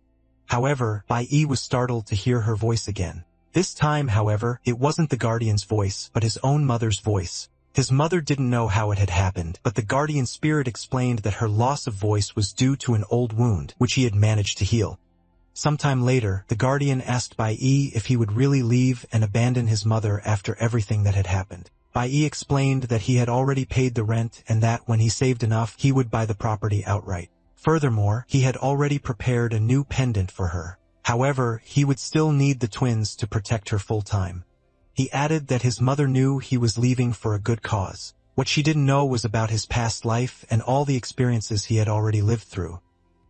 However, Bai Yi was startled to hear her voice again. This time, however, it wasn't the guardian's voice, but his own mother's voice. His mother didn't know how it had happened, but the guardian spirit explained that her loss of voice was due to an old wound, which he had managed to heal. Sometime later, the guardian asked Bai Yi if he would really leave and abandon his mother after everything that had happened. Bai Yi explained that he had already paid the rent and that when he saved enough, he would buy the property outright. Furthermore, he had already prepared a new pendant for her. However, he would still need the twins to protect her full-time. He added that his mother knew he was leaving for a good cause. What she didn't know was about his past life and all the experiences he had already lived through.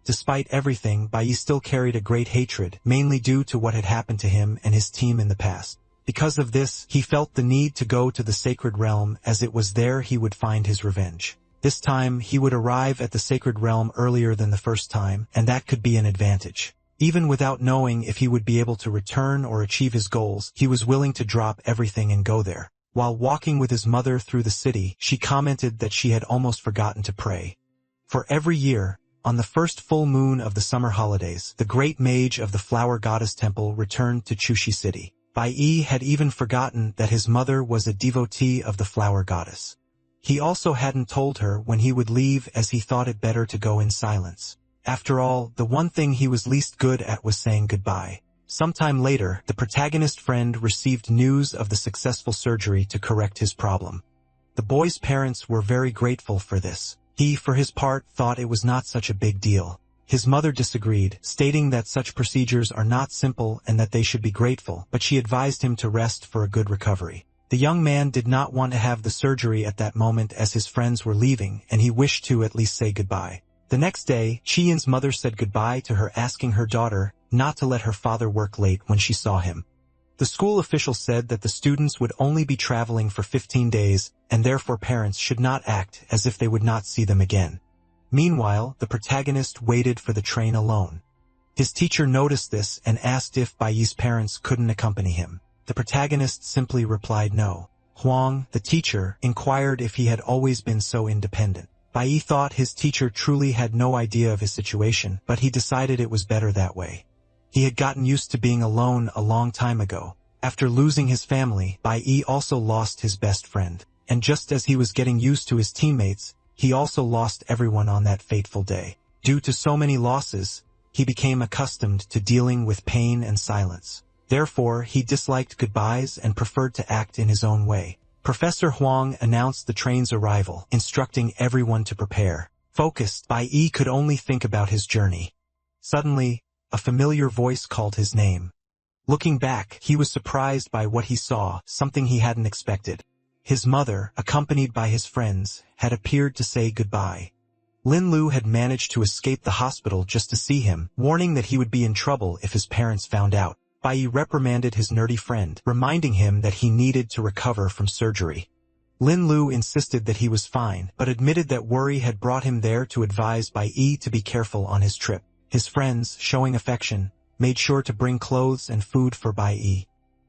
Despite everything, Bai Yi still carried a great hatred, mainly due to what had happened to him and his team in the past. Because of this, he felt the need to go to the sacred realm, as it was there he would find his revenge. This time, he would arrive at the sacred realm earlier than the first time, and that could be an advantage. Even without knowing if he would be able to return or achieve his goals, he was willing to drop everything and go there. While walking with his mother through the city, she commented that she had almost forgotten to pray. For every year, on the first full moon of the summer holidays, the great mage of the flower goddess temple returned to Chushi City. Bai Yi had even forgotten that his mother was a devotee of the flower goddess. He also hadn't told her when he would leave, as he thought it better to go in silence. After all, the one thing he was least good at was saying goodbye. Sometime later, the protagonist friend received news of the successful surgery to correct his problem. The boy's parents were very grateful for this. He, for his part, thought it was not such a big deal. His mother disagreed, stating that such procedures are not simple and that they should be grateful, but she advised him to rest for a good recovery. The young man did not want to have the surgery at that moment, as his friends were leaving, and he wished to at least say goodbye. The next day, Chiyin's mother said goodbye to her, asking her daughter not to let her father work late when she saw him. The school official said that the students would only be traveling for 15 days, and therefore parents should not act as if they would not see them again. Meanwhile, the protagonist waited for the train alone. His teacher noticed this and asked if Bai Yi's parents couldn't accompany him. The protagonist simply replied no. Huang, the teacher, inquired if he had always been so independent. Bai Yi thought his teacher truly had no idea of his situation, but he decided it was better that way. He had gotten used to being alone a long time ago. After losing his family, Bai Yi also lost his best friend. And just as he was getting used to his teammates, he also lost everyone on that fateful day. Due to so many losses, he became accustomed to dealing with pain and silence. Therefore, he disliked goodbyes and preferred to act in his own way. Professor Huang announced the train's arrival, instructing everyone to prepare. Focused, Bai Yi could only think about his journey. Suddenly, a familiar voice called his name. Looking back, he was surprised by what he saw, something he hadn't expected. His mother, accompanied by his friends, had appeared to say goodbye. Lin Lu had managed to escape the hospital just to see him, warning that he would be in trouble if his parents found out. Bai Yi reprimanded his nerdy friend, reminding him that he needed to recover from surgery. Lin Lu insisted that he was fine, but admitted that worry had brought him there to advise Bai Yi to be careful on his trip. His friends, showing affection, made sure to bring clothes and food for Bai Yi.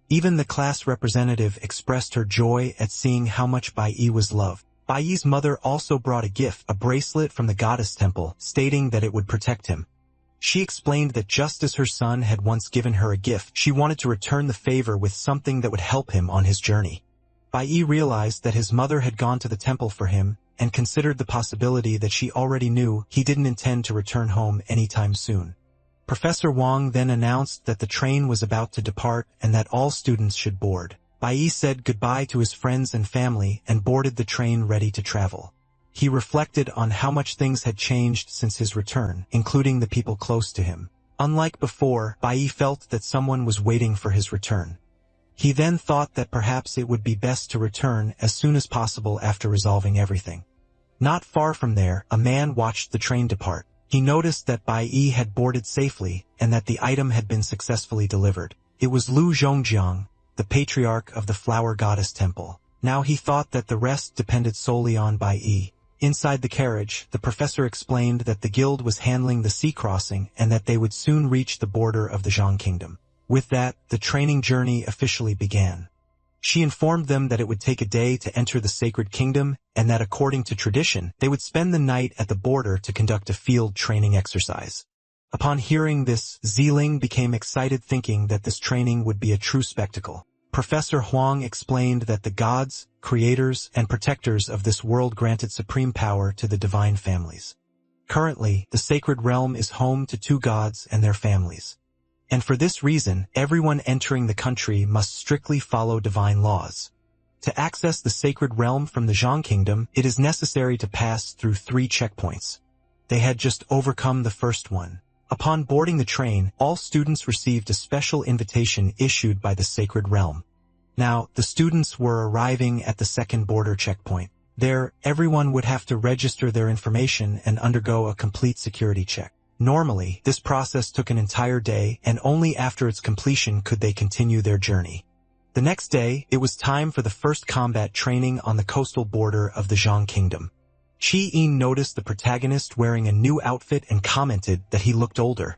Even the class representative expressed her joy at seeing how much Bai Yi was loved. Bai Yi's mother also brought a gift, a bracelet from the goddess temple, stating that it would protect him. She explained that just as her son had once given her a gift, she wanted to return the favor with something that would help him on his journey. Bai Yi realized that his mother had gone to the temple for him and considered the possibility that she already knew he didn't intend to return home anytime soon. Professor Wang then announced that the train was about to depart and that all students should board. Bai Yi said goodbye to his friends and family and boarded the train ready to travel. He reflected on how much things had changed since his return, including the people close to him. Unlike before, Bai Yi felt that someone was waiting for his return. He then thought that perhaps it would be best to return as soon as possible after resolving everything. Not far from there, a man watched the train depart. He noticed that Bai Yi had boarded safely and that the item had been successfully delivered. It was Lu Zhongjiang, the patriarch of the Flower Goddess Temple. Now he thought that the rest depended solely on Bai Yi. Inside the carriage, the professor explained that the guild was handling the sea crossing and that they would soon reach the border of the Zhang Kingdom. With that, the training journey officially began. She informed them that it would take a day to enter the sacred kingdom and that according to tradition, they would spend the night at the border to conduct a field training exercise. Upon hearing this, Ziling became excited thinking that this training would be a true spectacle. Professor Huang explained that the gods, creators, and protectors of this world granted supreme power to the divine families. Currently, the sacred realm is home to 2 gods and their families. And for this reason, everyone entering the country must strictly follow divine laws. To access the sacred realm from the Zhang Kingdom, it is necessary to pass through 3 checkpoints. They had just overcome the first one. Upon boarding the train, all students received a special invitation issued by the sacred realm. Now, the students were arriving at the second border checkpoint. There, everyone would have to register their information and undergo a complete security check. Normally, this process took an entire day, and only after its completion could they continue their journey. The next day, it was time for the first combat training on the coastal border of the Zhang Kingdom. Qi Yin noticed the protagonist wearing a new outfit and commented that he looked older.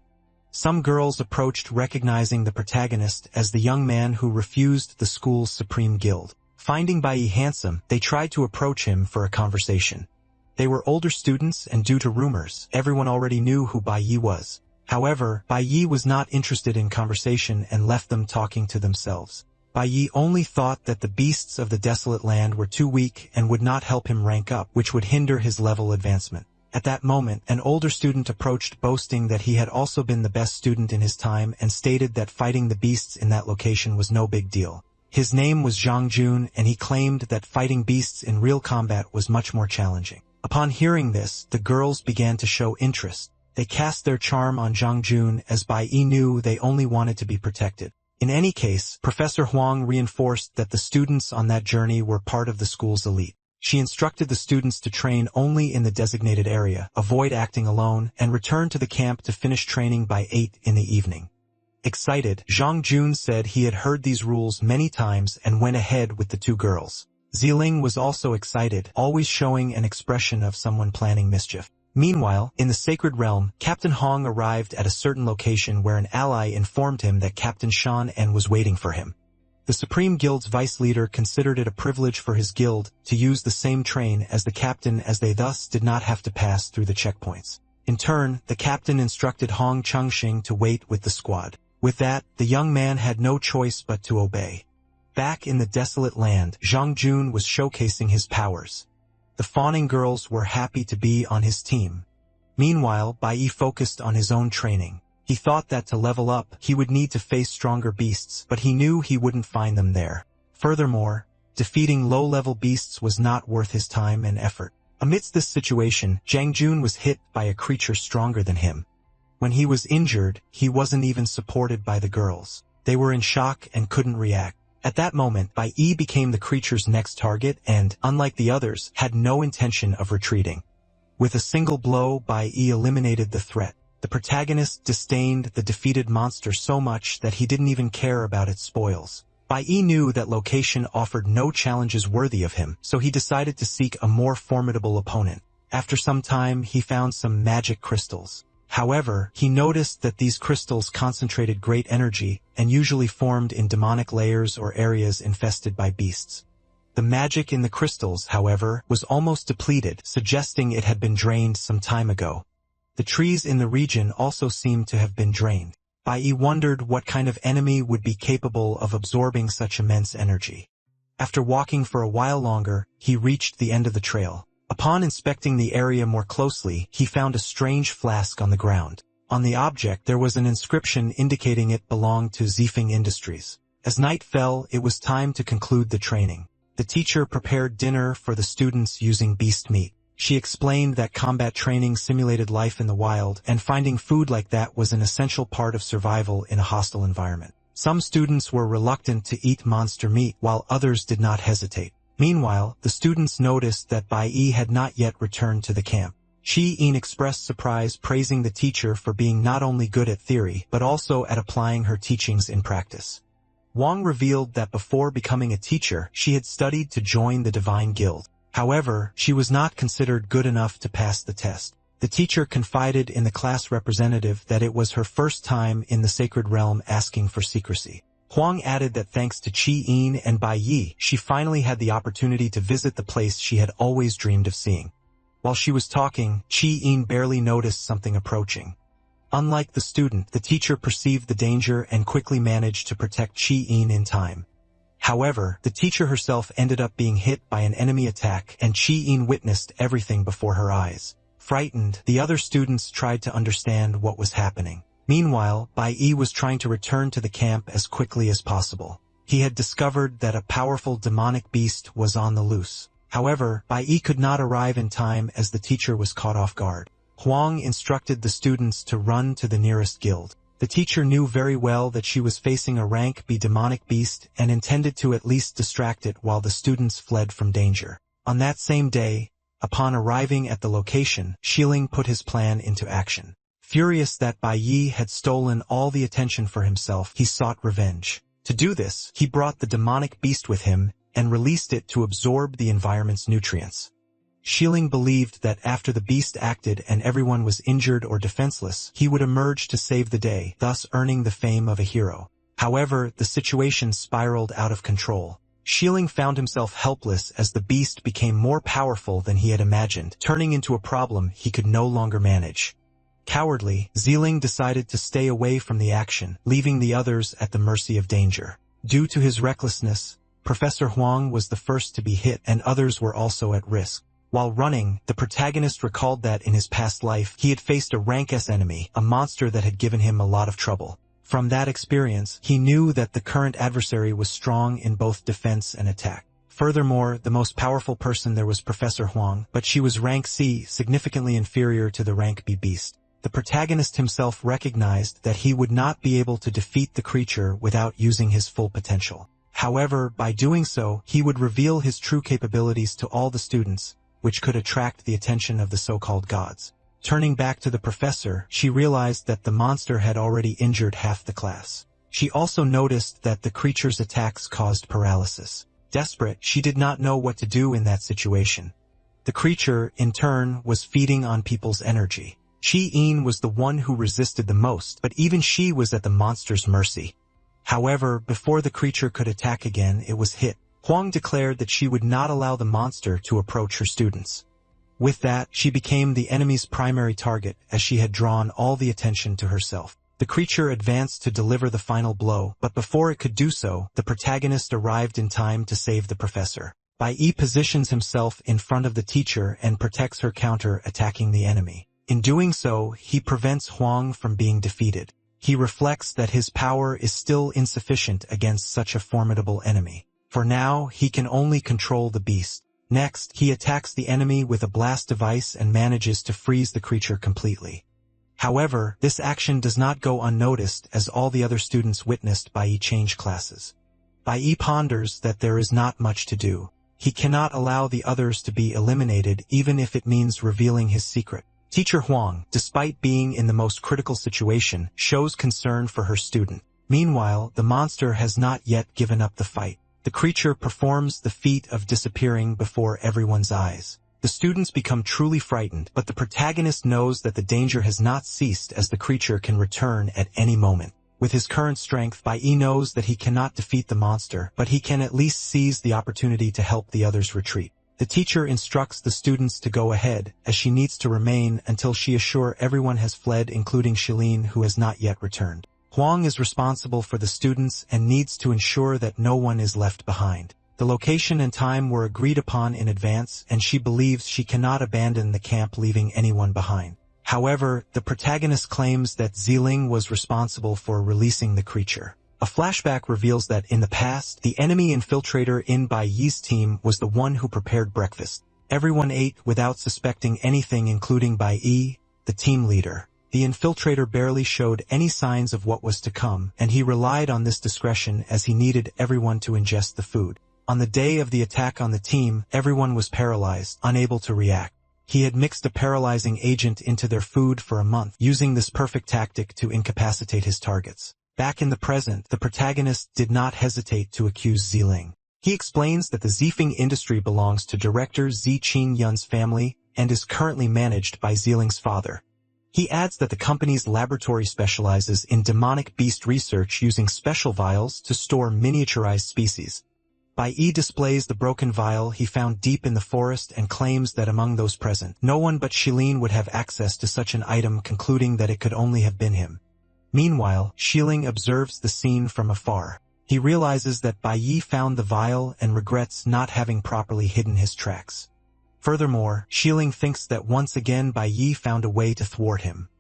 Some girls approached recognizing the protagonist as the young man who refused the school's supreme guild. Finding Bai Yi handsome, they tried to approach him for a conversation. They were older students and due to rumors, everyone already knew who Bai Yi was. However, Bai Yi was not interested in conversation and left them talking to themselves. Bai Yi only thought that the beasts of the desolate land were too weak and would not help him rank up, which would hinder his level advancement. At that moment, an older student approached boasting that he had also been the best student in his time and stated that fighting the beasts in that location was no big deal. His name was Zhang Jun and he claimed that fighting beasts in real combat was much more challenging. Upon hearing this, the girls began to show interest. They cast their charm on Zhang Jun as Bai Yi knew they only wanted to be protected. In any case, Professor Huang reinforced that the students on that journey were part of the school's elite. She instructed the students to train only in the designated area, avoid acting alone, and return to the camp to finish training by 8 in the evening. Excited, Zhang Jun said he had heard these rules many times and went ahead with the 2 girls. Ziling was also excited, always showing an expression of someone planning mischief. Meanwhile, in the sacred realm, Captain Hong arrived at a certain location where an ally informed him that Captain Shan En was waiting for him. The Supreme Guild's vice leader considered it a privilege for his guild to use the same train as the captain as they thus did not have to pass through the checkpoints. In turn, the captain instructed Hong Changxing to wait with the squad. With that, the young man had no choice but to obey. Back in the desolate land, Zhang Jun was showcasing his powers. The fawning girls were happy to be on his team. Meanwhile, Bai Yi focused on his own training. He thought that to level up, he would need to face stronger beasts, but he knew he wouldn't find them there. Furthermore, defeating low-level beasts was not worth his time and effort. Amidst this situation, Zhang Jun was hit by a creature stronger than him. When he was injured, he wasn't even supported by the girls. They were in shock and couldn't react. At that moment, Bai Yi became the creature's next target and, unlike the others, had no intention of retreating. With a single blow, Bai Yi eliminated the threat. The protagonist disdained the defeated monster so much that he didn't even care about its spoils. Bai Yi knew that location offered no challenges worthy of him, so he decided to seek a more formidable opponent. After some time, he found some magic crystals. However, he noticed that these crystals concentrated great energy and usually formed in demonic layers or areas infested by beasts. The magic in the crystals, however, was almost depleted, suggesting it had been drained some time ago. The The trees in the region also seemed to have been drained. Bai wondered what kind of enemy would be capable of absorbing such immense energy. After walking for a while longer, he reached the end of the trail. Upon inspecting the area more closely, he found a strange flask on the ground. On the object there was an inscription indicating it belonged to Zifeng Industries. As night fell, it was time to conclude the training. The teacher prepared dinner for the students using beast meat. She explained that combat training simulated life in the wild, and finding food like that was an essential part of survival in a hostile environment. Some students were reluctant to eat monster meat, while others did not hesitate. Meanwhile, the students noticed that Bai had not yet returned to the camp. Shi-in expressed surprise, praising the teacher for being not only good at theory, but also at applying her teachings in practice. Wang revealed that before becoming a teacher, she had studied to join the Divine Guild. However, she was not considered good enough to pass the test. The teacher confided in the class representative that it was her first time in the sacred realm asking for secrecy. Huang added that thanks to Qi-in and Bai Yi, she finally had the opportunity to visit the place she had always dreamed of seeing. While she was talking, Qi-in barely noticed something approaching. Unlike the student, the teacher perceived the danger and quickly managed to protect Qi-in in time. However, the teacher herself ended up being hit by an enemy attack, and Qi-in witnessed everything before her eyes. Frightened, the other students tried to understand what was happening. Meanwhile, Bai Yi was trying to return to the camp as quickly as possible. He had discovered that a powerful demonic beast was on the loose. However, Bai Yi could not arrive in time as the teacher was caught off guard. Huang instructed the students to run to the nearest guild. The teacher knew very well that she was facing a rank B demonic beast and intended to at least distract it while the students fled from danger. On that same day, upon arriving at the location, Shilin put his plan into action. Furious that Bai Yi had stolen all the attention for himself, he sought revenge. To do this, he brought the demonic beast with him and released it to absorb the environment's nutrients. Shilin believed that after the beast acted and everyone was injured or defenseless, he would emerge to save the day, thus earning the fame of a hero. However, the situation spiraled out of control. Shilin found himself helpless as the beast became more powerful than he had imagined, turning into a problem he could no longer manage. Cowardly, Ziling decided to stay away from the action, leaving the others at the mercy of danger. Due to his recklessness, Professor Huang was the first to be hit and others were also at risk. While running, the protagonist recalled that in his past life, he had faced a rank S enemy, a monster that had given him a lot of trouble. From that experience, he knew that the current adversary was strong in both defense and attack. Furthermore, the most powerful person there was Professor Huang, but she was rank C, significantly inferior to the rank B beast. The protagonist himself recognized that he would not be able to defeat the creature without using his full potential. However, by doing so, he would reveal his true capabilities to all the students, which could attract the attention of the so-called gods. Turning back to the professor, she realized that the monster had already injured half the class. She also noticed that the creature's attacks caused paralysis. Desperate, she did not know what to do in that situation. The creature, in turn, was feeding on people's energy. Qi-in was the one who resisted the most, but even she was at the monster's mercy. However, before the creature could attack again, it was hit. Huang declared that she would not allow the monster to approach her students. With that, she became the enemy's primary target, as she had drawn all the attention to herself. The creature advanced to deliver the final blow, but before it could do so, the protagonist arrived in time to save the professor. Bai Yi positions himself in front of the teacher and protects her counter-attacking the enemy. In doing so, he prevents Huang from being defeated. He reflects that his power is still insufficient against such a formidable enemy. For now, he can only control the beast. Next, he attacks the enemy with a blast device and manages to freeze the creature completely. However, this action does not go unnoticed as all the other students witnessed Bai Yi change classes. Bai Yi ponders that there is not much to do. He cannot allow the others to be eliminated even if it means revealing his secret. Teacher Huang, despite being in the most critical situation, shows concern for her student. Meanwhile, the monster has not yet given up the fight. The creature performs the feat of disappearing before everyone's eyes. The students become truly frightened, but the protagonist knows that the danger has not ceased as the creature can return at any moment. With his current strength, Bai Yi knows that he cannot defeat the monster, but he can at least seize the opportunity to help the others retreat. The teacher instructs the students to go ahead, as she needs to remain until she assures everyone has fled, including Shilin, who has not yet returned. Huang is responsible for the students and needs to ensure that no one is left behind. The location and time were agreed upon in advance, and she believes she cannot abandon the camp leaving anyone behind. However, the protagonist claims that Ziling was responsible for releasing the creature. A flashback reveals that in the past, the enemy infiltrator in Bai Yi's team was the one who prepared breakfast. Everyone ate without suspecting anything, including Bai Yi, the team leader. The infiltrator barely showed any signs of what was to come, and he relied on this discretion as he needed everyone to ingest the food. On the day of the attack on the team, everyone was paralyzed, unable to react. He had mixed a paralyzing agent into their food for a month, using this perfect tactic to incapacitate his targets. Back in the present, the protagonist did not hesitate to accuse Ziling. He explains that the Zifeng industry belongs to director Zi Qingyun's family and is currently managed by Ziling's father. He adds that the company's laboratory specializes in demonic beast research using special vials to store miniaturized species. Bai Yi displays the broken vial he found deep in the forest and claims that among those present, no one but Shilin would have access to such an item, concluding that it could only have been him. Meanwhile, Shilin observes the scene from afar. He realizes that Bai Yi found the vial and regrets not having properly hidden his tracks. Furthermore, Shilin thinks that once again Bai Yi found a way to thwart him.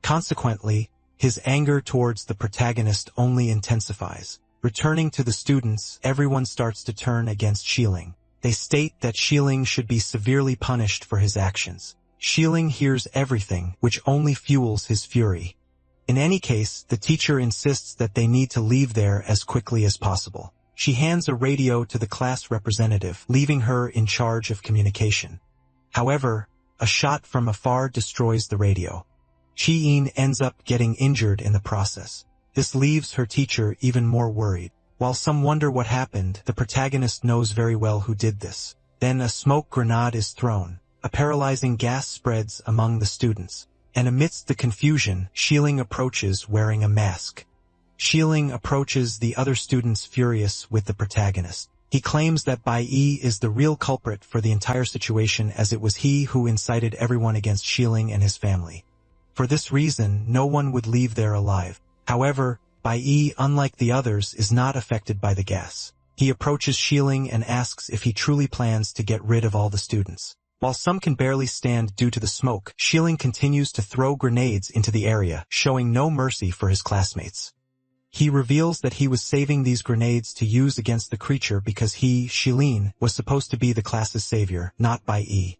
Consequently, his anger towards the protagonist only intensifies. Returning to the students, everyone starts to turn against Shilin. They state that Shilin should be severely punished for his actions. Shilin hears everything, which only fuels his fury. In any case, the teacher insists that they need to leave there as quickly as possible. She hands a radio to the class representative, leaving her in charge of communication. However, a shot from afar destroys the radio. Chi-in ends up getting injured in the process. This leaves her teacher even more worried. While some wonder what happened, the protagonist knows very well who did this. Then a smoke grenade is thrown. A paralyzing gas spreads among the students. And amidst the confusion, Shilin approaches wearing a mask. Shilin approaches the other students furious with the protagonist. He claims that Bai Yi is the real culprit for the entire situation, as it was he who incited everyone against Shilin and his family. For this reason, no one would leave there alive. However, Bai Yi, unlike the others, is not affected by the gas. He approaches Shilin and asks if he truly plans to get rid of all the students. While some can barely stand due to the smoke, Shilin continues to throw grenades into the area, showing no mercy for his classmates. He reveals that he was saving these grenades to use against the creature because he, Shilin, was supposed to be the class's savior, not Bai Yi.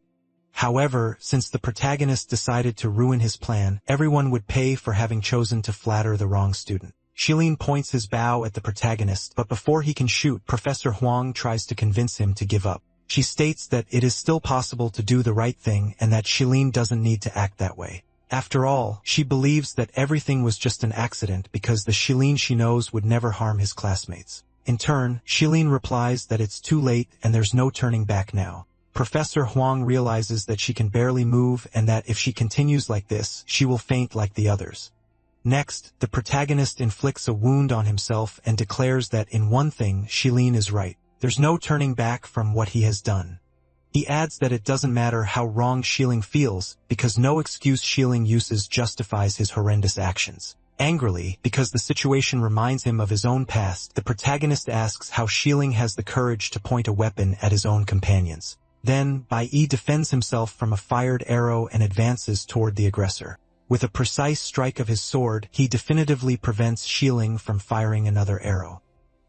However, since the protagonist decided to ruin his plan, everyone would pay for having chosen to flatter the wrong student. Shilin points his bow at the protagonist, but before he can shoot, Professor Huang tries to convince him to give up. She states that it is still possible to do the right thing and that Shilin doesn't need to act that way. After all, she believes that everything was just an accident because the Shilin she knows would never harm his classmates. In turn, Shilin replies that it's too late and there's no turning back now. Professor Huang realizes that she can barely move and that if she continues like this, she will faint like the others. Next, the protagonist inflicts a wound on himself and declares that in one thing, Shilin is right. There's no turning back from what he has done. He adds that it doesn't matter how wrong Shilin feels, because no excuse Shilin uses justifies his horrendous actions. Angrily, because the situation reminds him of his own past, the protagonist asks how Shilin has the courage to point a weapon at his own companions. Then, Bai Yi defends himself from a fired arrow and advances toward the aggressor. With a precise strike of his sword, he definitively prevents Shilin from firing another arrow.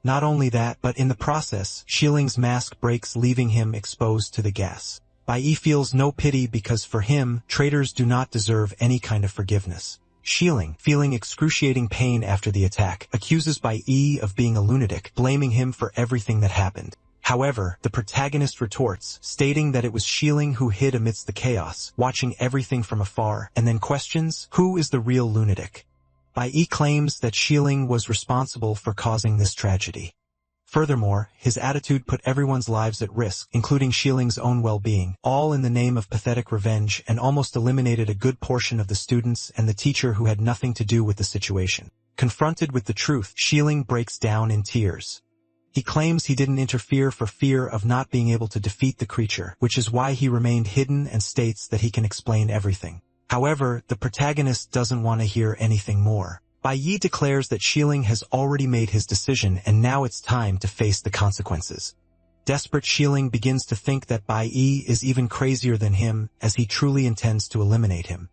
Not only that, but in the process, Shilin's mask breaks, leaving him exposed to the gas. Bai Yi feels no pity because for him, traitors do not deserve any kind of forgiveness. Shilin, feeling excruciating pain after the attack, accuses Bai Yi of being a lunatic, blaming him for everything that happened. However, the protagonist retorts, stating that it was Shilin who hid amidst the chaos, watching everything from afar, and then questions, who is the real lunatic? Bai Yi claims that Shilin was responsible for causing this tragedy. Furthermore, his attitude put everyone's lives at risk, including Shilin's own well-being, all in the name of pathetic revenge, and almost eliminated a good portion of the students and the teacher who had nothing to do with the situation. Confronted with the truth, Shilin breaks down in tears. He claims he didn't interfere for fear of not being able to defeat the creature, which is why he remained hidden, and states that he can explain everything. However, the protagonist doesn't want to hear anything more. Bai Yi declares that Xiling has already made his decision and now it's time to face the consequences. Desperate Xiling begins to think that Bai Yi is even crazier than him, as he truly intends to eliminate him.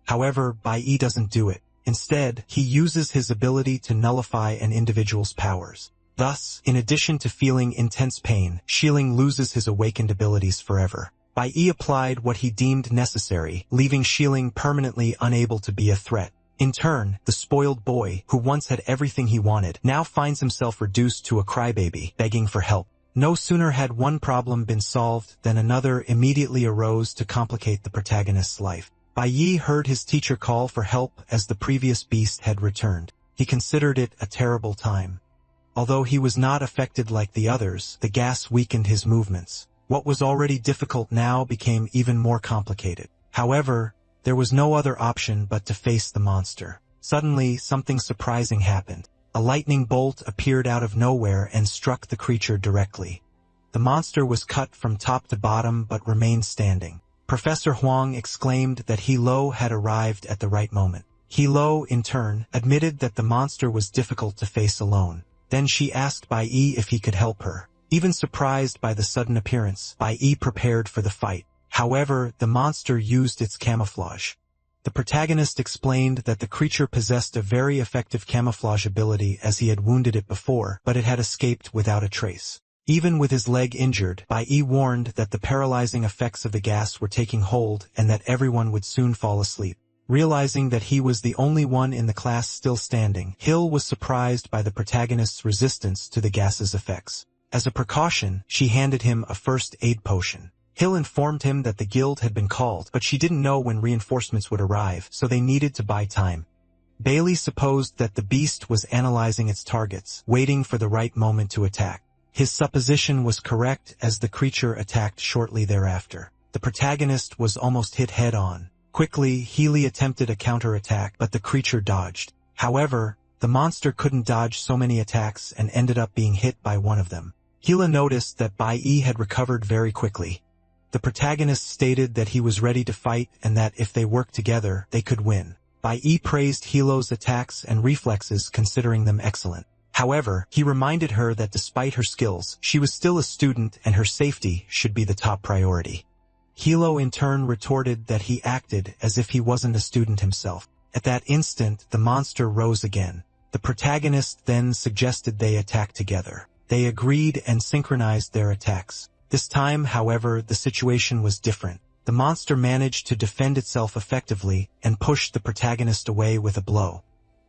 However, Bai Yi doesn't do it. Instead, he uses his ability to nullify an individual's powers. Thus, in addition to feeling intense pain, Xiling loses his awakened abilities forever. Bai Yi applied what he deemed necessary, leaving Xiling permanently unable to be a threat. In turn, the spoiled boy, who once had everything he wanted, now finds himself reduced to a crybaby, begging for help. No sooner had one problem been solved than another immediately arose to complicate the protagonist's life. Bai Yi heard his teacher call for help as the previous beast had returned. He considered it a terrible time. Although he was not affected like the others, the gas weakened his movements. What was already difficult now became even more complicated. However, there was no other option but to face the monster. Suddenly, something surprising happened. A lightning bolt appeared out of nowhere and struck the creature directly. The monster was cut from top to bottom but remained standing. Professor Huang exclaimed that Hilo had arrived at the right moment. Hilo, in turn, admitted that the monster was difficult to face alone. Then she asked Bai Yi if he could help her. Even surprised by the sudden appearance, Bai Yi prepared for the fight. However, the monster used its camouflage. The protagonist explained that the creature possessed a very effective camouflage ability as he had wounded it before, but it had escaped without a trace. Even with his leg injured, Bai Yi warned that the paralyzing effects of the gas were taking hold and that everyone would soon fall asleep. Realizing that he was the only one in the class still standing, Hill was surprised by the protagonist's resistance to the gas's effects. As a precaution, she handed him a first aid potion. Hill informed him that the guild had been called, but she didn't know when reinforcements would arrive, so they needed to buy time. Bailey supposed that the beast was analyzing its targets, waiting for the right moment to attack. His supposition was correct as the creature attacked shortly thereafter. The protagonist was almost hit head-on. Quickly, Healy attempted a counterattack, but the creature dodged. However, the monster couldn't dodge so many attacks and ended up being hit by one of them. Hila noticed that Bai Yi had recovered very quickly. The protagonist stated that he was ready to fight and that if they worked together, they could win. Bai Yi praised Hilo's attacks and reflexes, considering them excellent. However, he reminded her that despite her skills, she was still a student and her safety should be the top priority. Hilo in turn retorted that he acted as if he wasn't a student himself. At that instant, the monster rose again. The protagonist then suggested they attack together. They agreed and synchronized their attacks. This time, however, the situation was different. The monster managed to defend itself effectively and pushed the protagonist away with a blow.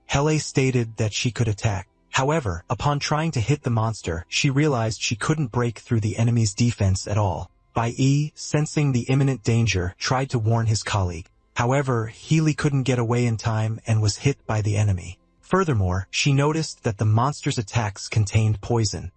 Hele stated that she could attack. However, upon trying to hit the monster, she realized she couldn't break through the enemy's defense at all. Bai Yi, sensing the imminent danger, tried to warn his colleague. However, Healy couldn't get away in time and was hit by the enemy. Furthermore, she noticed that the monster's attacks contained poison.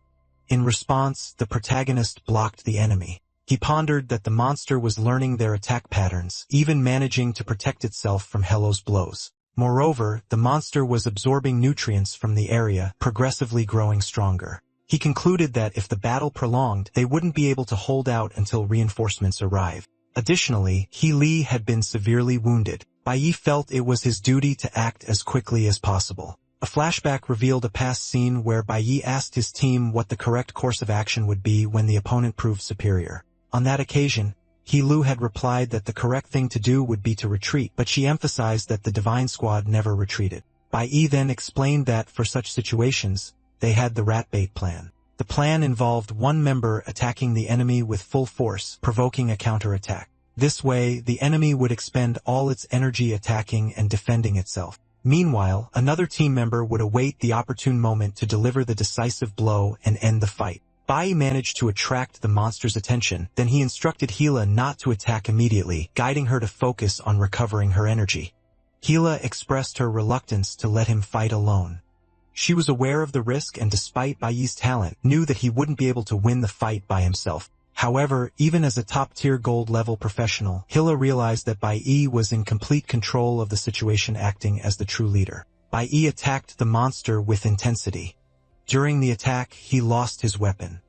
In response, the protagonist blocked the enemy. He pondered that the monster was learning their attack patterns, even managing to protect itself from Helo's blows. Moreover, the monster was absorbing nutrients from the area, progressively growing stronger. He concluded that if the battle prolonged, they wouldn't be able to hold out until reinforcements arrived. Additionally, He Li had been severely wounded. Bai Yi felt it was his duty to act as quickly as possible. A flashback revealed a past scene where Bai Yi asked his team what the correct course of action would be when the opponent proved superior. On that occasion, He Lu had replied that the correct thing to do would be to retreat, but she emphasized that the Divine Squad never retreated. Bai Yi then explained that, for such situations, they had the rat bait plan. The plan involved one member attacking the enemy with full force, provoking a counterattack. This way, the enemy would expend all its energy attacking and defending itself. Meanwhile, another team member would await the opportune moment to deliver the decisive blow and end the fight. Bai managed to attract the monster's attention, then he instructed Hila not to attack immediately, guiding her to focus on recovering her energy. Hila expressed her reluctance to let him fight alone. She was aware of the risk and, despite Bai's talent, knew that he wouldn't be able to win the fight by himself. However, even as a top-tier gold-level professional, Hila realized that Bai was in complete control of the situation, acting as the true leader. Bai attacked the monster with intensity. During the attack, he lost his weapon.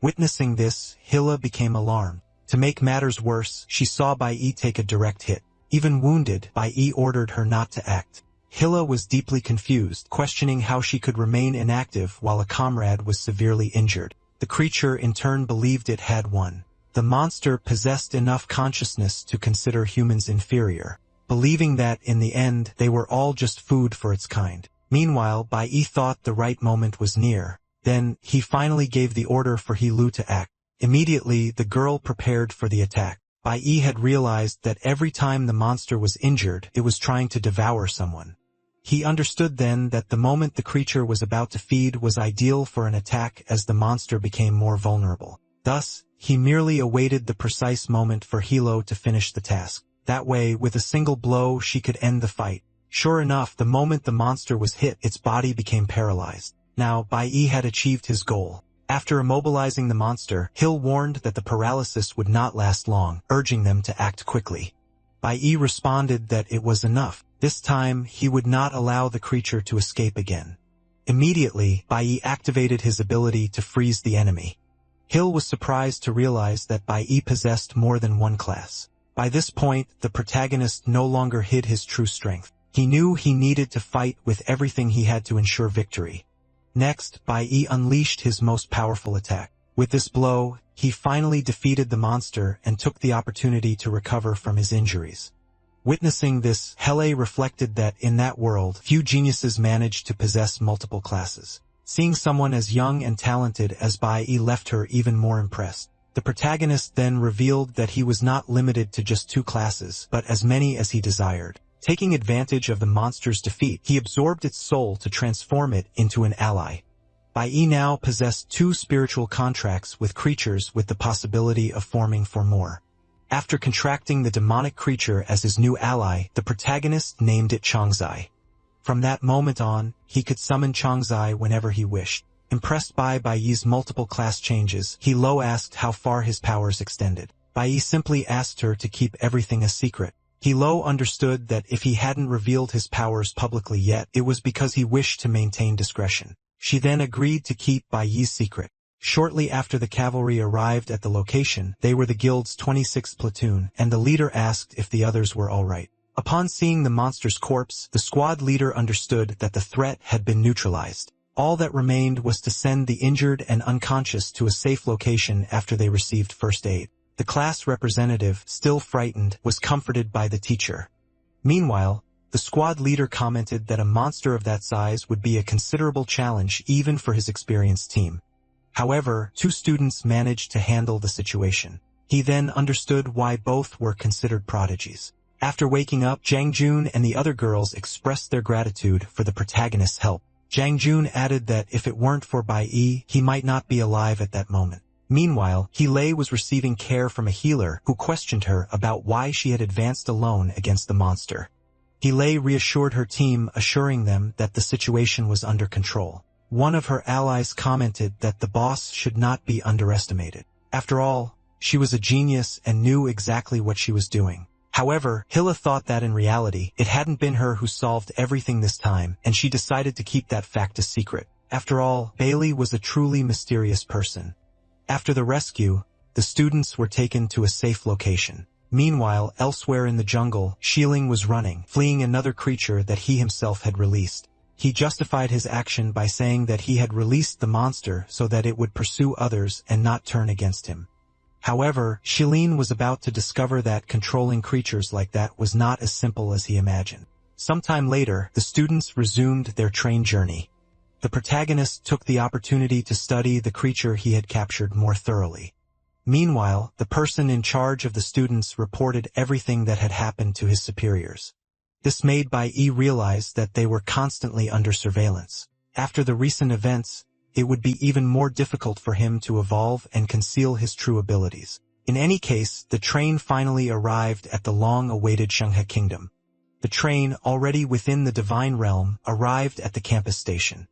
Witnessing this, Hilla became alarmed. To make matters worse, she saw Bai take a direct hit. Even wounded, Bai ordered her not to act. Hilla was deeply confused, questioning how she could remain inactive while a comrade was severely injured. The creature in turn believed it had won. The monster possessed enough consciousness to consider humans inferior, believing that, in the end, they were all just food for its kind. Meanwhile, Bai thought the right moment was near. Then, he finally gave the order for Hilu to act. Immediately, the girl prepared for the attack. Bai had realized that every time the monster was injured, it was trying to devour someone. He understood then that the moment the creature was about to feed was ideal for an attack as the monster became more vulnerable. Thus, he merely awaited the precise moment for Hilo to finish the task. That way, with a single blow, she could end the fight. Sure enough, the moment the monster was hit, its body became paralyzed. Now, Bai had achieved his goal. After immobilizing the monster, Hill warned that the paralysis would not last long, urging them to act quickly. Bai responded that it was enough. This time, he would not allow the creature to escape again. Immediately, Bai activated his ability to freeze the enemy. Hill was surprised to realize that Bai possessed more than one class. By this point, the protagonist no longer hid his true strength. He knew he needed to fight with everything he had to ensure victory. Next, Bai unleashed his most powerful attack. With this blow, he finally defeated the monster and took the opportunity to recover from his injuries. Witnessing this, Hele reflected that in that world, few geniuses managed to possess multiple classes. Seeing someone as young and talented as Bai left her even more impressed. The protagonist then revealed that he was not limited to just 2 classes, but as many as he desired. Taking advantage of the monster's defeat, he absorbed its soul to transform it into an ally. Bai now possessed 2 spiritual contracts with creatures with the possibility of forming for more. After contracting the demonic creature as his new ally, the protagonist named it Changzai. From that moment on, he could summon Changzai whenever he wished. Impressed by Bai's multiple class changes, Hilo asked how far his powers extended. Bai simply asked her to keep everything a secret. Hilo understood that if he hadn't revealed his powers publicly yet, it was because he wished to maintain discretion. She then agreed to keep Bai's secret. Shortly after the cavalry arrived at the location, they were the guild's 26th platoon, and the leader asked if the others were all right. Upon seeing the monster's corpse, the squad leader understood that the threat had been neutralized. All that remained was to send the injured and unconscious to a safe location after they received first aid. The class representative, still frightened, was comforted by the teacher. Meanwhile, the squad leader commented that a monster of that size would be a considerable challenge even for his experienced team. However, 2 students managed to handle the situation. He then understood why both were considered prodigies. After waking up, Jang Jun and the other girls expressed their gratitude for the protagonist's help. Jang Jun added that if it weren't for Bai, he might not be alive at that moment. Meanwhile, Hile was receiving care from a healer who questioned her about why she had advanced alone against the monster. Hile reassured her team, assuring them that the situation was under control. One of her allies commented that the boss should not be underestimated. After all, she was a genius and knew exactly what she was doing. However, Hilla thought that in reality, it hadn't been her who solved everything this time, and she decided to keep that fact a secret. After all, Bailey was a truly mysterious person. After the rescue, the students were taken to a safe location. Meanwhile, elsewhere in the jungle, Shieling was running, fleeing another creature that he himself had released. He justified his action by saying that he had released the monster so that it would pursue others and not turn against him. However, Shilin was about to discover that controlling creatures like that was not as simple as he imagined. Sometime later, the students resumed their train journey. The protagonist took the opportunity to study the creature he had captured more thoroughly. Meanwhile, the person in charge of the students reported everything that had happened to his superiors. This made Bai realize that they were constantly under surveillance. After the recent events, it would be even more difficult for him to evolve and conceal his true abilities. In any case, the train finally arrived at the long-awaited Shanghe Kingdom. The train, already within the divine realm, arrived at the campus station.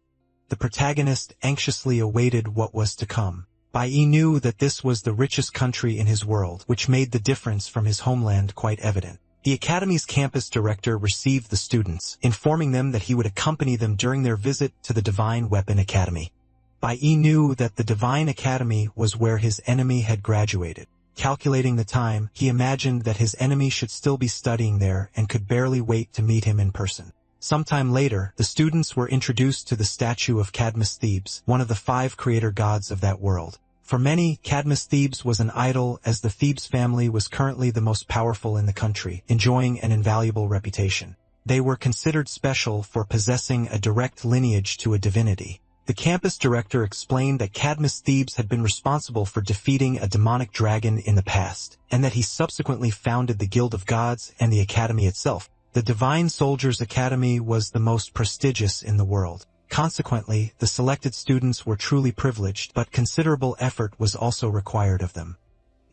The protagonist anxiously awaited what was to come. Bai knew that this was the richest country in his world, which made the difference from his homeland quite evident. The academy's campus director received the students, informing them that he would accompany them during their visit to the Divine Weapon Academy. Bai Yi knew that the Divine Academy was where his enemy had graduated. Calculating the time, he imagined that his enemy should still be studying there and could barely wait to meet him in person. Sometime later, the students were introduced to the statue of Cadmus Thebes, one of the 5 creator gods of that world. For many, Cadmus Thebes was an idol, as the Thebes family was currently the most powerful in the country, enjoying an invaluable reputation. They were considered special for possessing a direct lineage to a divinity. The campus director explained that Cadmus Thebes had been responsible for defeating a demonic dragon in the past, and that he subsequently founded the Guild of Gods and the Academy itself. The Divine Soldiers Academy was the most prestigious in the world. Consequently, the selected students were truly privileged, but considerable effort was also required of them.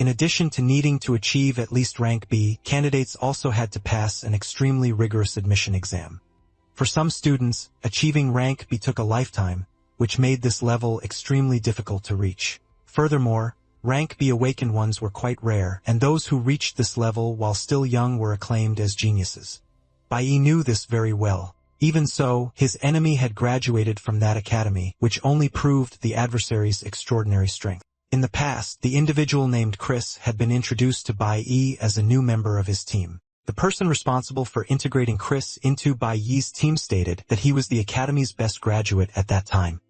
In addition to needing to achieve at least rank B, candidates also had to pass an extremely rigorous admission exam. For some students, achieving rank B took a lifetime, which made this level extremely difficult to reach. Furthermore, rank B awakened ones were quite rare, and those who reached this level while still young were acclaimed as geniuses. Bai Yi knew this very well. Even so, his enemy had graduated from that academy, which only proved the adversary's extraordinary strength. In the past, the individual named Chris had been introduced to Bai Yi as a new member of his team. The person responsible for integrating Chris into Bai Yi's team stated that he was the academy's best graduate at that time.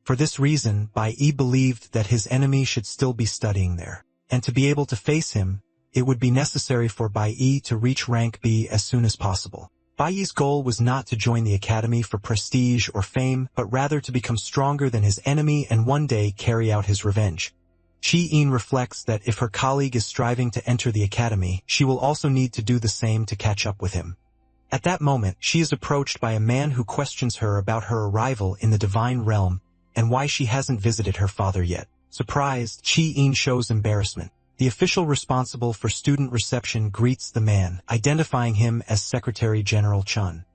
For this reason, Bai Yi believed that his enemy should still be studying there. And to be able to face him, it would be necessary for Bai Yi to reach rank B as soon as possible. Bai Yi's goal was not to join the academy for prestige or fame, but rather to become stronger than his enemy and one day carry out his revenge. Chi-in reflects that if her colleague is striving to enter the academy, she will also need to do the same to catch up with him. At that moment, she is approached by a man who questions her about her arrival in the divine realm and why she hasn't visited her father yet. Surprised, Chi-in shows embarrassment. The official responsible for student reception greets the man, identifying him as Secretary General Chun.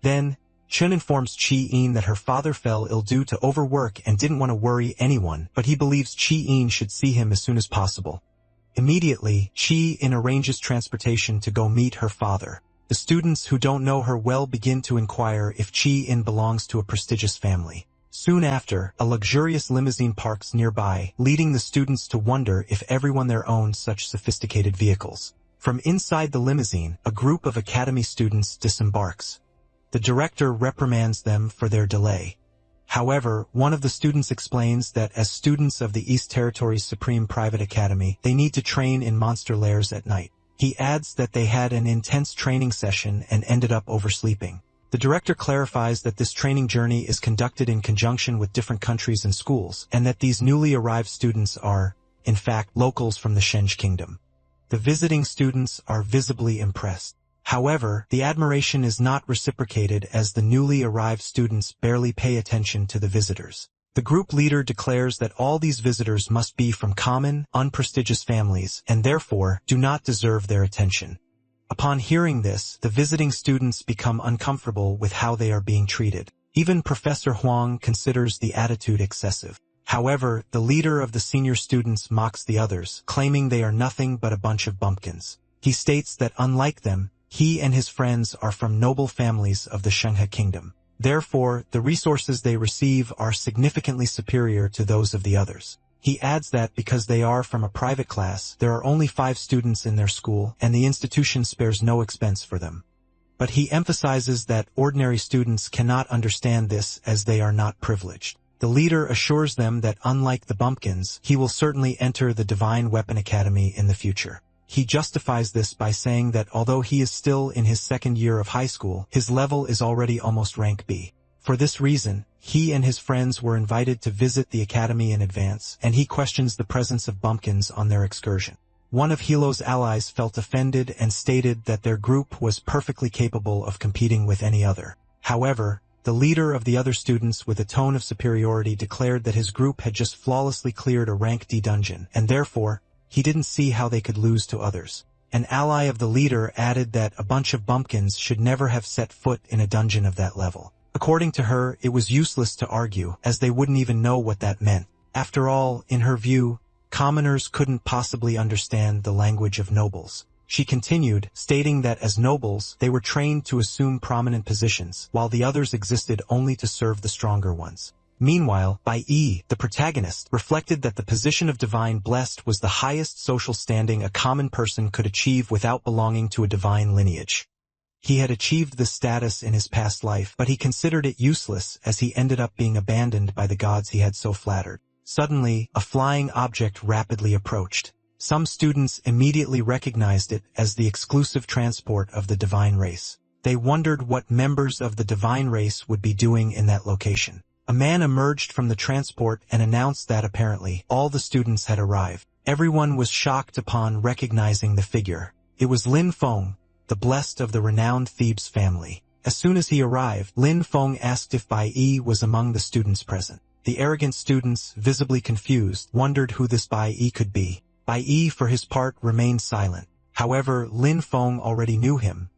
Then, Chun informs Chi-in that her father fell ill due to overwork and didn't want to worry anyone, but he believes Chi-in should see him as soon as possible. Immediately, Chi-in arranges transportation to go meet her father. The students who don't know her well begin to inquire if Chi-in belongs to a prestigious family. Soon after, a luxurious limousine parks nearby, leading the students to wonder if everyone there owns such sophisticated vehicles. From inside the limousine, a group of academy students disembarks. The director reprimands them for their delay. However, one of the students explains that as students of the East Territory's Supreme Private Academy, they need to train in monster lairs at night. He adds that they had an intense training session and ended up oversleeping. The director clarifies that this training journey is conducted in conjunction with different countries and schools, and that these newly arrived students are, in fact, locals from the Shenge Kingdom. The visiting students are visibly impressed. However, the admiration is not reciprocated as the newly arrived students barely pay attention to the visitors. The group leader declares that all these visitors must be from common, unprestigious families, and therefore do not deserve their attention. Upon hearing this, the visiting students become uncomfortable with how they are being treated. Even Professor Huang considers the attitude excessive. However, the leader of the senior students mocks the others, claiming they are nothing but a bunch of bumpkins. He states that unlike them, he and his friends are from noble families of the Shenge Kingdom. Therefore, the resources they receive are significantly superior to those of the others. He adds that because they are from a private class, there are only 5 students in their school, and the institution spares no expense for them. But he emphasizes that ordinary students cannot understand this as they are not privileged. The leader assures them that unlike the bumpkins, he will certainly enter the Divine Weapon Academy in the future. He justifies this by saying that although he is still in his 2nd year of high school, his level is already almost rank B. For this reason, he and his friends were invited to visit the academy in advance, and he questions the presence of bumpkins on their excursion. One of Hilo's allies felt offended and stated that their group was perfectly capable of competing with any other. However, the leader of the other students with a tone of superiority declared that his group had just flawlessly cleared a rank D dungeon, and therefore, he didn't see how they could lose to others. An ally of the leader added that a bunch of bumpkins should never have set foot in a dungeon of that level. According to her, it was useless to argue, as they wouldn't even know what that meant. After all, in her view, commoners couldn't possibly understand the language of nobles. She continued, stating that as nobles, they were trained to assume prominent positions, while the others existed only to serve the stronger ones. Meanwhile, Bai, the protagonist, reflected that the position of divine blessed was the highest social standing a common person could achieve without belonging to a divine lineage. He had achieved this status in his past life, but he considered it useless as he ended up being abandoned by the gods he had so flattered. Suddenly, a flying object rapidly approached. Some students immediately recognized it as the exclusive transport of the divine race. They wondered what members of the divine race would be doing in that location. A man emerged from the transport and announced that apparently all the students had arrived. Everyone was shocked upon recognizing the figure. It was Lin Feng, the blessed of the renowned Thebes family. As soon as he arrived, Lin Feng asked if Bai was among the students present. The arrogant students, visibly confused, wondered who this Bai could be. Bai, for his part, remained silent. However, Lin Feng already knew him.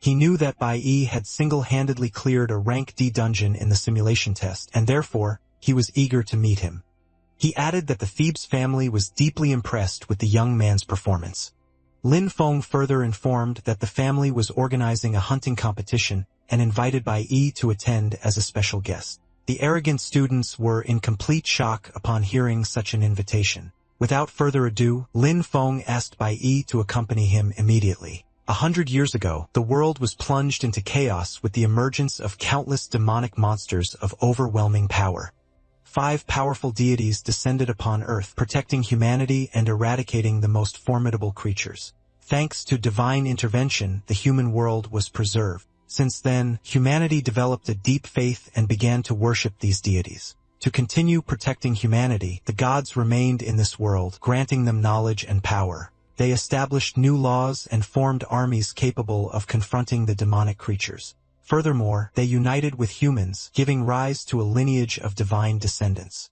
He knew that Bai had single-handedly cleared a rank D dungeon in the simulation test, and therefore, he was eager to meet him. He added that the Thebes family was deeply impressed with the young man's performance. Lin Feng further informed that the family was organizing a hunting competition and invited Bai to attend as a special guest. The arrogant students were in complete shock upon hearing such an invitation. Without further ado, Lin Feng asked Bai to accompany him immediately. 100 years ago, the world was plunged into chaos with the emergence of countless demonic monsters of overwhelming power. 5 powerful deities descended upon Earth, protecting humanity and eradicating the most formidable creatures. Thanks to divine intervention, the human world was preserved. Since then, humanity developed a deep faith and began to worship these deities. To continue protecting humanity, the gods remained in this world, granting them knowledge and power. They established new laws and formed armies capable of confronting the demonic creatures. Furthermore, they united with humans, giving rise to a lineage of divine descendants.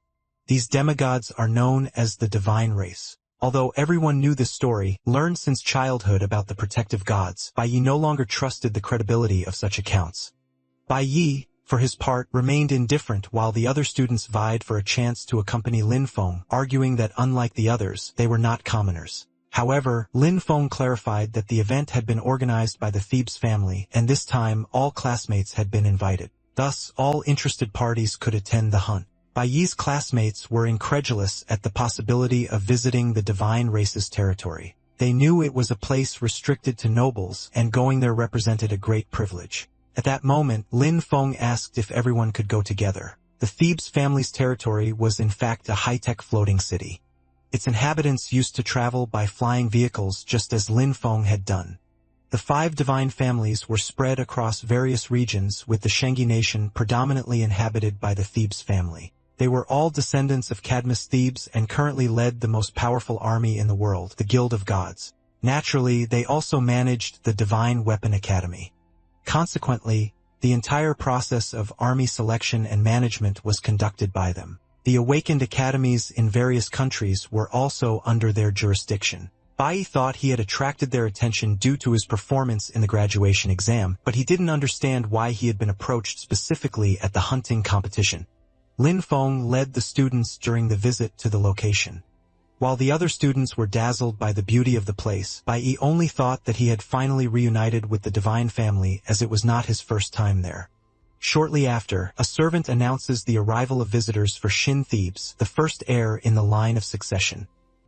These demigods are known as the divine race. Although everyone knew this story, learned since childhood about the protective gods, Bai no longer trusted the credibility of such accounts. Bai, for his part, remained indifferent while the other students vied for a chance to accompany Lin Feng, arguing that unlike the others, they were not commoners. However, Lin Feng clarified that the event had been organized by the Thebes family, and this time all classmates had been invited. Thus, all interested parties could attend the hunt. Bai's classmates were incredulous at the possibility of visiting the divine race's territory. They knew it was a place restricted to nobles, and going there represented a great privilege. At that moment, Lin Feng asked if everyone could go together. The Thebes family's territory was in fact a high-tech floating city. Its inhabitants used to travel by flying vehicles just as Lin Feng had done. The 5 divine families were spread across various regions, with the Shengi nation predominantly inhabited by the Thebes family. They were all descendants of Cadmus Thebes and currently led the most powerful army in the world, the Guild of Gods. Naturally, they also managed the Divine Weapon Academy. Consequently, the entire process of army selection and management was conducted by them. The awakened academies in various countries were also under their jurisdiction. Bai thought he had attracted their attention due to his performance in the graduation exam, but he didn't understand why he had been approached specifically at the hunting competition. Lin Feng led the students during the visit to the location. While the other students were dazzled by the beauty of the place, Bai only thought that he had finally reunited with the divine family, as it was not his first time there. Shortly after, a servant announces the arrival of visitors for Shin Thebes, the first heir in the line of succession.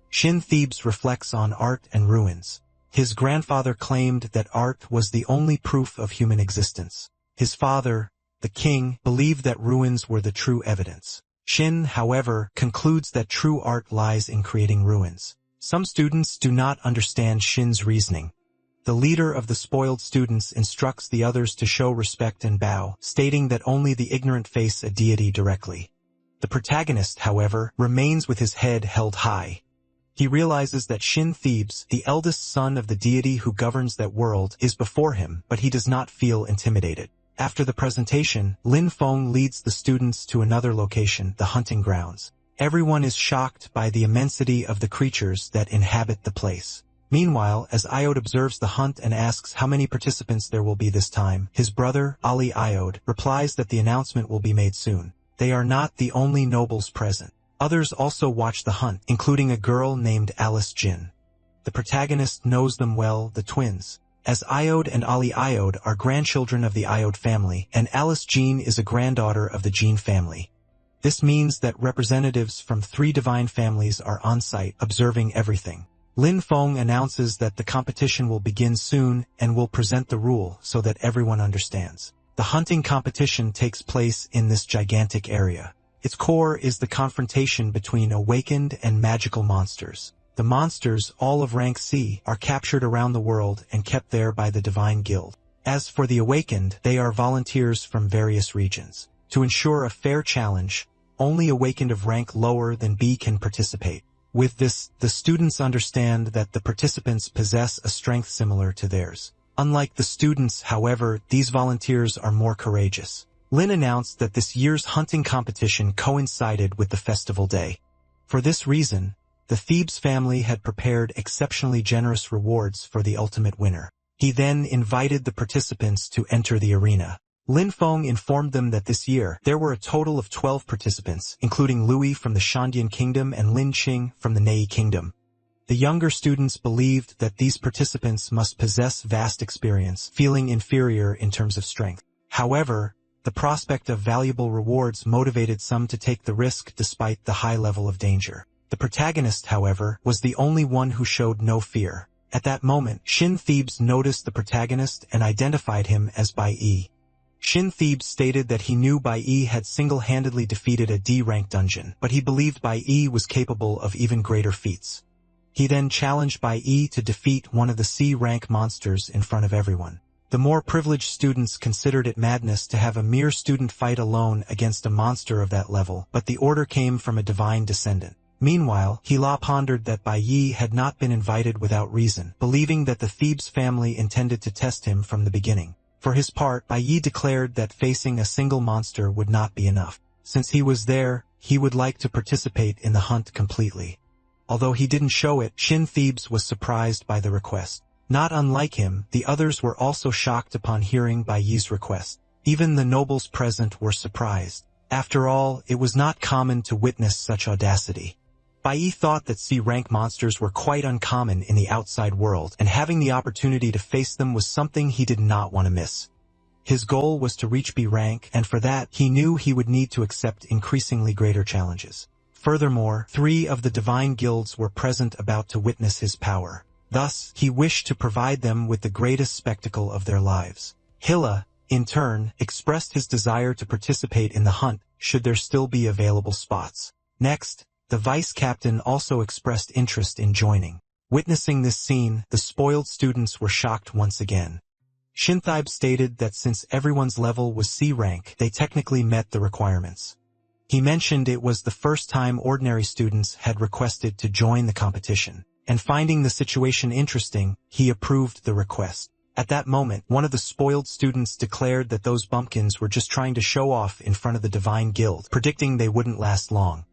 Shin Thebes reflects on art and ruins. His grandfather claimed that art was the only proof of human existence. His father, the king, believed that ruins were the true evidence. Shin, however, concludes that true art lies in creating ruins. Some students do not understand Shin's reasoning. The leader of the spoiled students instructs the others to show respect and bow, stating that only the ignorant face a deity directly. The protagonist, however, remains with his head held high. He realizes that Shin Thebes, the eldest son of the deity who governs that world, is before him, but he does not feel intimidated. After the presentation, Lin Feng leads the students to another location, the hunting grounds. Everyone is shocked by the immensity of the creatures that inhabit the place. Meanwhile, as Iode observes the hunt and asks how many participants there will be this time, his brother, Ali Iode, replies that the announcement will be made soon. They are not the only nobles present. Others also watch the hunt, including a girl named Alice Jin. The protagonist knows them well, the twins, as Iode and Ali Iode are grandchildren of the Iode family, and Alice Jean is a granddaughter of the Jean family. This means that representatives from 3 divine families are on-site, observing everything. Lin Feng announces that the competition will begin soon and will present the rule so that everyone understands. The hunting competition takes place in this gigantic area. Its core is the confrontation between awakened and magical monsters. The monsters, all of rank C, are captured around the world and kept there by the Divine Guild. As for the awakened, they are volunteers from various regions. To ensure a fair challenge, only awakened of rank lower than B can participate. With this, the students understand that the participants possess a strength similar to theirs. Unlike the students, however, these volunteers are more courageous. Lin announced that this year's hunting competition coincided with the festival day. For this reason, the Thebes family had prepared exceptionally generous rewards for the ultimate winner. He then invited the participants to enter the arena. Lin Feng informed them that this year, there were a total of 12 participants, including Louis from the Shandian Kingdom and Lin Qing from the Nei Kingdom. The younger students believed that these participants must possess vast experience, feeling inferior in terms of strength. However, the prospect of valuable rewards motivated some to take the risk despite the high level of danger. The protagonist, however, was the only one who showed no fear. At that moment, Shin Thebes noticed the protagonist and identified him as Bai Yi. Shin Thebes stated that he knew Bai Yi had single-handedly defeated a D-rank dungeon, but he believed Bai Yi was capable of even greater feats. He then challenged Bai Yi to defeat one of the C-rank monsters in front of everyone. The more privileged students considered it madness to have a mere student fight alone against a monster of that level, but the order came from a divine descendant. Meanwhile, Hila pondered that Bai Yi had not been invited without reason, believing that the Thebes family intended to test him from the beginning. For his part, Bai Yi declared that facing a single monster would not be enough. Since he was there, he would like to participate in the hunt completely. Although he didn't show it, Shin Thebes was surprised by the request. Not unlike him, the others were also shocked upon hearing Bai Yi's request. Even the nobles present were surprised. After all, it was not common to witness such audacity. Bai Yi thought that C-rank monsters were quite uncommon in the outside world, and having the opportunity to face them was something he did not want to miss. His goal was to reach B rank, and for that, he knew he would need to accept increasingly greater challenges. Furthermore, 3 of the divine guilds were present about to witness his power. Thus, he wished to provide them with the greatest spectacle of their lives. Hila, in turn, expressed his desire to participate in the hunt, should there still be available spots. Next, the vice-captain also expressed interest in joining. Witnessing this scene, the spoiled students were shocked once again. Shin Thebes stated that since everyone's level was C rank, they technically met the requirements. He mentioned it was the first time ordinary students had requested to join the competition, and finding the situation interesting, he approved the request. At that moment, one of the spoiled students declared that those bumpkins were just trying to show off in front of the Divine Guild, predicting they wouldn't last long.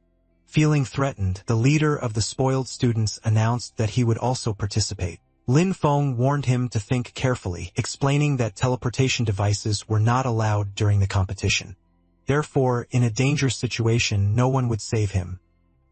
Feeling threatened, the leader of the spoiled students announced that he would also participate. Lin Feng warned him to think carefully, explaining that teleportation devices were not allowed during the competition. Therefore, in a dangerous situation, no one would save him.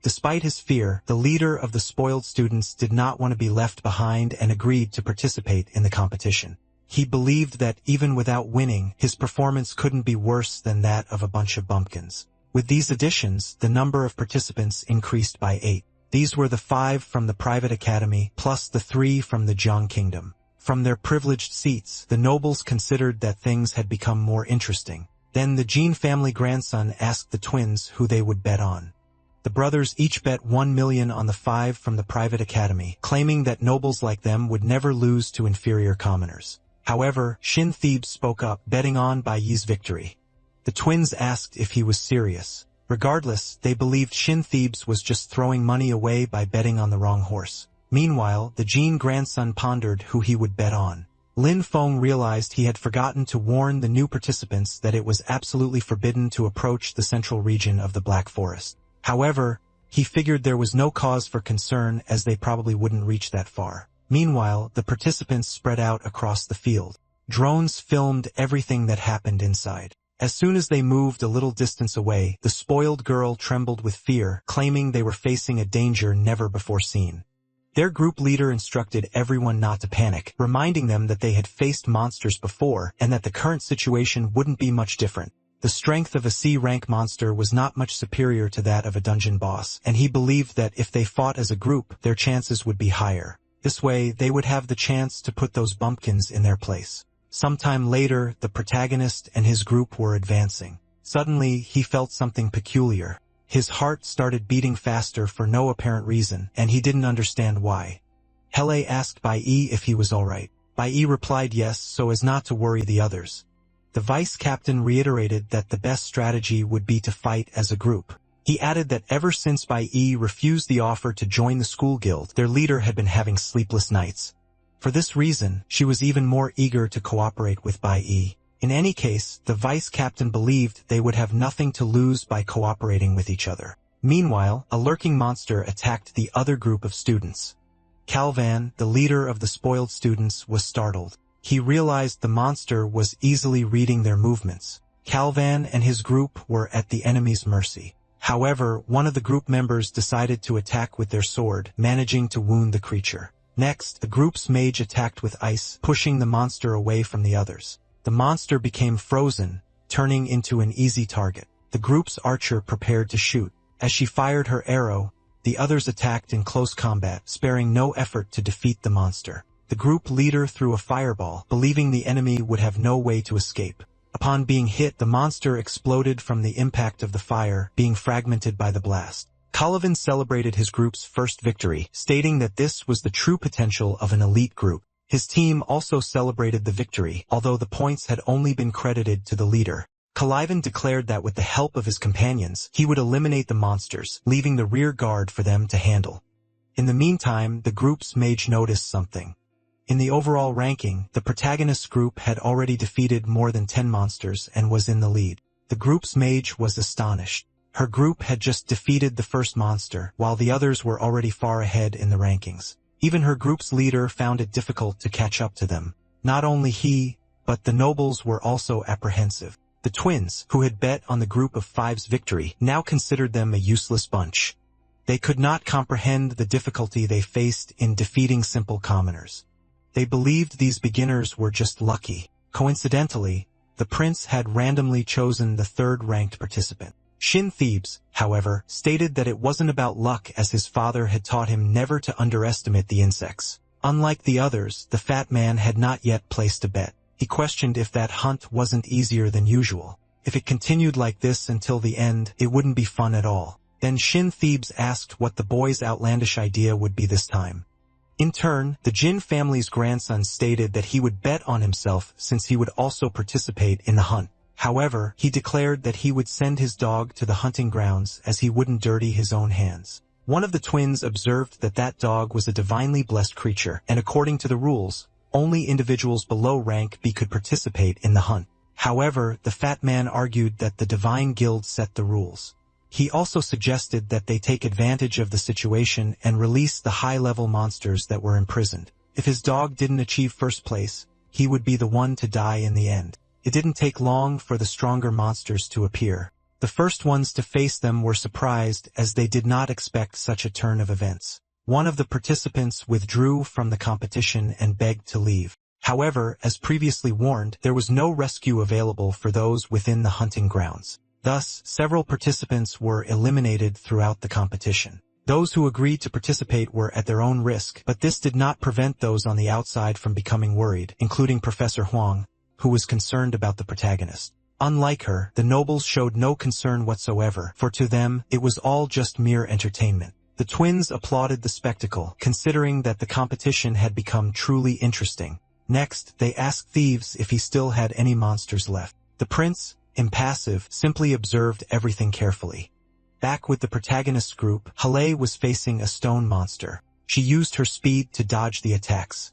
Despite his fear, the leader of the spoiled students did not want to be left behind and agreed to participate in the competition. He believed that even without winning, his performance couldn't be worse than that of a bunch of bumpkins. With these additions, the number of participants increased by 8. These were the 5 from the private academy, plus the 3 from the Jiang Kingdom. From their privileged seats, the nobles considered that things had become more interesting. Then the Jin family grandson asked the twins who they would bet on. The brothers each bet 1 million on the 5 from the private academy, claiming that nobles like them would never lose to inferior commoners. However, Shin Thebes spoke up, betting on Bai Yi's victory. The twins asked if he was serious. Regardless, they believed Shin Thebes was just throwing money away by betting on the wrong horse. Meanwhile, the Jin grandson pondered who he would bet on. Lin Feng realized he had forgotten to warn the new participants that it was absolutely forbidden to approach the central region of the Black Forest. However, he figured there was no cause for concern as they probably wouldn't reach that far. Meanwhile, the participants spread out across the field. Drones filmed everything that happened inside. As soon as they moved a little distance away, the spoiled girl trembled with fear, claiming they were facing a danger never before seen. Their group leader instructed everyone not to panic, reminding them that they had faced monsters before and that the current situation wouldn't be much different. The strength of a C-rank monster was not much superior to that of a dungeon boss, and he believed that if they fought as a group, their chances would be higher. This way, they would have the chance to put those bumpkins in their place. Sometime later, the protagonist and his group were advancing. Suddenly, he felt something peculiar. His heart started beating faster for no apparent reason, and he didn't understand why. Hele asked Bai Yi if he was alright. Bai Yi replied yes so as not to worry the others. The vice captain reiterated that the best strategy would be to fight as a group. He added that ever since Bai Yi refused the offer to join the school guild, their leader had been having sleepless nights. For this reason, she was even more eager to cooperate with Bai Yi. In any case, the vice captain believed they would have nothing to lose by cooperating with each other. Meanwhile, a lurking monster attacked the other group of students. Calvan, the leader of the spoiled students, was startled. He realized the monster was easily reading their movements. Calvan and his group were at the enemy's mercy. However, one of the group members decided to attack with their sword, managing to wound the creature. Next, the group's mage attacked with ice, pushing the monster away from the others. The monster became frozen, turning into an easy target. The group's archer prepared to shoot. As she fired her arrow, the others attacked in close combat, sparing no effort to defeat the monster. The group leader threw a fireball, believing the enemy would have no way to escape. Upon being hit, the monster exploded from the impact of the fire, being fragmented by the blast. Calavan celebrated his group's first victory, stating that this was the true potential of an elite group. His team also celebrated the victory, although the points had only been credited to the leader. Calivan declared that with the help of his companions, he would eliminate the monsters, leaving the rear guard for them to handle. In the meantime, the group's mage noticed something. In the overall ranking, the protagonist's group had already defeated more than 10 monsters and was in the lead. The group's mage was astonished. Her group had just defeated the first monster, while the others were already far ahead in the rankings. Even her group's leader found it difficult to catch up to them. Not only he, but the nobles were also apprehensive. The twins, who had bet on the group of five's victory, now considered them a useless bunch. They could not comprehend the difficulty they faced in defeating simple commoners. They believed these beginners were just lucky. Coincidentally, the prince had randomly chosen the third-ranked participant. Shin Thebes, however, stated that it wasn't about luck as his father had taught him never to underestimate the insects. Unlike the others, the fat man had not yet placed a bet. He questioned if that hunt wasn't easier than usual. If it continued like this until the end, it wouldn't be fun at all. Then Shin Thebes asked what the boy's outlandish idea would be this time. In turn, the Jin family's grandson stated that he would bet on himself since he would also participate in the hunt. However, he declared that he would send his dog to the hunting grounds as he wouldn't dirty his own hands. One of the twins observed that that dog was a divinely blessed creature, and according to the rules, only individuals below rank B could participate in the hunt. However, the fat man argued that the divine guild set the rules. He also suggested that they take advantage of the situation and release the high-level monsters that were imprisoned. If his dog didn't achieve first place, he would be the one to die in the end. It didn't take long for the stronger monsters to appear. The first ones to face them were surprised as they did not expect such a turn of events. One of the participants withdrew from the competition and begged to leave. However, as previously warned, there was no rescue available for those within the hunting grounds. Thus, several participants were eliminated throughout the competition. Those who agreed to participate were at their own risk, but this did not prevent those on the outside from becoming worried, including Professor Huang, who was concerned about the protagonist. Unlike her, the nobles showed no concern whatsoever, for to them, it was all just mere entertainment. The twins applauded the spectacle, considering that the competition had become truly interesting. Next, they asked Thebes if he still had any monsters left. The prince, impassive, simply observed everything carefully. Back with the protagonist's group, Hele was facing a stone monster. She used her speed to dodge the attacks.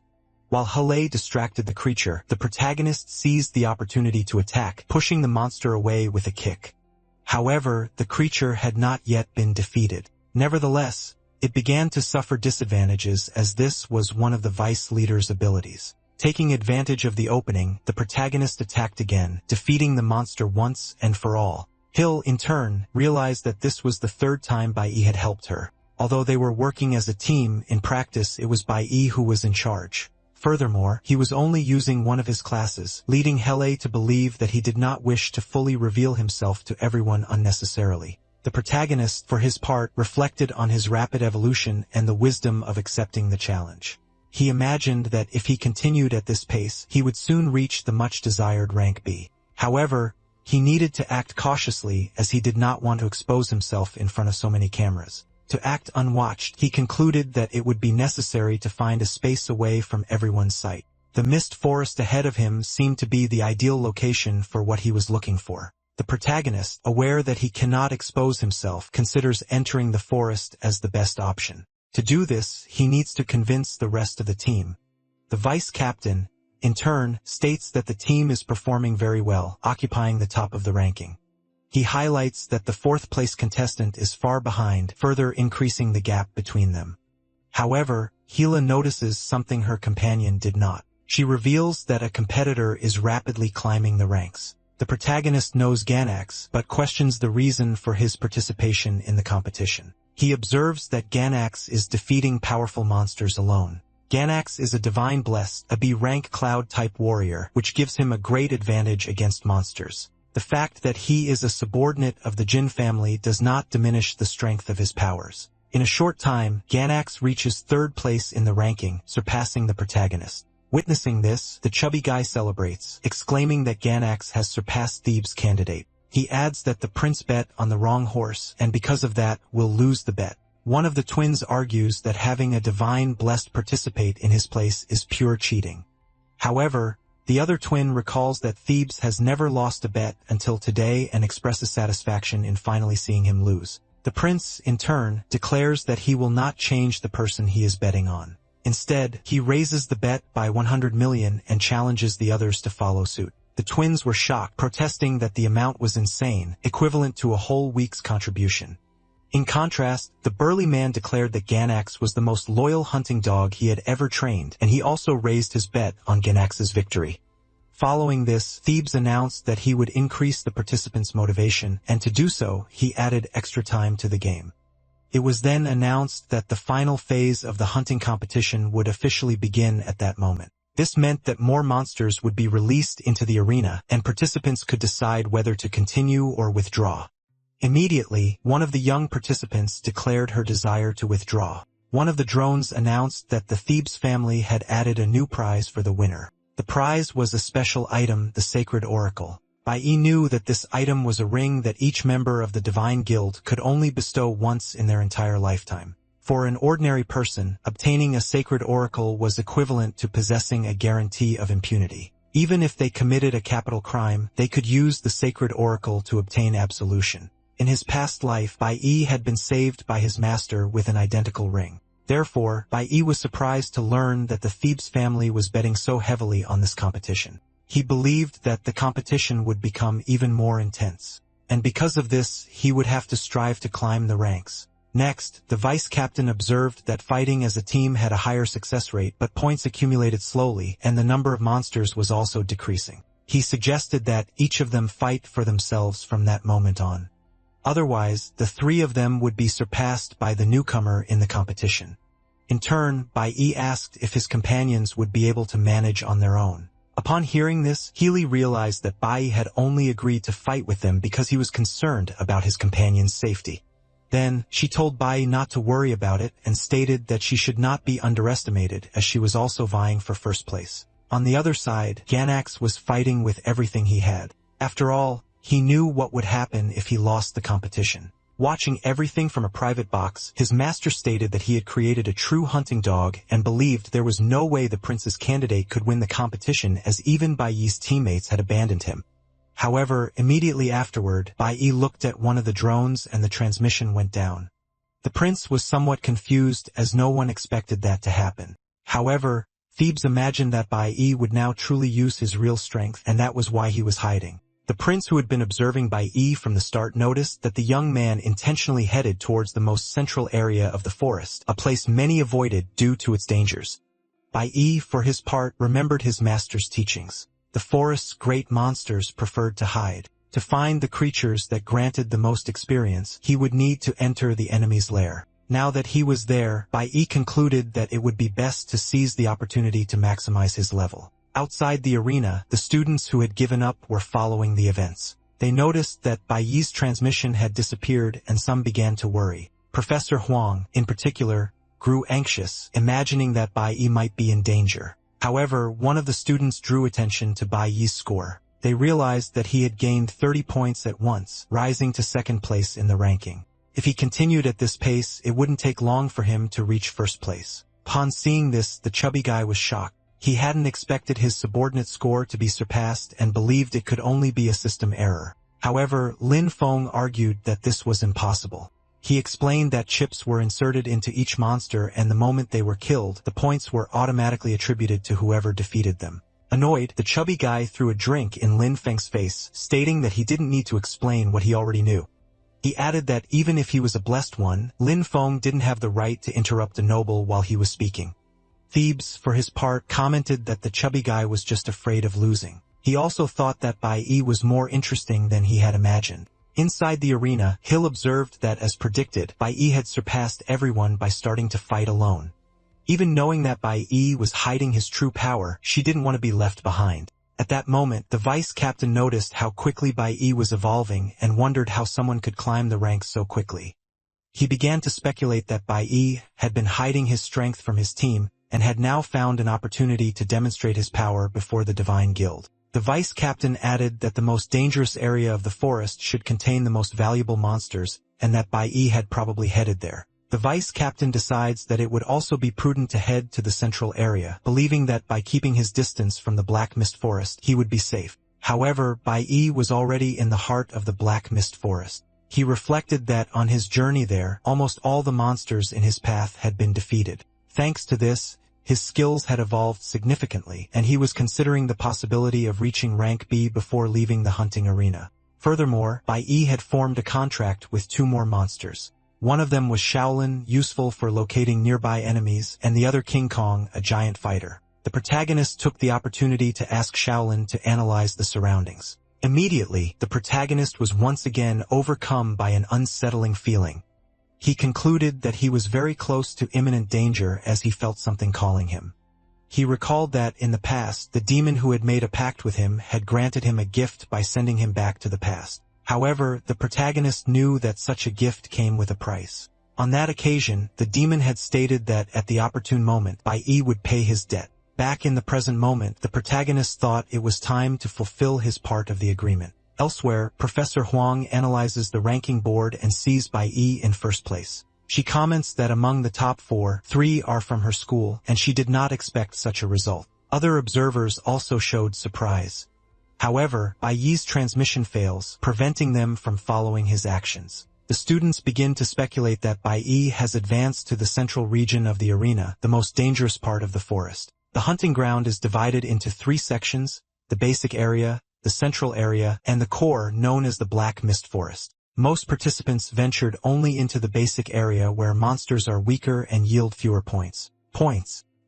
While Hele distracted the creature, the protagonist seized the opportunity to attack, pushing the monster away with a kick. However, the creature had not yet been defeated. Nevertheless, it began to suffer disadvantages as this was one of the vice leader's abilities. Taking advantage of the opening, the protagonist attacked again, defeating the monster once and for all. Hill, in turn, realized that this was the third time Bai Yi had helped her. Although they were working as a team, in practice it was Bai Yi who was in charge. Furthermore, he was only using one of his classes, leading Hele to believe that he did not wish to fully reveal himself to everyone unnecessarily. The protagonist, for his part, reflected on his rapid evolution and the wisdom of accepting the challenge. He imagined that if he continued at this pace, he would soon reach the much-desired rank B. However, he needed to act cautiously as he did not want to expose himself in front of so many cameras. To act unwatched, he concluded that it would be necessary to find a space away from everyone's sight. The mist forest ahead of him seemed to be the ideal location for what he was looking for. The protagonist, aware that he cannot expose himself, considers entering the forest as the best option. To do this, he needs to convince the rest of the team. The vice captain, in turn, states that the team is performing very well, occupying the top of the ranking. He highlights that the fourth-place contestant is far behind, further increasing the gap between them. However, Hila notices something her companion did not. She reveals that a competitor is rapidly climbing the ranks. The protagonist knows Ganax, but questions the reason for his participation in the competition. He observes that Ganax is defeating powerful monsters alone. Ganax is a divine blessed, a B-rank cloud-type warrior, which gives him a great advantage against monsters. The fact that he is a subordinate of the Jin family does not diminish the strength of his powers. In a short time, Ganax reaches third place in the ranking, surpassing the protagonist. Witnessing this, the chubby guy celebrates, exclaiming that Ganax has surpassed Thebes' candidate. He adds that the prince bet on the wrong horse, and because of that, will lose the bet. One of the twins argues that having a divine blessed participate in his place is pure cheating. However, the other twin recalls that Thebes has never lost a bet until today and expresses satisfaction in finally seeing him lose. The prince, in turn, declares that he will not change the person he is betting on. Instead, he raises the bet by 100 million and challenges the others to follow suit. The twins were shocked, protesting that the amount was insane, equivalent to a whole week's contribution. In contrast, the burly man declared that Ganax was the most loyal hunting dog he had ever trained, and he also raised his bet on Ganax's victory. Following this, Thebes announced that he would increase the participants' motivation, and to do so, he added extra time to the game. It was then announced that the final phase of the hunting competition would officially begin at that moment. This meant that more monsters would be released into the arena, and participants could decide whether to continue or withdraw. Immediately, one of the young participants declared her desire to withdraw. One of the drones announced that the Thebes family had added a new prize for the winner. The prize was a special item, the Sacred Oracle. Bai knew that this item was a ring that each member of the Divine Guild could only bestow once in their entire lifetime. For an ordinary person, obtaining a Sacred Oracle was equivalent to possessing a guarantee of impunity. Even if they committed a capital crime, they could use the Sacred Oracle to obtain absolution. In his past life, Bai had been saved by his master with an identical ring. Therefore, Bai was surprised to learn that the Thebes family was betting so heavily on this competition. He believed that the competition would become even more intense. And because of this, he would have to strive to climb the ranks. Next, the vice captain observed that fighting as a team had a higher success rate, but points accumulated slowly, and the number of monsters was also decreasing. He suggested that each of them fight for themselves from that moment on. Otherwise, the three of them would be surpassed by the newcomer in the competition. In turn, Bai asked if his companions would be able to manage on their own. Upon hearing this, Healy realized that Bai had only agreed to fight with them because he was concerned about his companion's safety. Then, she told Bai not to worry about it and stated that she should not be underestimated as she was also vying for first place. On the other side, Ganax was fighting with everything he had. After all, he knew what would happen if he lost the competition. Watching everything from a private box, his master stated that he had created a true hunting dog and believed there was no way the prince's candidate could win the competition as even Bai's teammates had abandoned him. However, immediately afterward, Bai looked at one of the drones and the transmission went down. The prince was somewhat confused as no one expected that to happen. However, Thebes imagined that Bai would now truly use his real strength, and that was why he was hiding. The prince, who had been observing Bai from the start, noticed that the young man intentionally headed towards the most central area of the forest, a place many avoided due to its dangers. Bai, for his part, remembered his master's teachings. The forest's great monsters preferred to hide. To find the creatures that granted the most experience, he would need to enter the enemy's lair. Now that he was there, Bai concluded that it would be best to seize the opportunity to maximize his level. Outside the arena, the students who had given up were following the events. They noticed that Bai's transmission had disappeared and some began to worry. Professor Huang, in particular, grew anxious, imagining that Bai might be in danger. However, one of the students drew attention to Bai's score. They realized that he had gained 30 points at once, rising to second place in the ranking. If he continued at this pace, it wouldn't take long for him to reach first place. Upon seeing this, the chubby guy was shocked. He hadn't expected his subordinate score to be surpassed and believed it could only be a system error. However, Lin Feng argued that this was impossible. He explained that chips were inserted into each monster and the moment they were killed, the points were automatically attributed to whoever defeated them. Annoyed, the chubby guy threw a drink in Lin Feng's face, stating that he didn't need to explain what he already knew. He added that even if he was a blessed one, Lin Feng didn't have the right to interrupt a noble while he was speaking. Thebes, for his part, commented that the chubby guy was just afraid of losing. He also thought that Bai was more interesting than he had imagined. Inside the arena, Hill observed that, as predicted, Bai had surpassed everyone by starting to fight alone. Even knowing that Bai was hiding his true power, she didn't want to be left behind. At that moment, the vice captain noticed how quickly Bai was evolving and wondered how someone could climb the ranks so quickly. He began to speculate that Bai had been hiding his strength from his team, and had now found an opportunity to demonstrate his power before the Divine Guild. The vice captain added that the most dangerous area of the forest should contain the most valuable monsters, and that Bai had probably headed there. The vice captain decides that it would also be prudent to head to the central area, believing that by keeping his distance from the Black Mist Forest, he would be safe. However, Bai was already in the heart of the Black Mist Forest. He reflected that on his journey there, almost all the monsters in his path had been defeated. Thanks to this, his skills had evolved significantly, and he was considering the possibility of reaching rank B before leaving the hunting arena. Furthermore, Bai had formed a contract with 2 more monsters. One of them was Shaolin, useful for locating nearby enemies, and the other King Kong, a giant fighter. The protagonist took the opportunity to ask Shaolin to analyze the surroundings. Immediately, the protagonist was once again overcome by an unsettling feeling. He concluded that he was very close to imminent danger as he felt something calling him. He recalled that, in the past, the demon who had made a pact with him had granted him a gift by sending him back to the past. However, the protagonist knew that such a gift came with a price. On that occasion, the demon had stated that at the opportune moment, Bai would pay his debt. Back in the present moment, the protagonist thought it was time to fulfill his part of the agreement. Elsewhere, Professor Huang analyzes the ranking board and sees Bai in first place. She comments that among the top 4, 3 are from her school, and she did not expect such a result. Other observers also showed surprise. However, Bai's transmission fails, preventing them from following his actions. The students begin to speculate that Bai has advanced to the central region of the arena, the most dangerous part of the forest. The hunting ground is divided into 3 sections: the basic area, the central area, and the core known as the Black Mist Forest. Most participants ventured only into the basic area where monsters are weaker and yield fewer points.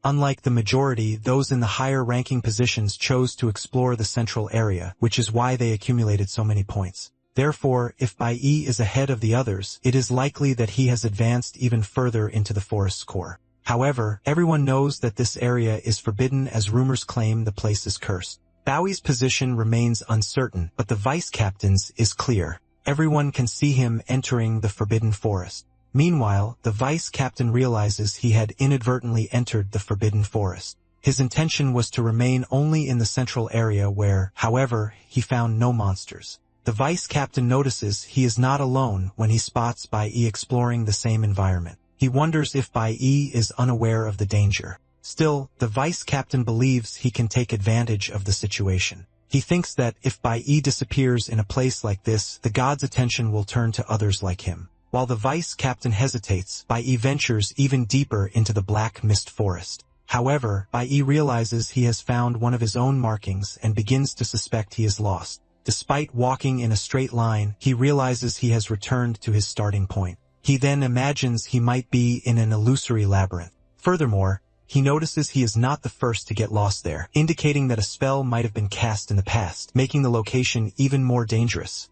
Unlike the majority, those in the higher ranking positions chose to explore the central area, which is why they accumulated so many points. Therefore, if Bai is ahead of the others, it is likely that he has advanced even further into the forest's core. However, everyone knows that this area is forbidden as rumors claim the place is cursed. Bowie's position remains uncertain, but the vice captain's is clear. Everyone can see him entering the forbidden forest. Meanwhile, the vice captain realizes he had inadvertently entered the forbidden forest. His intention was to remain only in the central area where, however, he found no monsters. The vice captain notices he is not alone when he spots Bai exploring the same environment. He wonders if Bai is unaware of the danger. Still, the vice captain believes he can take advantage of the situation. He thinks that if Bai disappears in a place like this, the god's attention will turn to others like him. While the vice captain hesitates, Bai ventures even deeper into the Black Mist Forest. However, Bai realizes he has found one of his own markings and begins to suspect he is lost. Despite walking in a straight line, he realizes he has returned to his starting point. He then imagines he might be in an illusory labyrinth. Furthermore, he notices he is not the first to get lost there, indicating that a spell might have been cast in the past, making the location even more dangerous.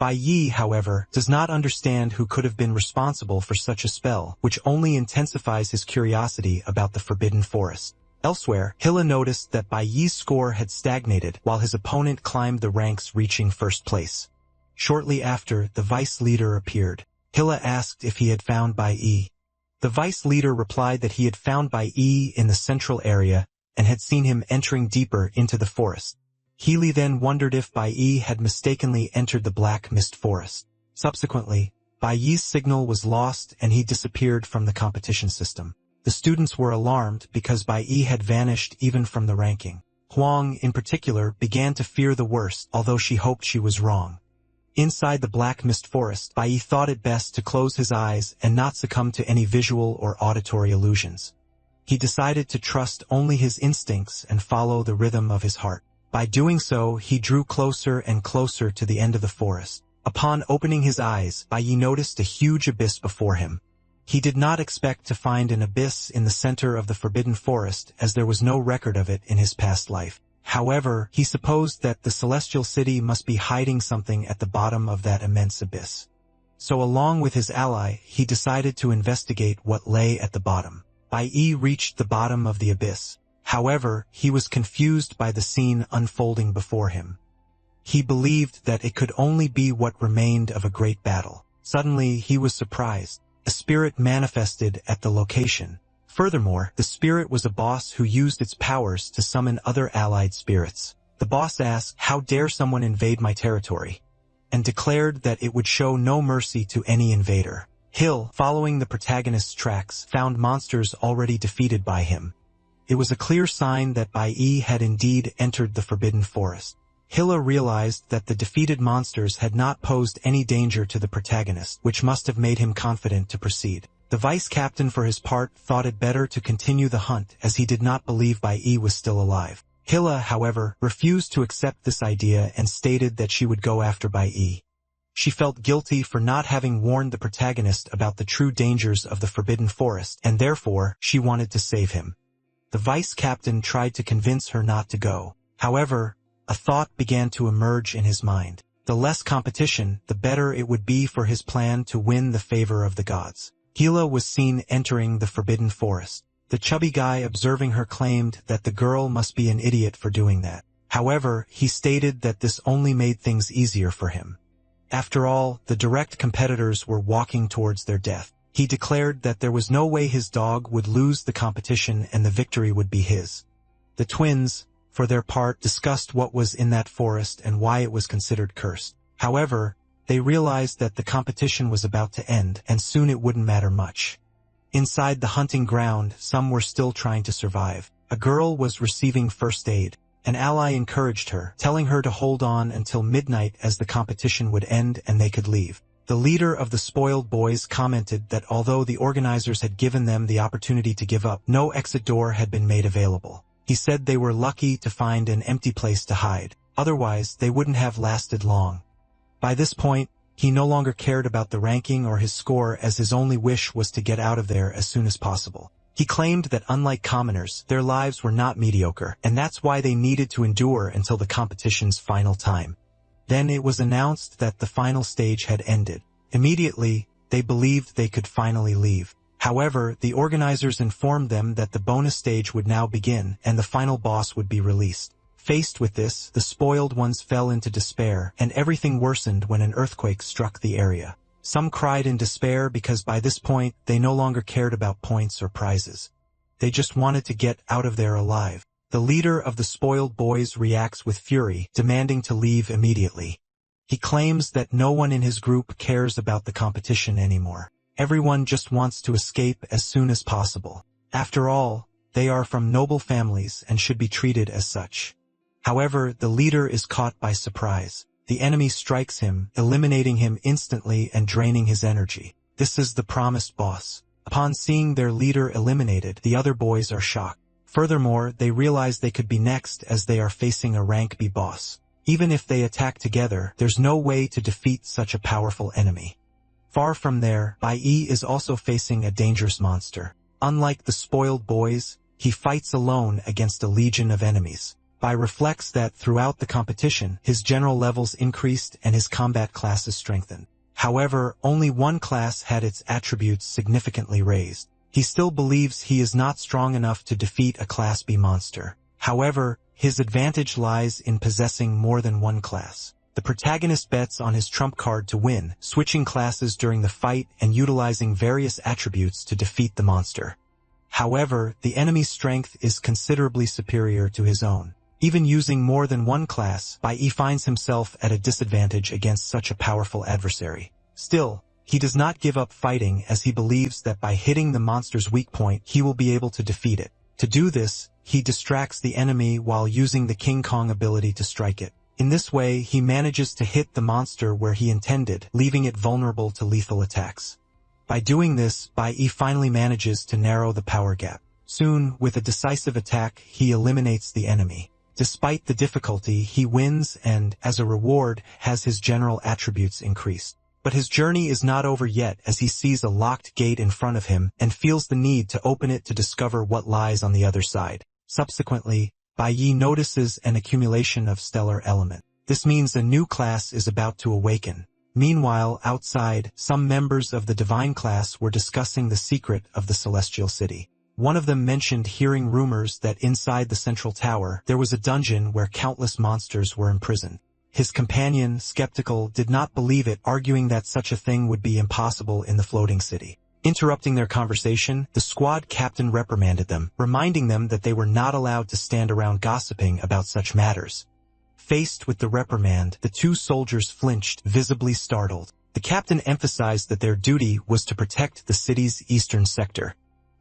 Bai Yi, however, does not understand who could have been responsible for such a spell, which only intensifies his curiosity about the Forbidden Forest. Elsewhere, Hilla noticed that Bai Yi's score had stagnated while his opponent climbed the ranks, reaching first place. Shortly after, the vice leader appeared. Hilla asked if he had found Bai Yi. The vice leader replied that he had found Bai Yi in the central area and had seen him entering deeper into the forest. Healy then wondered if Bai Yi had mistakenly entered the Black Mist Forest. Subsequently, Bai Yi's signal was lost and he disappeared from the competition system. The students were alarmed because Bai Yi had vanished even from the ranking. Huang, in particular, began to fear the worst, although she hoped she was wrong. Inside the Black Mist Forest, Bai Yi thought it best to close his eyes and not succumb to any visual or auditory illusions. He decided to trust only his instincts and follow the rhythm of his heart. By doing so, he drew closer and closer to the end of the forest. Upon opening his eyes, Bai Yi noticed a huge abyss before him. He did not expect to find an abyss in the center of the Forbidden Forest, as there was no record of it in his past life. However, he supposed that the Celestial City must be hiding something at the bottom of that immense abyss. So along with his ally, he decided to investigate what lay at the bottom. Bai Yi reached the bottom of the abyss. However, he was confused by the scene unfolding before him. He believed that it could only be what remained of a great battle. Suddenly, he was surprised. A spirit manifested at the location. Furthermore, the spirit was a boss who used its powers to summon other allied spirits. The boss asked, "How dare someone invade my territory?" and declared that it would show no mercy to any invader. Hill, following the protagonist's tracks, found monsters already defeated by him. It was a clear sign that Bai Yi had indeed entered the Forbidden Forest. Hilla realized that the defeated monsters had not posed any danger to the protagonist, which must have made him confident to proceed. The vice-captain, for his part, thought it better to continue the hunt as he did not believe Bai Yi was still alive. Hilla, however, refused to accept this idea and stated that she would go after Bai Yi. She felt guilty for not having warned the protagonist about the true dangers of the Forbidden Forest, and therefore, she wanted to save him. The vice-captain tried to convince her not to go. However, a thought began to emerge in his mind. The less competition, the better it would be for his plan to win the favor of the gods. Hilla was seen entering the Forbidden Forest. The chubby guy observing her claimed that the girl must be an idiot for doing that. However, he stated that this only made things easier for him. After all, the direct competitors were walking towards their death. He declared that there was no way his dog would lose the competition and the victory would be his. The twins, for their part, discussed what was in that forest and why it was considered cursed. However, they realized that the competition was about to end, and soon it wouldn't matter much. Inside the hunting ground, some were still trying to survive. A girl was receiving first aid. An ally encouraged her, telling her to hold on until midnight as the competition would end and they could leave. The leader of the spoiled boys commented that although the organizers had given them the opportunity to give up, no exit door had been made available. He said they were lucky to find an empty place to hide. Otherwise, they wouldn't have lasted long. By this point, he no longer cared about the ranking or his score, as his only wish was to get out of there as soon as possible. He claimed that unlike commoners, their lives were not mediocre, and that's why they needed to endure until the competition's final time. Then it was announced that the final stage had ended. Immediately, they believed they could finally leave. However, the organizers informed them that the bonus stage would now begin, and the final boss would be released. Faced with this, the spoiled ones fell into despair, and everything worsened when an earthquake struck the area. Some cried in despair because by this point, they no longer cared about points or prizes. They just wanted to get out of there alive. The leader of the spoiled boys reacts with fury, demanding to leave immediately. He claims that no one in his group cares about the competition anymore. Everyone just wants to escape as soon as possible. After all, they are from noble families and should be treated as such. However, the leader is caught by surprise. The enemy strikes him, eliminating him instantly and draining his energy. This is the promised boss. Upon seeing their leader eliminated, the other boys are shocked. Furthermore, they realize they could be next as they are facing a rank B boss. Even if they attack together, there's no way to defeat such a powerful enemy. Far from there, Bai Yi is also facing a dangerous monster. Unlike the spoiled boys, he fights alone against a legion of enemies. Bai reflects that throughout the competition, his general levels increased and his combat classes strengthened. However, only one class had its attributes significantly raised. He still believes he is not strong enough to defeat a Class B monster. However, his advantage lies in possessing more than one class. The protagonist bets on his trump card to win, switching classes during the fight and utilizing various attributes to defeat the monster. However, the enemy's strength is considerably superior to his own. Even using more than one class, Bai finds himself at a disadvantage against such a powerful adversary. Still, he does not give up fighting as he believes that by hitting the monster's weak point, he will be able to defeat it. To do this, he distracts the enemy while using the King Kong ability to strike it. In this way, he manages to hit the monster where he intended, leaving it vulnerable to lethal attacks. By doing this, Bai finally manages to narrow the power gap. Soon, with a decisive attack, he eliminates the enemy. Despite the difficulty, he wins and, as a reward, has his general attributes increased. But his journey is not over yet as he sees a locked gate in front of him and feels the need to open it to discover what lies on the other side. Subsequently, Bai notices an accumulation of stellar element. This means a new class is about to awaken. Meanwhile, outside, some members of the divine class were discussing the secret of the celestial city. One of them mentioned hearing rumors that inside the central tower, there was a dungeon where countless monsters were imprisoned. His companion, skeptical, did not believe it, arguing that such a thing would be impossible in the floating city. Interrupting their conversation, the squad captain reprimanded them, reminding them that they were not allowed to stand around gossiping about such matters. Faced with the reprimand, the two soldiers flinched, visibly startled. The captain emphasized that their duty was to protect the city's eastern sector.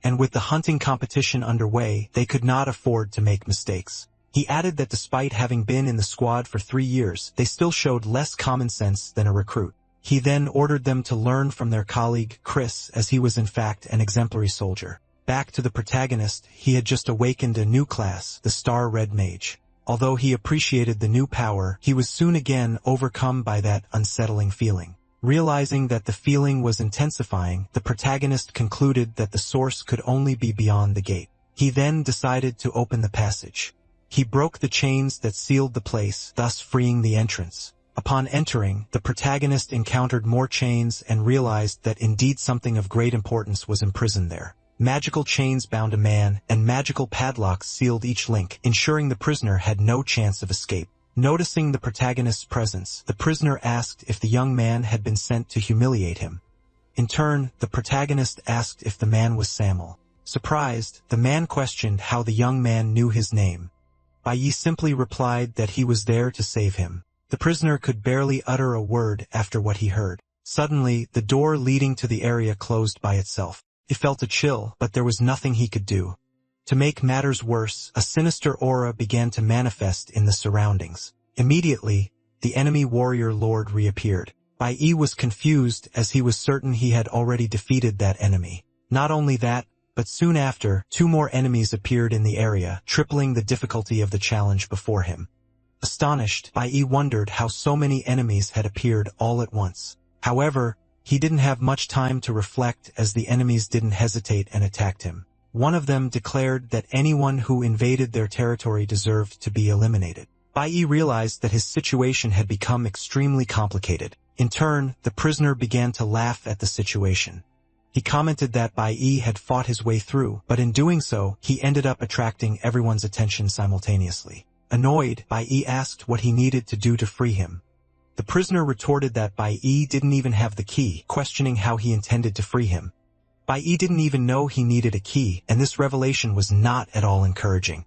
And with the hunting competition underway, they could not afford to make mistakes. He added that despite having been in the squad for 3 years, they still showed less common sense than a recruit. He then ordered them to learn from their colleague, Chris, as he was in fact an exemplary soldier. Back to the protagonist, he had just awakened a new class, the Star Red Mage. Although he appreciated the new power, he was soon again overcome by that unsettling feeling. Realizing that the feeling was intensifying, the protagonist concluded that the source could only be beyond the gate. He then decided to open the passage. He broke the chains that sealed the place, thus freeing the entrance. Upon entering, the protagonist encountered more chains and realized that indeed something of great importance was imprisoned there. Magical chains bound a man, and magical padlocks sealed each link, ensuring the prisoner had no chance of escape. Noticing the protagonist's presence, the prisoner asked if the young man had been sent to humiliate him. In turn, the protagonist asked if the man was Samuel. Surprised, the man questioned how the young man knew his name. Bai simply replied that he was there to save him. The prisoner could barely utter a word after what he heard. Suddenly, the door leading to the area closed by itself. He felt a chill, but there was nothing he could do. To make matters worse, a sinister aura began to manifest in the surroundings. Immediately, the enemy warrior lord reappeared. Bai was confused as he was certain he had already defeated that enemy. Not only that, but soon after, 2 more enemies appeared in the area, tripling the difficulty of the challenge before him. Astonished, Bai wondered how so many enemies had appeared all at once. However, he didn't have much time to reflect as the enemies didn't hesitate and attacked him. One of them declared that anyone who invaded their territory deserved to be eliminated. Bai realized that his situation had become extremely complicated. In turn, the prisoner began to laugh at the situation. He commented that Bai had fought his way through, but in doing so, he ended up attracting everyone's attention simultaneously. Annoyed, Bai asked what he needed to do to free him. The prisoner retorted that Bai didn't even have the key, questioning how he intended to free him. Bai didn't even know he needed a key, and this revelation was not at all encouraging.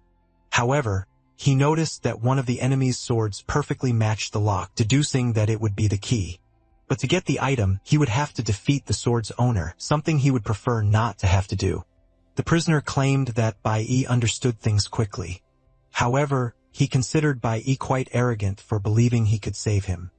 However, he noticed that one of the enemy's swords perfectly matched the lock, deducing that it would be the key. But to get the item, he would have to defeat the sword's owner, something he would prefer not to have to do. The prisoner claimed that Bai understood things quickly. However, he considered Bai quite arrogant for believing he could save him.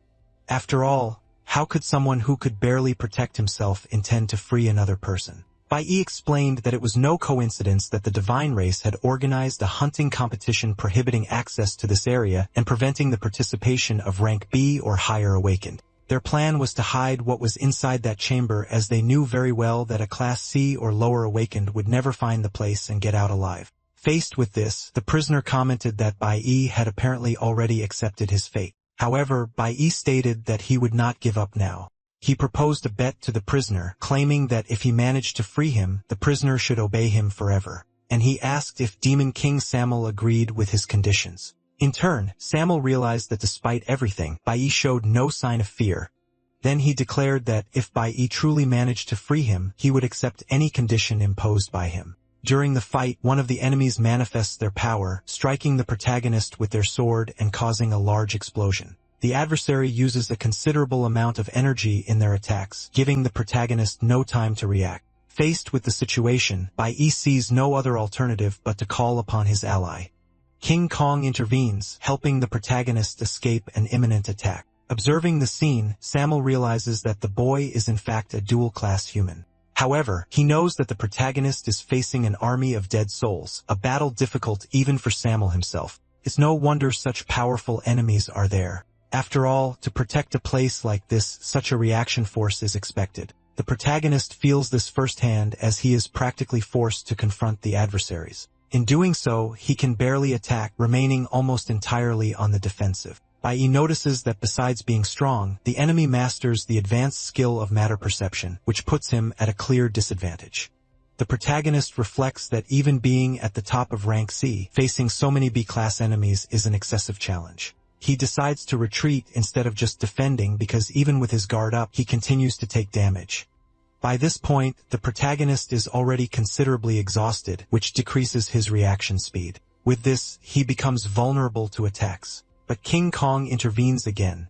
After all, how could someone who could barely protect himself intend to free another person? Bai explained that it was no coincidence that the divine race had organized a hunting competition prohibiting access to this area and preventing the participation of rank B or higher awakened. Their plan was to hide what was inside that chamber, as they knew very well that a class C or lower awakened would never find the place and get out alive. Faced with this, the prisoner commented that Bai Yi had apparently already accepted his fate. However, Bai Yi stated that he would not give up now. He proposed a bet to the prisoner, claiming that if he managed to free him, the prisoner should obey him forever. And he asked if Demon King Samel agreed with his conditions. In turn, Samel realized that despite everything, Bai Yi showed no sign of fear. Then he declared that if Bai Yi truly managed to free him, he would accept any condition imposed by him. During the fight, one of the enemies manifests their power, striking the protagonist with their sword and causing a large explosion. The adversary uses a considerable amount of energy in their attacks, giving the protagonist no time to react. Faced with the situation, Bai Yi sees no other alternative but to call upon his ally. King Kong intervenes, helping the protagonist escape an imminent attack. Observing the scene, Samel realizes that the boy is in fact a dual-class human. However, he knows that the protagonist is facing an army of dead souls, a battle difficult even for Samel himself. It's no wonder such powerful enemies are there. After all, to protect a place like this, such a reaction force is expected. The protagonist feels this firsthand as he is practically forced to confront the adversaries. In doing so, he can barely attack, remaining almost entirely on the defensive. Bai Yi notices that besides being strong, the enemy masters the advanced skill of matter perception, which puts him at a clear disadvantage. The protagonist reflects that even being at the top of rank C, facing so many B-class enemies is an excessive challenge. He decides to retreat instead of just defending because even with his guard up, he continues to take damage. By this point, the protagonist is already considerably exhausted, which decreases his reaction speed. With this, he becomes vulnerable to attacks. But King Kong intervenes again.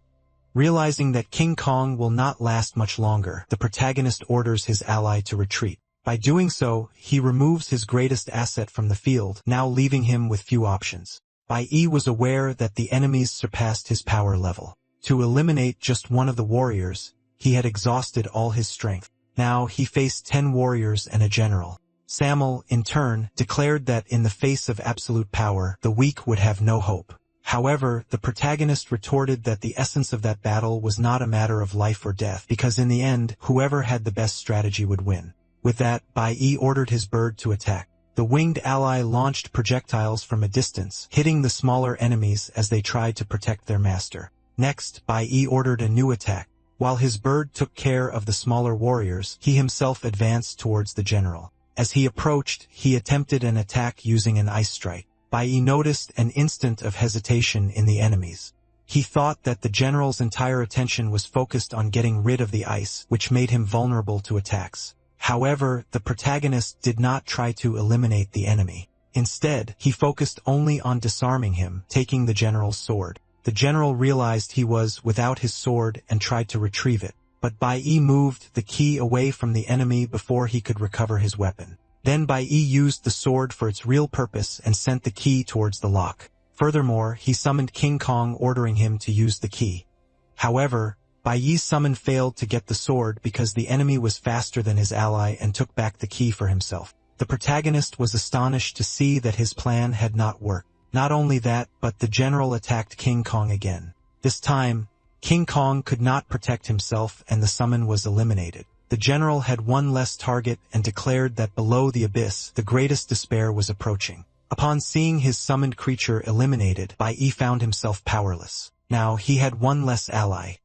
Realizing that King Kong will not last much longer, the protagonist orders his ally to retreat. By doing so, he removes his greatest asset from the field, now leaving him with few options. Bai Yi was aware that the enemies surpassed his power level. To eliminate just one of the warriors, he had exhausted all his strength. Now he faced 10 warriors and a general. Samel, in turn, declared that in the face of absolute power, the weak would have no hope. However, the protagonist retorted that the essence of that battle was not a matter of life or death, because in the end, whoever had the best strategy would win. With that, Bai Yi ordered his bird to attack. The winged ally launched projectiles from a distance, hitting the smaller enemies as they tried to protect their master. Next, Bai Yi ordered a new attack. While his bird took care of the smaller warriors, he himself advanced towards the general. As he approached, he attempted an attack using an ice strike. Bai Yi noticed an instant of hesitation in the enemies. He thought that the general's entire attention was focused on getting rid of the ice, which made him vulnerable to attacks. However, the protagonist did not try to eliminate the enemy. Instead, he focused only on disarming him, taking the general's sword. The general realized he was without his sword and tried to retrieve it, but Bai Yi moved the key away from the enemy before he could recover his weapon. Then Bai Yi used the sword for its real purpose and sent the key towards the lock. Furthermore, he summoned King Kong, ordering him to use the key. However, Bai Yi's summon failed to get the sword because the enemy was faster than his ally and took back the key for himself. The protagonist was astonished to see that his plan had not worked. Not only that, but the general attacked King Kong again. This time, King Kong could not protect himself and the summon was eliminated. The general had one less target and declared that below the abyss, the greatest despair was approaching. Upon seeing his summoned creature eliminated, Bai Yi found himself powerless. Now he had one less ally.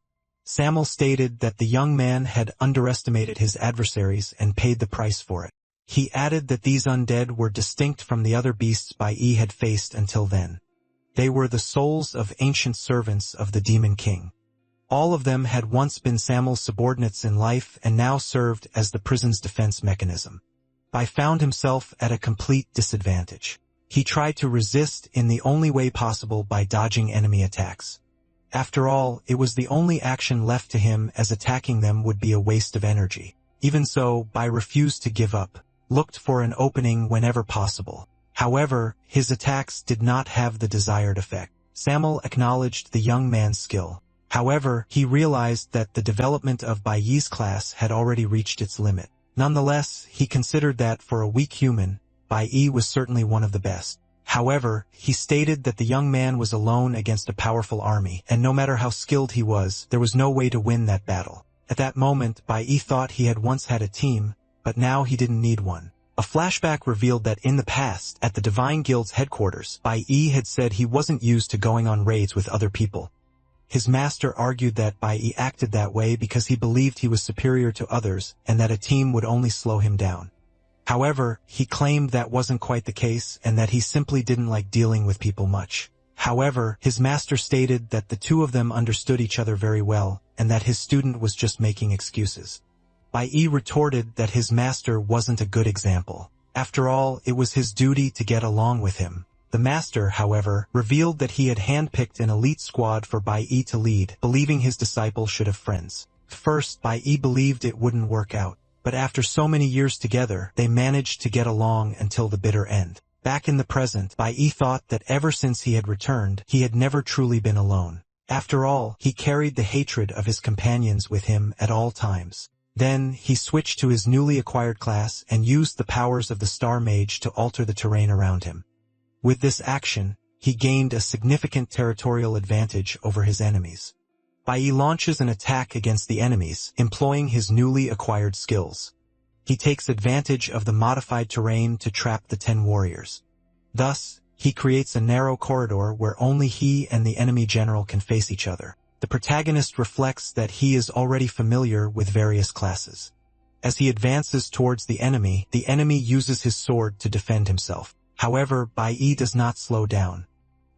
Samel stated that the young man had underestimated his adversaries and paid the price for it. He added that these undead were distinct from the other beasts Bai Yi had faced until then. They were the souls of ancient servants of the Demon King. All of them had once been Samel's subordinates in life and now served as the prison's defense mechanism. Bai found himself at a complete disadvantage. He tried to resist in the only way possible by dodging enemy attacks. After all, it was the only action left to him, as attacking them would be a waste of energy. Even so, Bai refused to give up, looked for an opening whenever possible. However, his attacks did not have the desired effect. Samel acknowledged the young man's skill. However, he realized that the development of Bai Yi's class had already reached its limit. Nonetheless, he considered that for a weak human, Bai Yi was certainly one of the best. However, he stated that the young man was alone against a powerful army, and no matter how skilled he was, there was no way to win that battle. At that moment, Bai Yi thought he had once had a team, but now he didn't need one. A flashback revealed that in the past, at the Divine Guild's headquarters, Bai Yi had said he wasn't used to going on raids with other people. His master argued that Bai Yi acted that way because he believed he was superior to others and that a team would only slow him down. However, he claimed that wasn't quite the case and that he simply didn't like dealing with people much. However, his master stated that the two of them understood each other very well and that his student was just making excuses. Bai Yi retorted that his master wasn't a good example. After all, it was his duty to get along with him. The master, however, revealed that he had handpicked an elite squad for Bai Yi to lead, believing his disciple should have friends. First, Bai Yi believed it wouldn't work out, but after so many years together, they managed to get along until the bitter end. Back in the present, Bai Yi thought that ever since he had returned, he had never truly been alone. After all, he carried the hatred of his companions with him at all times. Then, he switched to his newly acquired class and used the powers of the Star Mage to alter the terrain around him. With this action, he gained a significant territorial advantage over his enemies. Bai Yi launches an attack against the enemies, employing his newly acquired skills. He takes advantage of the modified terrain to trap the 10 warriors. Thus, he creates a narrow corridor where only he and the enemy general can face each other. The protagonist reflects that he is already familiar with various classes. As he advances towards the enemy uses his sword to defend himself. However, Bai Yi does not slow down.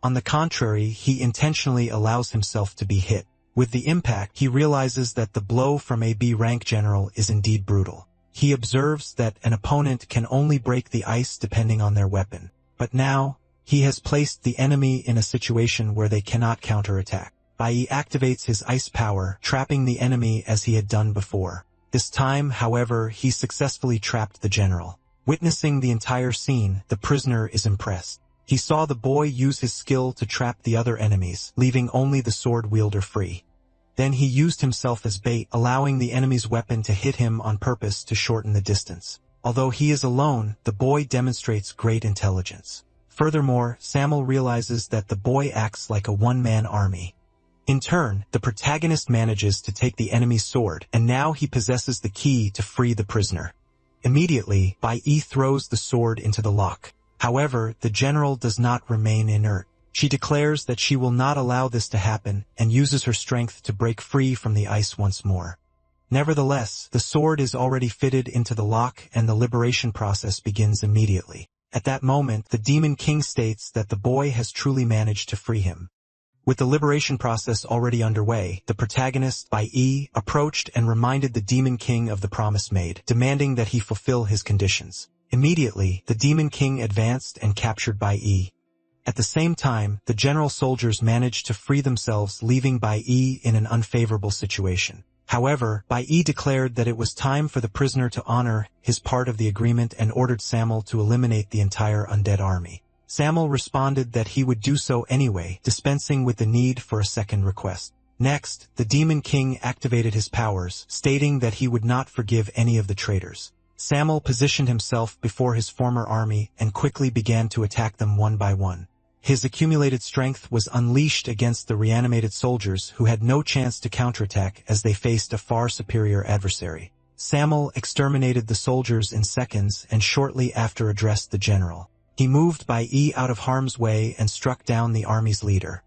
On the contrary, he intentionally allows himself to be hit. With the impact, he realizes that the blow from a B-rank general is indeed brutal. He observes that an opponent can only break the ice depending on their weapon. But now, he has placed the enemy in a situation where they cannot counterattack. Bai Yi activates his ice power, trapping the enemy as he had done before. This time, however, he successfully trapped the general. Witnessing the entire scene, the prisoner is impressed. He saw the boy use his skill to trap the other enemies, leaving only the sword wielder free. Then he used himself as bait, allowing the enemy's weapon to hit him on purpose to shorten the distance. Although he is alone, the boy demonstrates great intelligence. Furthermore, Samuel realizes that the boy acts like a one-man army. In turn, the protagonist manages to take the enemy's sword, and now he possesses the key to free the prisoner. Immediately, Bai Yi throws the sword into the lock. However, the general does not remain inert. She declares that she will not allow this to happen and uses her strength to break free from the ice once more. Nevertheless, the sword is already fitted into the lock and the liberation process begins immediately. At that moment, the Demon King states that the boy has truly managed to free him. With the liberation process already underway, the protagonist, Bai Yi, approached and reminded the Demon King of the promise made, demanding that he fulfill his conditions. Immediately, the Demon King advanced and captured Bai Yi. At the same time, the general soldiers managed to free themselves, leaving Bai Yi in an unfavorable situation. However, Bai Yi declared that it was time for the prisoner to honor his part of the agreement and ordered Samuel to eliminate the entire undead army. Samuel responded that he would do so anyway, dispensing with the need for a second request. Next, the Demon King activated his powers, stating that he would not forgive any of the traitors. Samuel positioned himself before his former army and quickly began to attack them one by one. His accumulated strength was unleashed against the reanimated soldiers who had no chance to counterattack as they faced a far superior adversary. Samuel exterminated the soldiers in seconds and shortly after addressed the general. He moved Bai Yi out of harm's way and struck down the army's leader.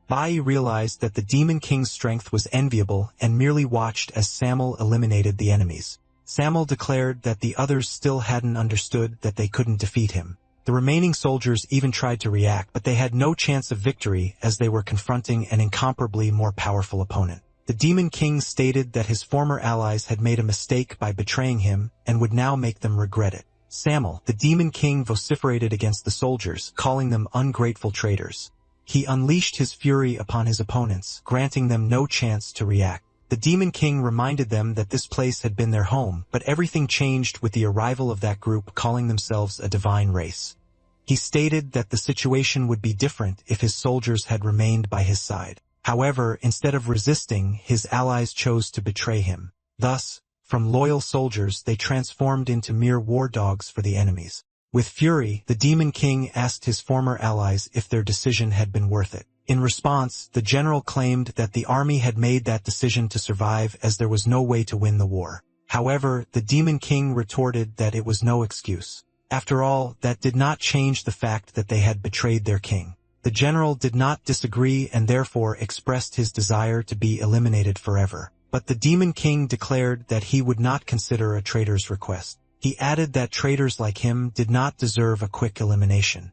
Bai Yi realized that the Demon King's strength was enviable and merely watched as Samuel eliminated the enemies. Samuel declared that the others still hadn't understood that they couldn't defeat him. The remaining soldiers even tried to react, but they had no chance of victory as they were confronting an incomparably more powerful opponent. The Demon King stated that his former allies had made a mistake by betraying him and would now make them regret it. Samuel, the Demon King, vociferated against the soldiers, calling them ungrateful traitors. He unleashed his fury upon his opponents, granting them no chance to react. The Demon King reminded them that this place had been their home, but everything changed with the arrival of that group calling themselves a divine race. He stated that the situation would be different if his soldiers had remained by his side. However, instead of resisting, his allies chose to betray him. Thus, from loyal soldiers they transformed into mere war dogs for the enemies. With fury, the Demon King asked his former allies if their decision had been worth it. In response, the general claimed that the army had made that decision to survive as there was no way to win the war. However, the Demon King retorted that it was no excuse. After all, that did not change the fact that they had betrayed their king. The general did not disagree and therefore expressed his desire to be eliminated forever. But the Demon King declared that he would not consider a traitor's request. He added that traitors like him did not deserve a quick elimination.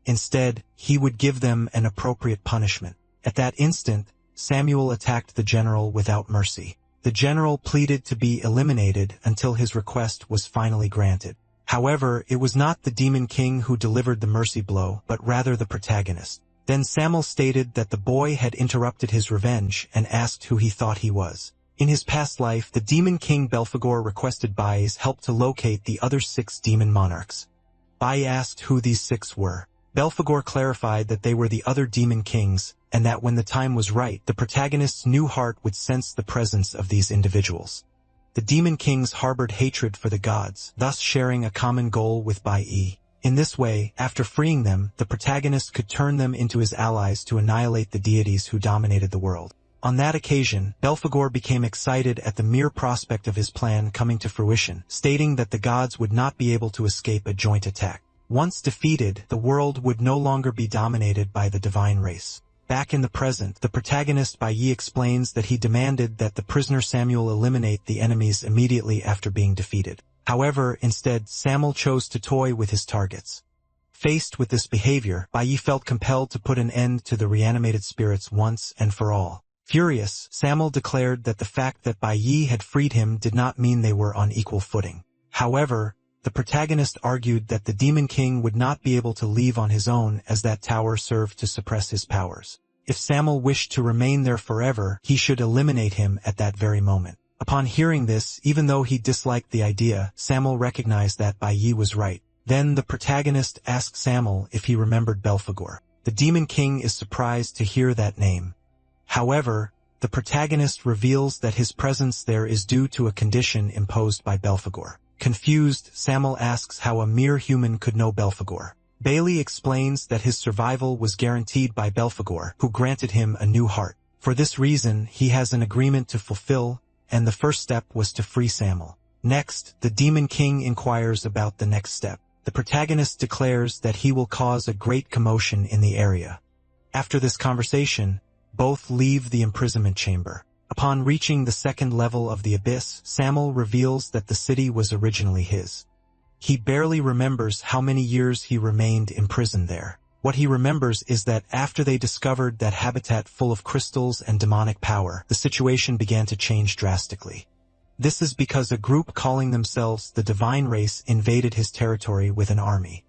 Instead, he would give them an appropriate punishment. At that instant, Samuel attacked the general without mercy. The general pleaded to be eliminated until his request was finally granted. However, it was not the Demon King who delivered the mercy blow, but rather the protagonist. Then Samuel stated that the boy had interrupted his revenge and asked who he thought he was. In his past life, the Demon King Belphegor requested Bai's help to locate the other 6 demon monarchs. Bai asked who these 6 were. Belphegor clarified that they were the other demon kings, and that when the time was right, the protagonist's new heart would sense the presence of these individuals. The demon kings harbored hatred for the gods, thus sharing a common goal with Bai. In this way, after freeing them, the protagonist could turn them into his allies to annihilate the deities who dominated the world. On that occasion, Belphegor became excited at the mere prospect of his plan coming to fruition, stating that the gods would not be able to escape a joint attack. Once defeated, the world would no longer be dominated by the divine race. Back in the present, the protagonist Bai explains that he demanded that the prisoner Samuel eliminate the enemies immediately after being defeated. However, instead, Samuel chose to toy with his targets. Faced with this behavior, Bai felt compelled to put an end to the reanimated spirits once and for all. Furious, Samuel declared that the fact that Bai had freed him did not mean they were on equal footing. However, the protagonist argued that the Demon King would not be able to leave on his own as that tower served to suppress his powers. If Samuel wished to remain there forever, he should eliminate him at that very moment. Upon hearing this, even though he disliked the idea, Samuel recognized that Bai was right. Then the protagonist asked Samuel if he remembered Belphegor. The Demon King is surprised to hear that name. However, the protagonist reveals that his presence there is due to a condition imposed by Belphegor. Confused, Samuel asks how a mere human could know Belphegor. Bailey explains that his survival was guaranteed by Belphegor, who granted him a new heart. For this reason, he has an agreement to fulfill, and the first step was to free Samuel. Next, the Demon King inquires about the next step. The protagonist declares that he will cause a great commotion in the area. After this conversation, both leave the imprisonment chamber. Upon reaching the 2nd level of the abyss, Samuel reveals that the city was originally his. He barely remembers how many years he remained imprisoned there. What he remembers is that after they discovered that habitat full of crystals and demonic power, the situation began to change drastically. This is because a group calling themselves the Divine Race invaded his territory with an army.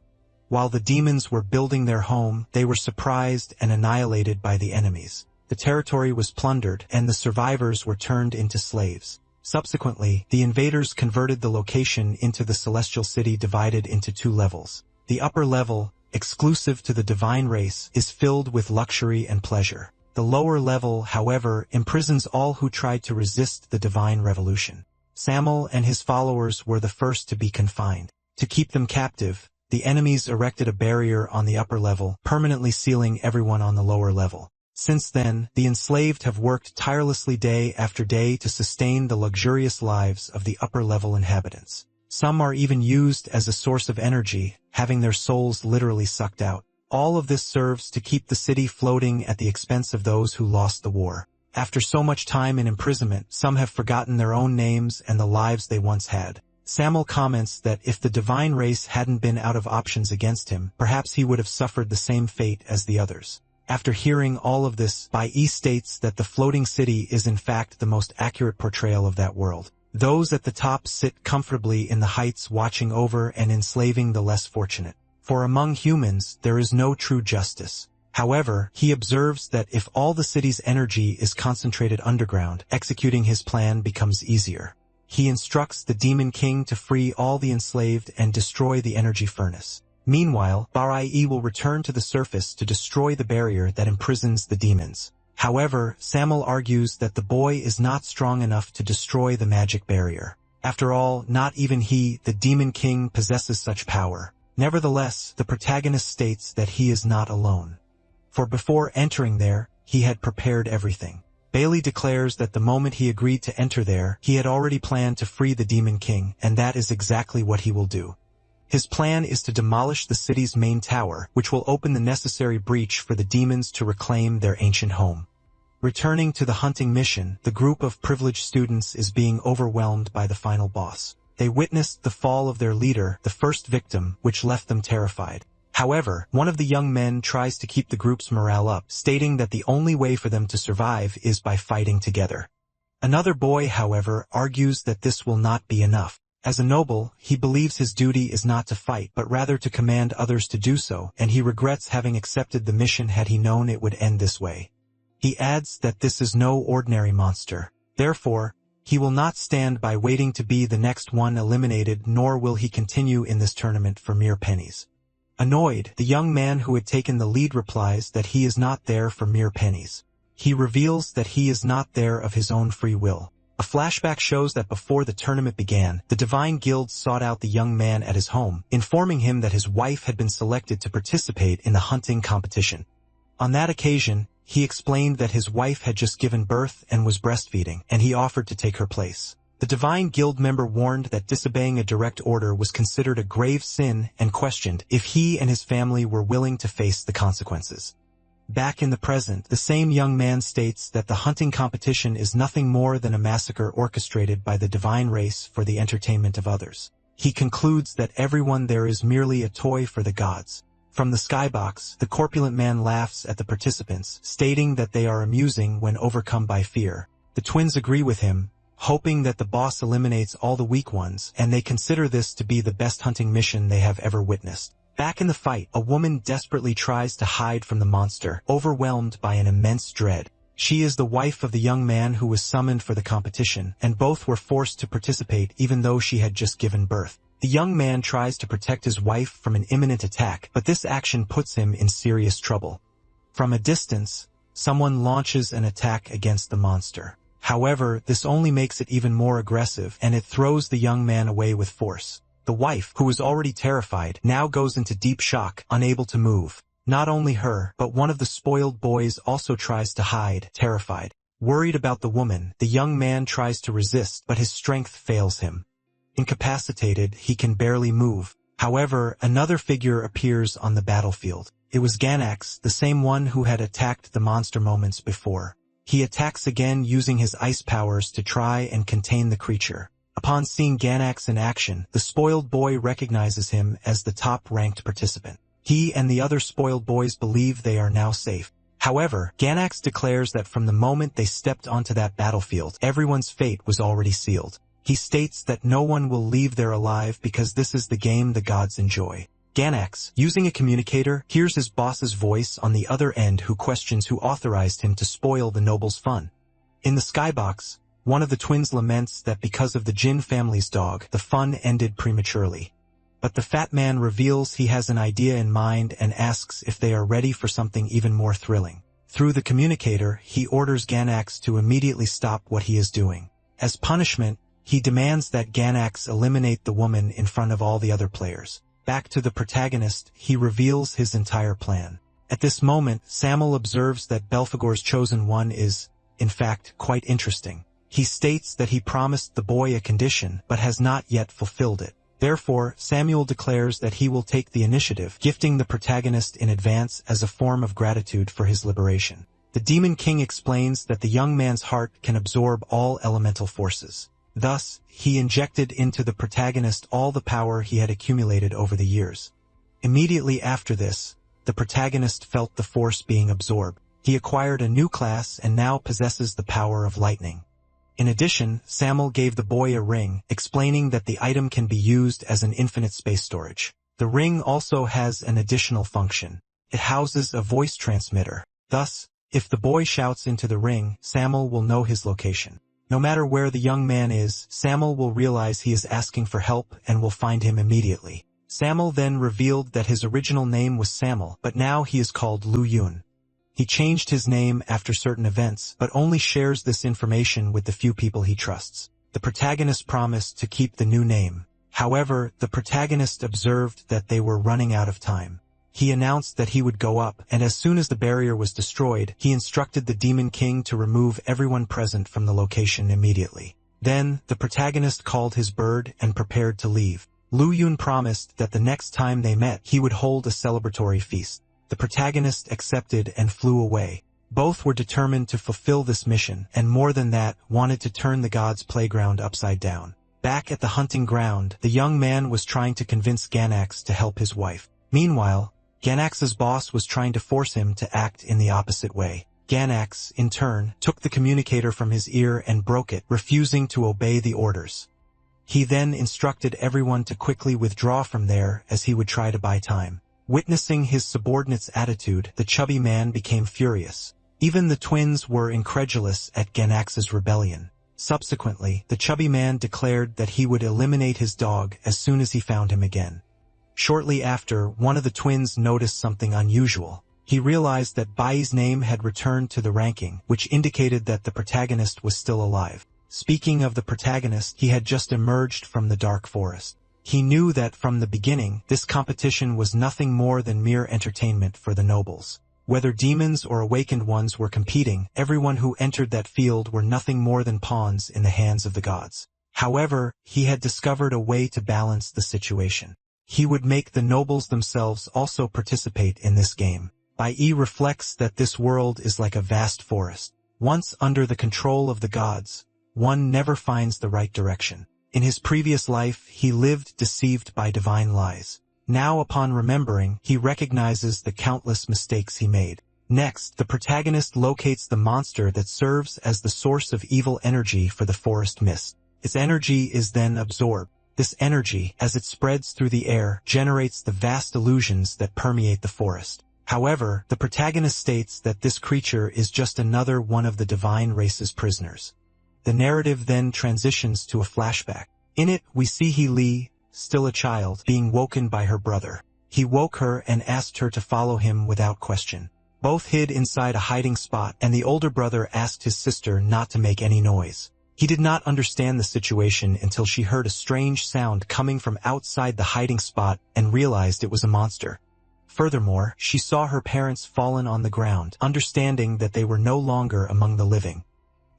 While the demons were building their home, they were surprised and annihilated by the enemies. The territory was plundered, and the survivors were turned into slaves. Subsequently, the invaders converted the location into the Celestial City divided into 2 levels. The upper level, exclusive to the Divine Race, is filled with luxury and pleasure. The lower level, however, imprisons all who tried to resist the Divine Revolution. Samuel and his followers were the first to be confined. To keep them captive, the enemies erected a barrier on the upper level, permanently sealing everyone on the lower level. Since then, the enslaved have worked tirelessly day after day to sustain the luxurious lives of the upper-level inhabitants. Some are even used as a source of energy, having their souls literally sucked out. All of this serves to keep the city floating at the expense of those who lost the war. After so much time in imprisonment, some have forgotten their own names and the lives they once had. Samuel comments that if the Divine Race hadn't been out of options against him, perhaps he would have suffered the same fate as the others. After hearing all of this, Bai states that the floating city is in fact the most accurate portrayal of that world. Those at the top sit comfortably in the heights watching over and enslaving the less fortunate. For among humans, there is no true justice. However, he observes that if all the city's energy is concentrated underground, executing his plan becomes easier. He instructs the Demon King to free all the enslaved and destroy the energy furnace. Meanwhile, Bai will return to the surface to destroy the barrier that imprisons the demons. However, Samuel argues that the boy is not strong enough to destroy the magic barrier. After all, not even he, the Demon King, possesses such power. Nevertheless, the protagonist states that he is not alone. For before entering there, he had prepared everything. Bailey declares that the moment he agreed to enter there, he had already planned to free the Demon King, and that is exactly what he will do. His plan is to demolish the city's main tower, which will open the necessary breach for the demons to reclaim their ancient home. Returning to the hunting mission, the group of privileged students is being overwhelmed by the final boss. They witnessed the fall of their leader, the first victim, which left them terrified. However, one of the young men tries to keep the group's morale up, stating that the only way for them to survive is by fighting together. Another boy, however, argues that this will not be enough. As a noble, he believes his duty is not to fight, but rather to command others to do so, and he regrets having accepted the mission had he known it would end this way. He adds that this is no ordinary monster. Therefore, he will not stand by waiting to be the next one eliminated, nor will he continue in this tournament for mere pennies. Annoyed, the young man who had taken the lead replies that he is not there for mere pennies. He reveals that he is not there of his own free will. A flashback shows that before the tournament began, the Divine Guild sought out the young man at his home, informing him that his wife had been selected to participate in the hunting competition. On that occasion, he explained that his wife had just given birth and was breastfeeding, and he offered to take her place. The Divine Guild member warned that disobeying a direct order was considered a grave sin and questioned if he and his family were willing to face the consequences. Back in the present, the same young man states that the hunting competition is nothing more than a massacre orchestrated by the divine race for the entertainment of others. He concludes that everyone there is merely a toy for the gods. From the skybox, the corpulent man laughs at the participants, stating that they are amusing when overcome by fear. The twins agree with him, hoping that the boss eliminates all the weak ones, and they consider this to be the best hunting mission they have ever witnessed. Back in the fight, a woman desperately tries to hide from the monster, overwhelmed by an immense dread. She is the wife of the young man who was summoned for the competition, and both were forced to participate even though she had just given birth. The young man tries to protect his wife from an imminent attack, but this action puts him in serious trouble. From a distance, someone launches an attack against the monster. However, this only makes it even more aggressive, and it throws the young man away with force. The wife, who was already terrified, now goes into deep shock, unable to move. Not only her, but one of the spoiled boys also tries to hide, terrified. Worried about the woman, the young man tries to resist, but his strength fails him. Incapacitated, he can barely move. However, another figure appears on the battlefield. It was Ganax, the same one who had attacked the monster moments before. He attacks again using his ice powers to try and contain the creature. Upon seeing Ganax in action, the spoiled boy recognizes him as the top-ranked participant. He and the other spoiled boys believe they are now safe. However, Ganax declares that from the moment they stepped onto that battlefield, everyone's fate was already sealed. He states that no one will leave there alive because this is the game the gods enjoy. Ganax, using a communicator, hears his boss's voice on the other end who questions who authorized him to spoil the noble's fun. In the skybox, one of the twins laments that because of the Jin family's dog, the fun ended prematurely. But the fat man reveals he has an idea in mind and asks if they are ready for something even more thrilling. Through the communicator, he orders Ganax to immediately stop what he is doing. As punishment, he demands that Ganax eliminate the woman in front of all the other players. Back to the protagonist, he reveals his entire plan. At this moment, Samuel observes that Belphegor's chosen one is, in fact, quite interesting. He states that he promised the boy a condition, but has not yet fulfilled it. Therefore, Samuel declares that he will take the initiative, gifting the protagonist in advance as a form of gratitude for his liberation. The Demon King explains that the young man's heart can absorb all elemental forces. Thus, he injected into the protagonist all the power he had accumulated over the years. Immediately after this, the protagonist felt the force being absorbed. He acquired a new class and now possesses the power of lightning. In addition, Samuel gave the boy a ring, explaining that the item can be used as an infinite space storage. The ring also has an additional function. It houses a voice transmitter. Thus, if the boy shouts into the ring, Samuel will know his location. No matter where the young man is, Samuel will realize he is asking for help and will find him immediately. Samuel then revealed that his original name was Samuel, but now he is called Lu Yun. He changed his name after certain events, but only shares this information with the few people he trusts. The protagonist promised to keep the new name. However, the protagonist observed that they were running out of time. He announced that he would go up, and as soon as the barrier was destroyed, he instructed the Demon King to remove everyone present from the location immediately. Then, the protagonist called his bird and prepared to leave. Lu Yun promised that the next time they met, he would hold a celebratory feast. The protagonist accepted and flew away. Both were determined to fulfill this mission, and more than that, wanted to turn the gods' playground upside down. Back at the hunting ground, the young man was trying to convince Ganax to help his wife. Meanwhile, Ganax's boss was trying to force him to act in the opposite way. Ganax, in turn, took the communicator from his ear and broke it, refusing to obey the orders. He then instructed everyone to quickly withdraw from there as he would try to buy time. Witnessing his subordinate's attitude, the chubby man became furious. Even the twins were incredulous at Ganax's rebellion. Subsequently, the chubby man declared that he would eliminate his dog as soon as he found him again. Shortly after, one of the twins noticed something unusual. He realized that Bai's name had returned to the ranking, which indicated that the protagonist was still alive. Speaking of the protagonist, he had just emerged from the dark forest. He knew that from the beginning, this competition was nothing more than mere entertainment for the nobles. Whether demons or awakened ones were competing, everyone who entered that field were nothing more than pawns in the hands of the gods. However, he had discovered a way to balance the situation. He would make the nobles themselves also participate in this game. Bai reflects that this world is like a vast forest. Once under the control of the gods, one never finds the right direction. In his previous life, he lived deceived by divine lies. Now upon remembering, he recognizes the countless mistakes he made. Next, the protagonist locates the monster that serves as the source of evil energy for the forest mist. Its energy is then absorbed. This energy, as it spreads through the air, generates the vast illusions that permeate the forest. However, the protagonist states that this creature is just another one of the divine race's prisoners. The narrative then transitions to a flashback. In it, we see He Li, still a child, being woken by her brother. He woke her and asked her to follow him without question. Both hid inside a hiding spot, and the older brother asked his sister not to make any noise. He did not understand the situation until she heard a strange sound coming from outside the hiding spot and realized it was a monster. Furthermore, she saw her parents fallen on the ground, understanding that they were no longer among the living.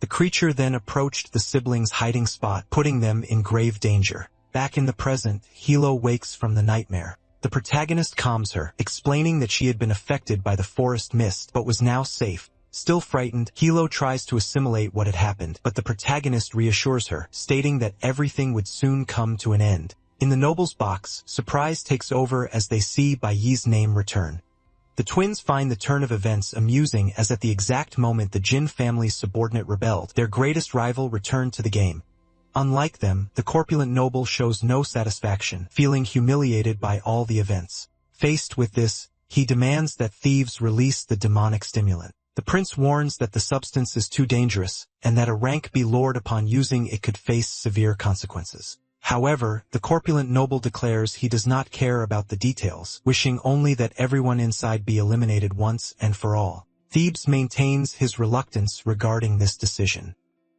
The creature then approached the siblings' hiding spot, putting them in grave danger. Back in the present, Hilo wakes from the nightmare. The protagonist calms her, explaining that she had been affected by the forest mist but was now safe. Still frightened, Hilo tries to assimilate what had happened, but the protagonist reassures her, stating that everything would soon come to an end. In the noble's box, surprise takes over as they see Bai's name return. The twins find the turn of events amusing as at the exact moment the Jin family's subordinate rebelled, their greatest rival returned to the game. Unlike them, the corpulent noble shows no satisfaction, feeling humiliated by all the events. Faced with this, he demands that thieves release the demonic stimulant. The prince warns that the substance is too dangerous, and that a rank be lowered upon using it could face severe consequences. However, the corpulent noble declares he does not care about the details, wishing only that everyone inside be eliminated once and for all. Thebes maintains his reluctance regarding this decision.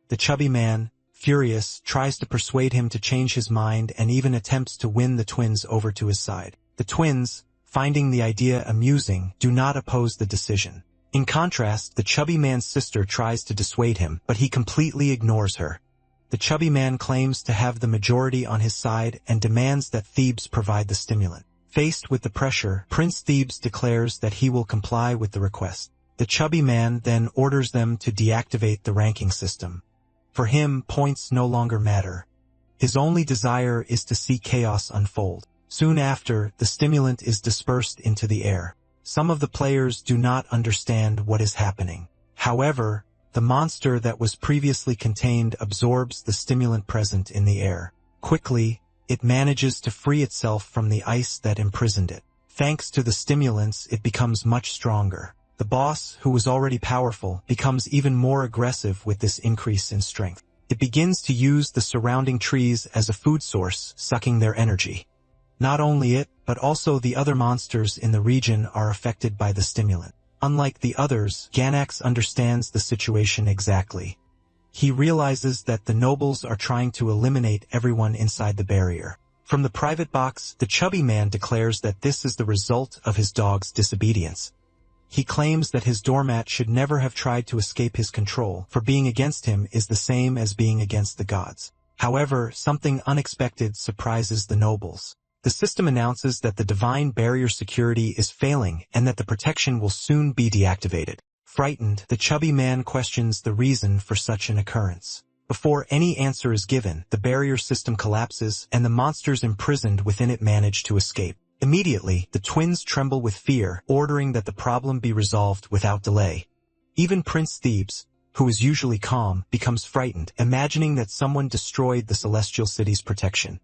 The chubby man, furious, tries to persuade him to change his mind and even attempts to win the twins over to his side. The twins, finding the idea amusing, do not oppose the decision. In contrast, the chubby man's sister tries to dissuade him, but he completely ignores her. The chubby man claims to have the majority on his side and demands that Thebes provide the stimulant. Faced with the pressure, Prince Thebes declares that he will comply with the request. The chubby man then orders them to deactivate the ranking system. For him, points no longer matter. His only desire is to see chaos unfold. Soon after, the stimulant is dispersed into the air. Some of the players do not understand what is happening. However, the monster that was previously contained absorbs the stimulant present in the air. Quickly, it manages to free itself from the ice that imprisoned it. Thanks to the stimulants, it becomes much stronger. The boss, who was already powerful, becomes even more aggressive with this increase in strength. It begins to use the surrounding trees as a food source, sucking their energy. Not only it, but also the other monsters in the region are affected by the stimulant. Unlike the others, Ganax understands the situation exactly. He realizes that the nobles are trying to eliminate everyone inside the barrier. From the private box, the chubby man declares that this is the result of his dog's disobedience. He claims that his doormat should never have tried to escape his control, for being against him is the same as being against the gods. However, something unexpected surprises the nobles. The system announces that the divine barrier security is failing and that the protection will soon be deactivated. Frightened, the chubby man questions the reason for such an occurrence. Before any answer is given, the barrier system collapses and the monsters imprisoned within it manage to escape. Immediately, the twins tremble with fear, ordering that the problem be resolved without delay. Even Prince Thebes, who is usually calm, becomes frightened, imagining that someone destroyed the celestial city's protection.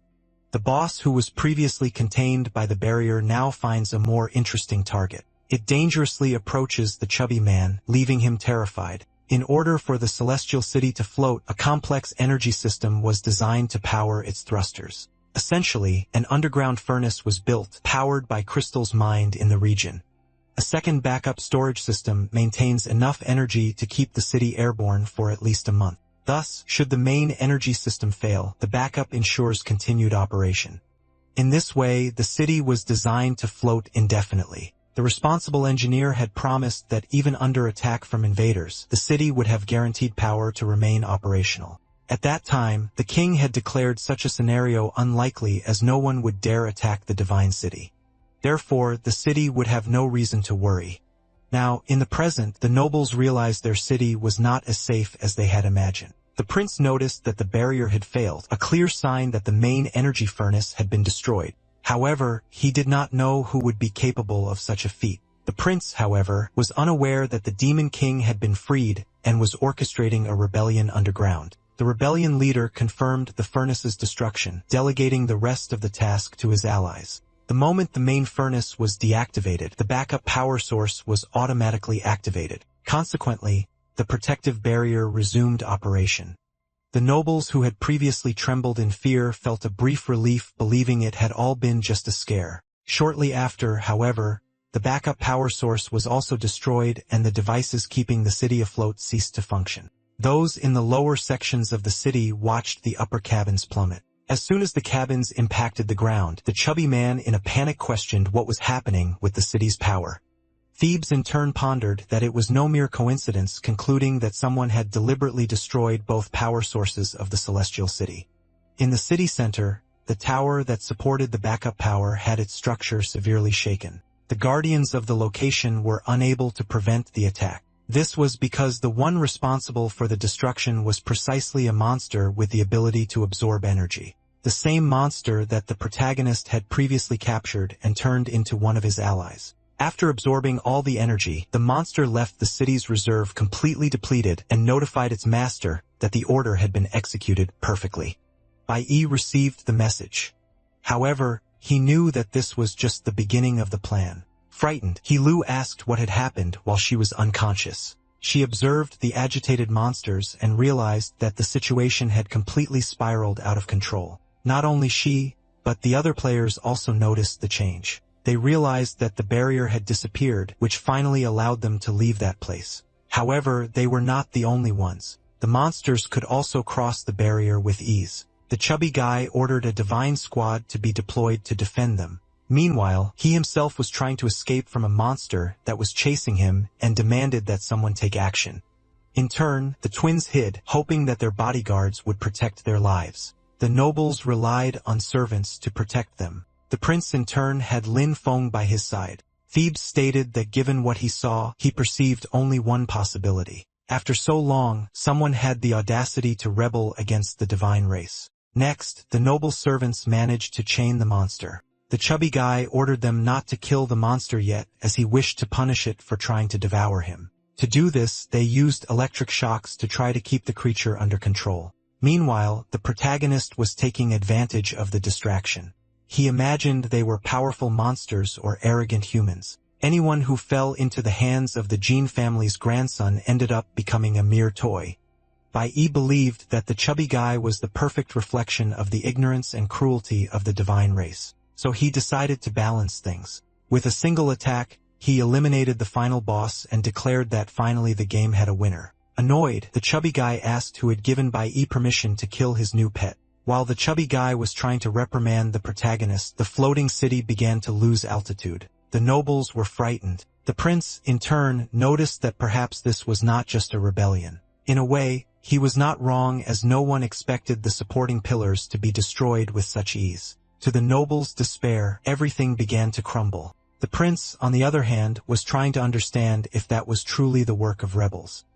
The boss, who was previously contained by the barrier, now finds a more interesting target. It dangerously approaches the chubby man, leaving him terrified. In order for the celestial city to float, a complex energy system was designed to power its thrusters. Essentially, an underground furnace was built, powered by crystals mined in the region. A second backup storage system maintains enough energy to keep the city airborne for at least a month. Thus, should the main energy system fail, the backup ensures continued operation. In this way, the city was designed to float indefinitely. The responsible engineer had promised that even under attack from invaders, the city would have guaranteed power to remain operational. At that time, the king had declared such a scenario unlikely as no one would dare attack the divine city. Therefore, the city would have no reason to worry. Now, in the present, the nobles realized their city was not as safe as they had imagined. The prince noticed that the barrier had failed, a clear sign that the main energy furnace had been destroyed. However, he did not know who would be capable of such a feat. The prince, however, was unaware that the demon king had been freed and was orchestrating a rebellion underground. The rebellion leader confirmed the furnace's destruction, delegating the rest of the task to his allies. The moment the main furnace was deactivated, the backup power source was automatically activated. Consequently, the protective barrier resumed operation. The nobles who had previously trembled in fear felt a brief relief, believing it had all been just a scare. Shortly after, however, the backup power source was also destroyed and the devices keeping the city afloat ceased to function. Those in the lower sections of the city watched the upper cabins plummet. As soon as the cabins impacted the ground, the chubby man in a panic questioned what was happening with the city's power. Thebes in turn pondered that it was no mere coincidence, concluding that someone had deliberately destroyed both power sources of the celestial city. In the city center, the tower that supported the backup power had its structure severely shaken. The guardians of the location were unable to prevent the attack. This was because the one responsible for the destruction was precisely a monster with the ability to absorb energy. The same monster that the protagonist had previously captured and turned into one of his allies. After absorbing all the energy, the monster left the city's reserve completely depleted and notified its master that the order had been executed perfectly. Bai received the message. However, he knew that this was just the beginning of the plan. Frightened, Lu asked what had happened while she was unconscious. She observed the agitated monsters and realized that the situation had completely spiraled out of control. Not only she, but the other players also noticed the change. They realized that the barrier had disappeared, which finally allowed them to leave that place. However, they were not the only ones. The monsters could also cross the barrier with ease. The chubby guy ordered a divine squad to be deployed to defend them. Meanwhile, he himself was trying to escape from a monster that was chasing him and demanded that someone take action. In turn, the twins hid, hoping that their bodyguards would protect their lives. The nobles relied on servants to protect them. The prince in turn had Lin Feng by his side. Thebes stated that given what he saw, he perceived only one possibility. After so long, someone had the audacity to rebel against the divine race. Next, the noble servants managed to chain the monster. The chubby guy ordered them not to kill the monster yet, as he wished to punish it for trying to devour him. To do this, they used electric shocks to try to keep the creature under control. Meanwhile, the protagonist was taking advantage of the distraction. He imagined they were powerful monsters or arrogant humans. Anyone who fell into the hands of the Jean family's grandson ended up becoming a mere toy. Bai believed that the chubby guy was the perfect reflection of the ignorance and cruelty of the divine race. So he decided to balance things. With a single attack, he eliminated the final boss and declared that finally the game had a winner. Annoyed, the chubby guy asked who had given Bai permission to kill his new pet. While the chubby guy was trying to reprimand the protagonist, the floating city began to lose altitude. The nobles were frightened. The prince, in turn, noticed that perhaps this was not just a rebellion. In a way, he was not wrong, as no one expected the supporting pillars to be destroyed with such ease. To the nobles' despair, everything began to crumble. The prince, on the other hand, was trying to understand if that was truly the work of rebels.